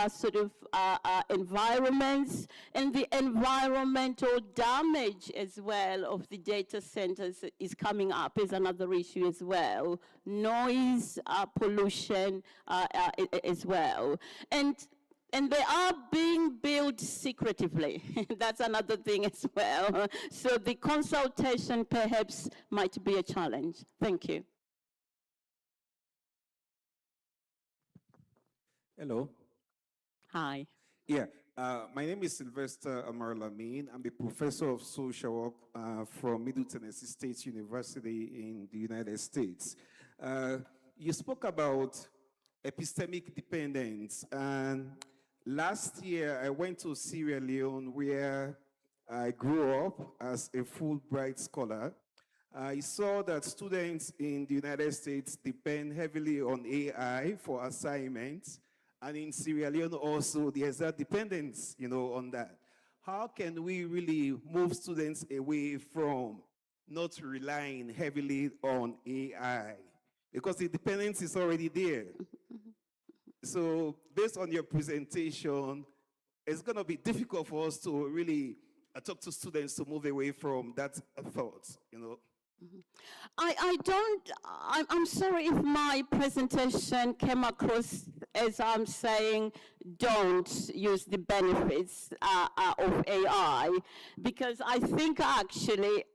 sort of environments, and the environmental damage as well of the data centers is coming up is another issue as well. Noise, pollution as well. And they are being built secretively. That's another thing as well. So the consultation perhaps might be a challenge. Thank you. Hello. Hi. Yeah, my name is Sylvester Amar Lamine. I'm a professor of social work from Middle Tennessee State University in the United States. You spoke about epistemic dependence, and last year I went to Sierra Leone where I grew up as a Fulbright scholar. I saw that students in the United States depend heavily on AI for assignments. And in Sierra Leone also, there's a dependence, on that. How can we really move students away from not relying heavily on AI? Because the dependence is already there. So based on your presentation, it's going to be difficult for us to really talk to students to move away from that thought, I'm sorry if my presentation came across as I'm saying don't use the benefits of AI, because I think actually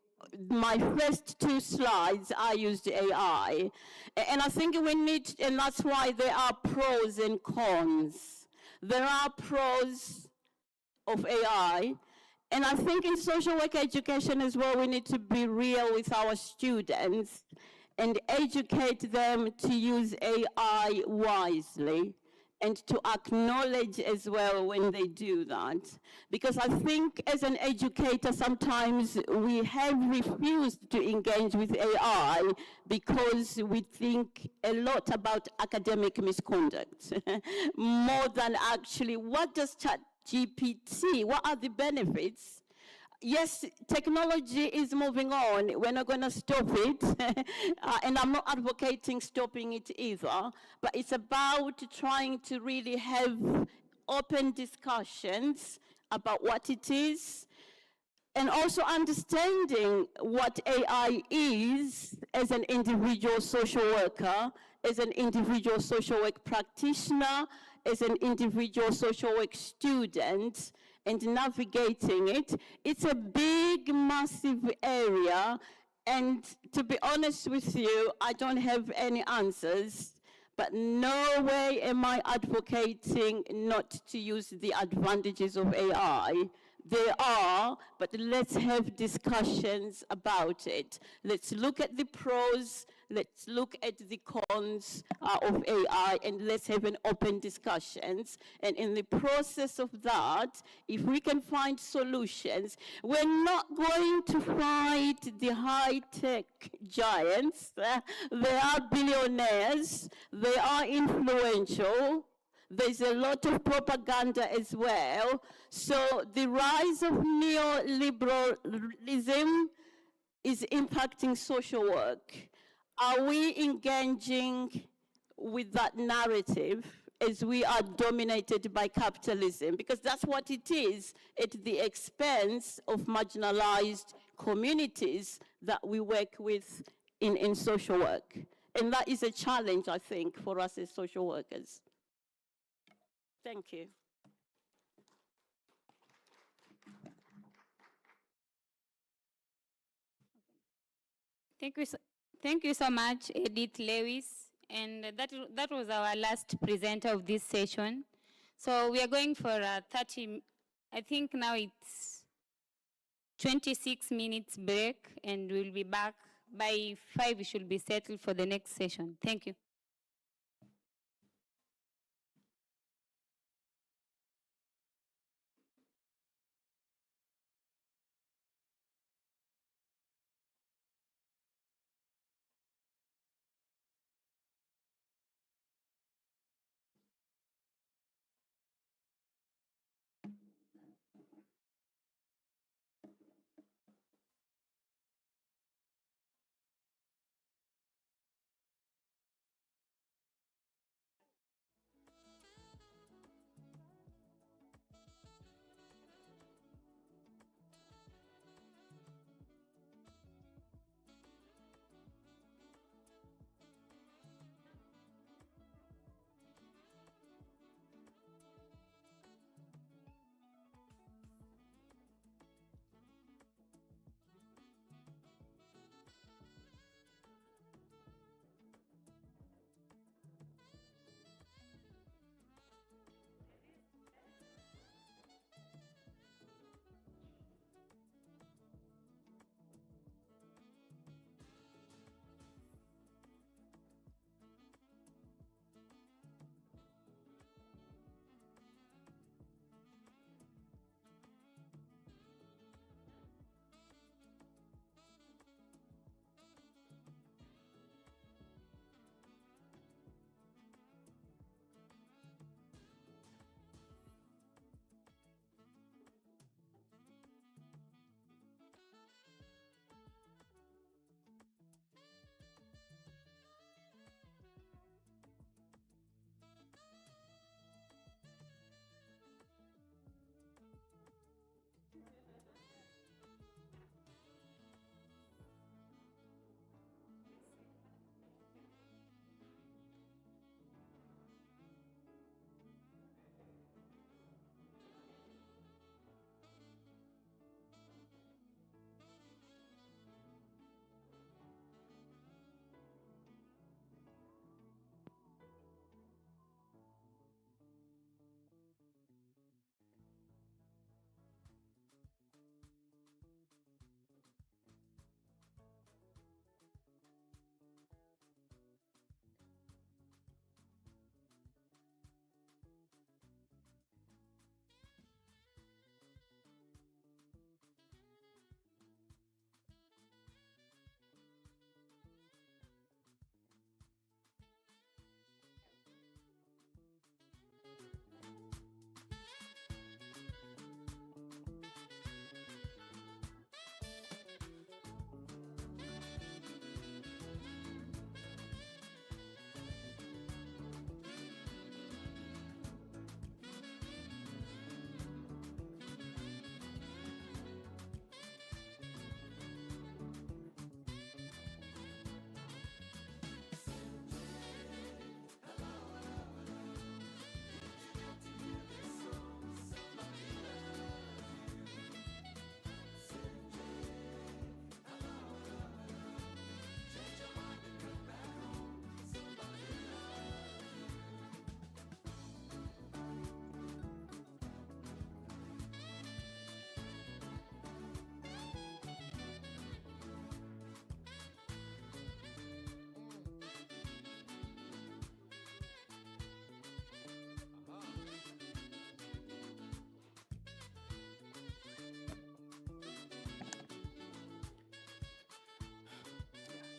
my first two slides I used AI, and I think we need, and that's why there are pros and cons. There are pros of AI, and I think in social work education as well, we need to be real with our students and educate them to use AI wisely and to acknowledge as well when they do that. Because I think as an educator, sometimes we have refused to engage with AI because we think a lot about academic misconduct, more than actually what does ChatGPT, what are the benefits? Yes, technology is moving on. We're not going to stop it. And I'm not advocating stopping it either. But it's about trying to really have open discussions about what it is, and also understanding what AI is as an individual social worker, as an individual social work practitioner, as an individual social work student, and navigating it. It's a big, massive area, and to be honest with you, I don't have any answers, but no way am I advocating not to use the advantages of AI. There are, but let's have discussions about it. Let's look at the pros, let's look at the cons of AI, and let's have an open discussions. And in the process of that, if we can find solutions, we're not going to fight the high-tech giants. They are billionaires, they are influential. There's a lot of propaganda as well. So the rise of neoliberalism is impacting social work. Are we engaging with that narrative as we are dominated by capitalism? Because that's what it is, at the expense of marginalized communities that we work with in social work. And that is a challenge, I think, for us as social workers. Thank you. Thank you so much, Edith Lewis. And that was our last presenter of this session. So we are going for a 30, I think now it's 26 minutes break, and we'll be back by 5 we should be settled for the next session. Thank you.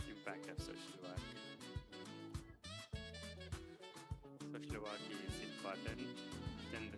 Impact of social work. Social work is important. And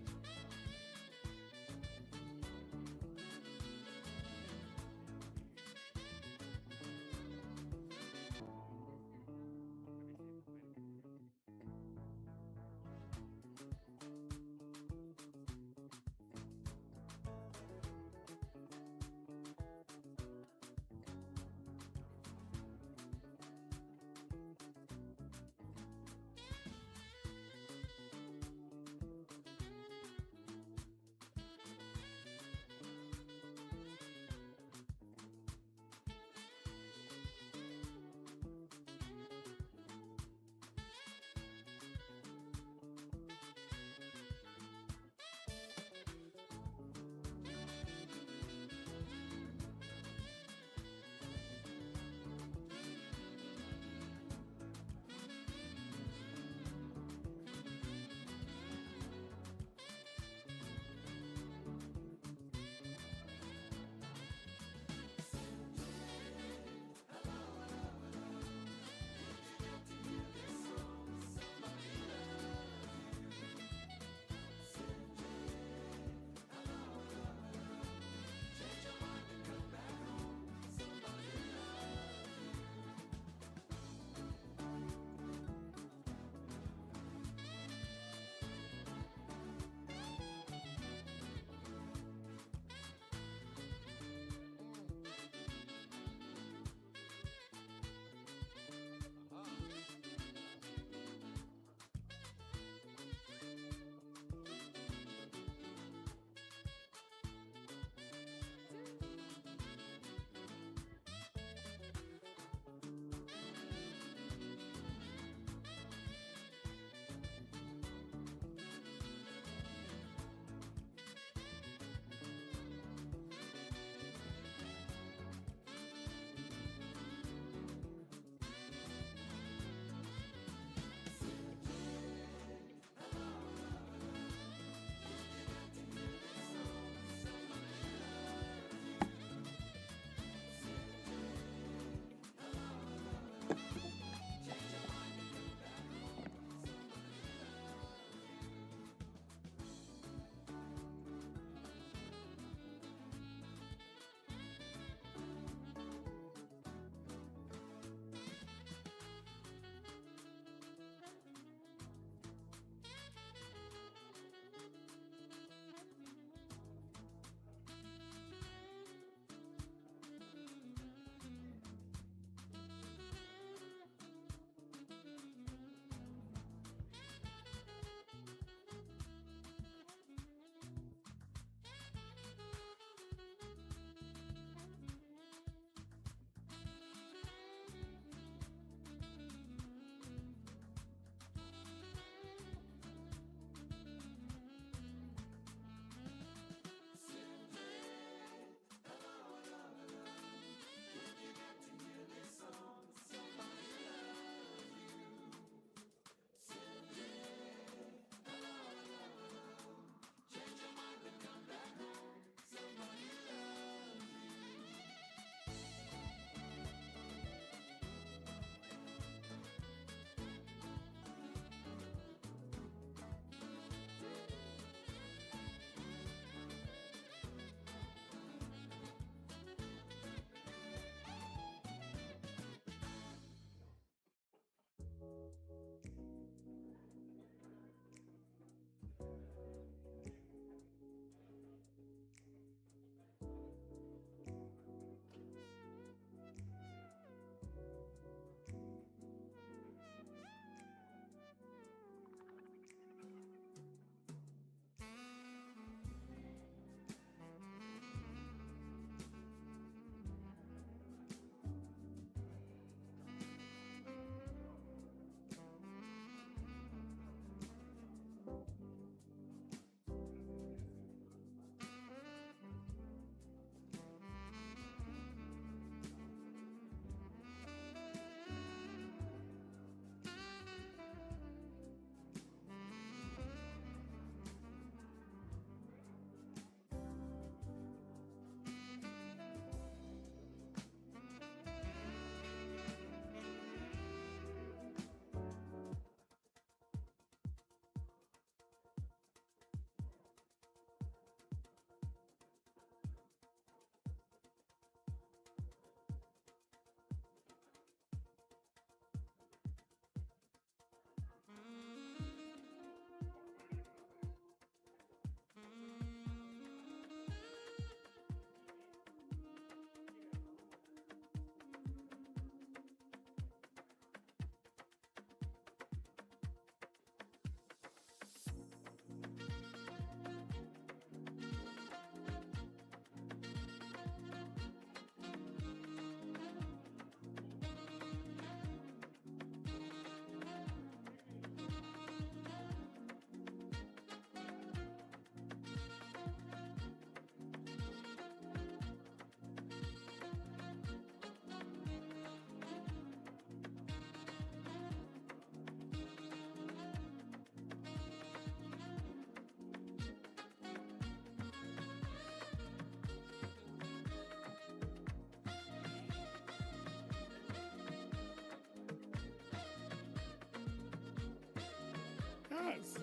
nice.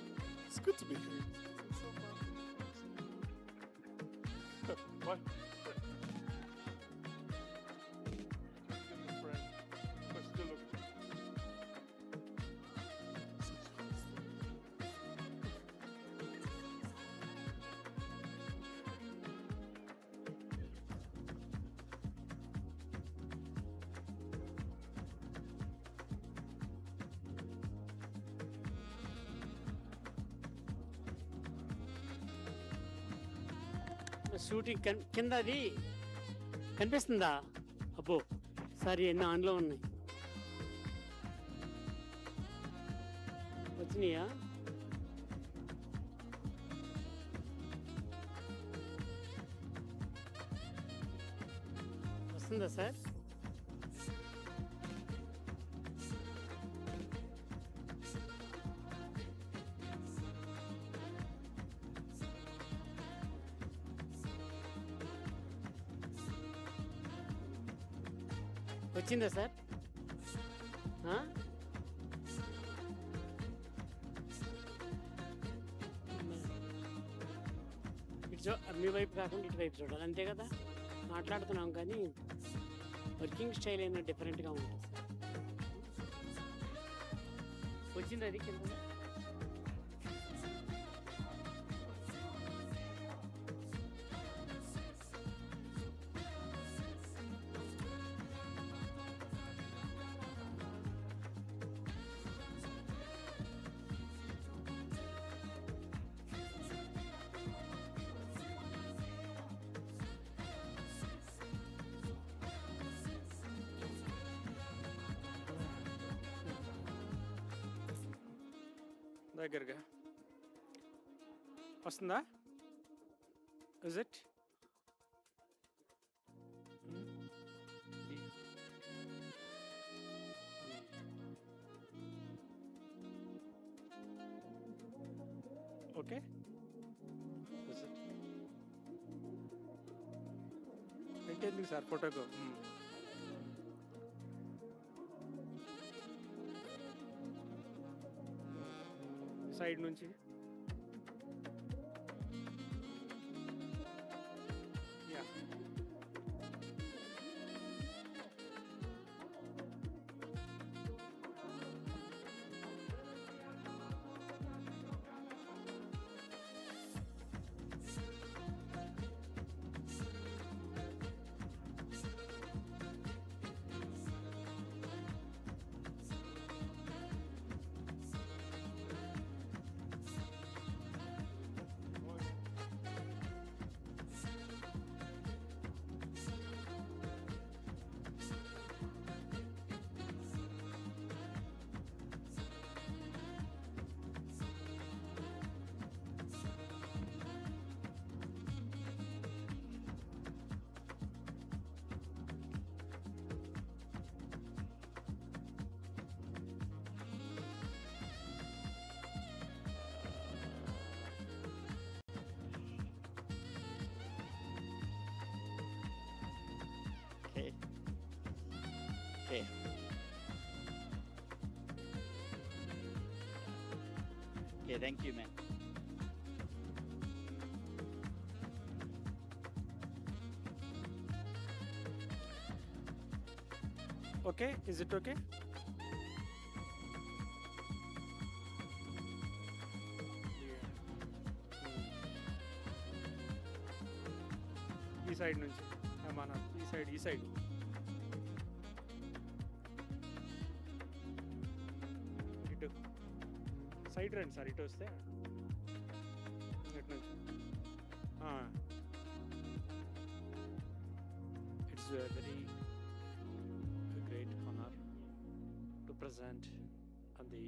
It's good to be here. What? Shooting కింద అది కనిపిస్తుందా? అబ్బో sorry, ఎన్నో ఆన్లో ఉన్నాయి. వచ్చినాయా? వస్తుందా sir? వచ్చిందా సార్? ఇటు మీ వైపు కాకుండా ఇటువైపు చూడాలి, అంతే కదా? మాట్లాడుతున్నాం కానీ వర్కింగ్ స్టైల్ అయినా డిఫరెంట్గా ఉంటుంది సార్. వచ్చింది అది కింద. దగ్గరగా వస్తుందా? Is it? ఓకే. పెట్టేందుకు సార్ ఫోటోకు? సైడ్ నుంచి yeah. Okay. Okay. Okay, thank you, man. Okay, is it okay? ఈ సైడ్ నుంచి మన ఈ సైడ్ ఇటు సైడ్ రండి సార్, ఇటు వస్తే ఇటు నుంచి. It's very great honor to present on the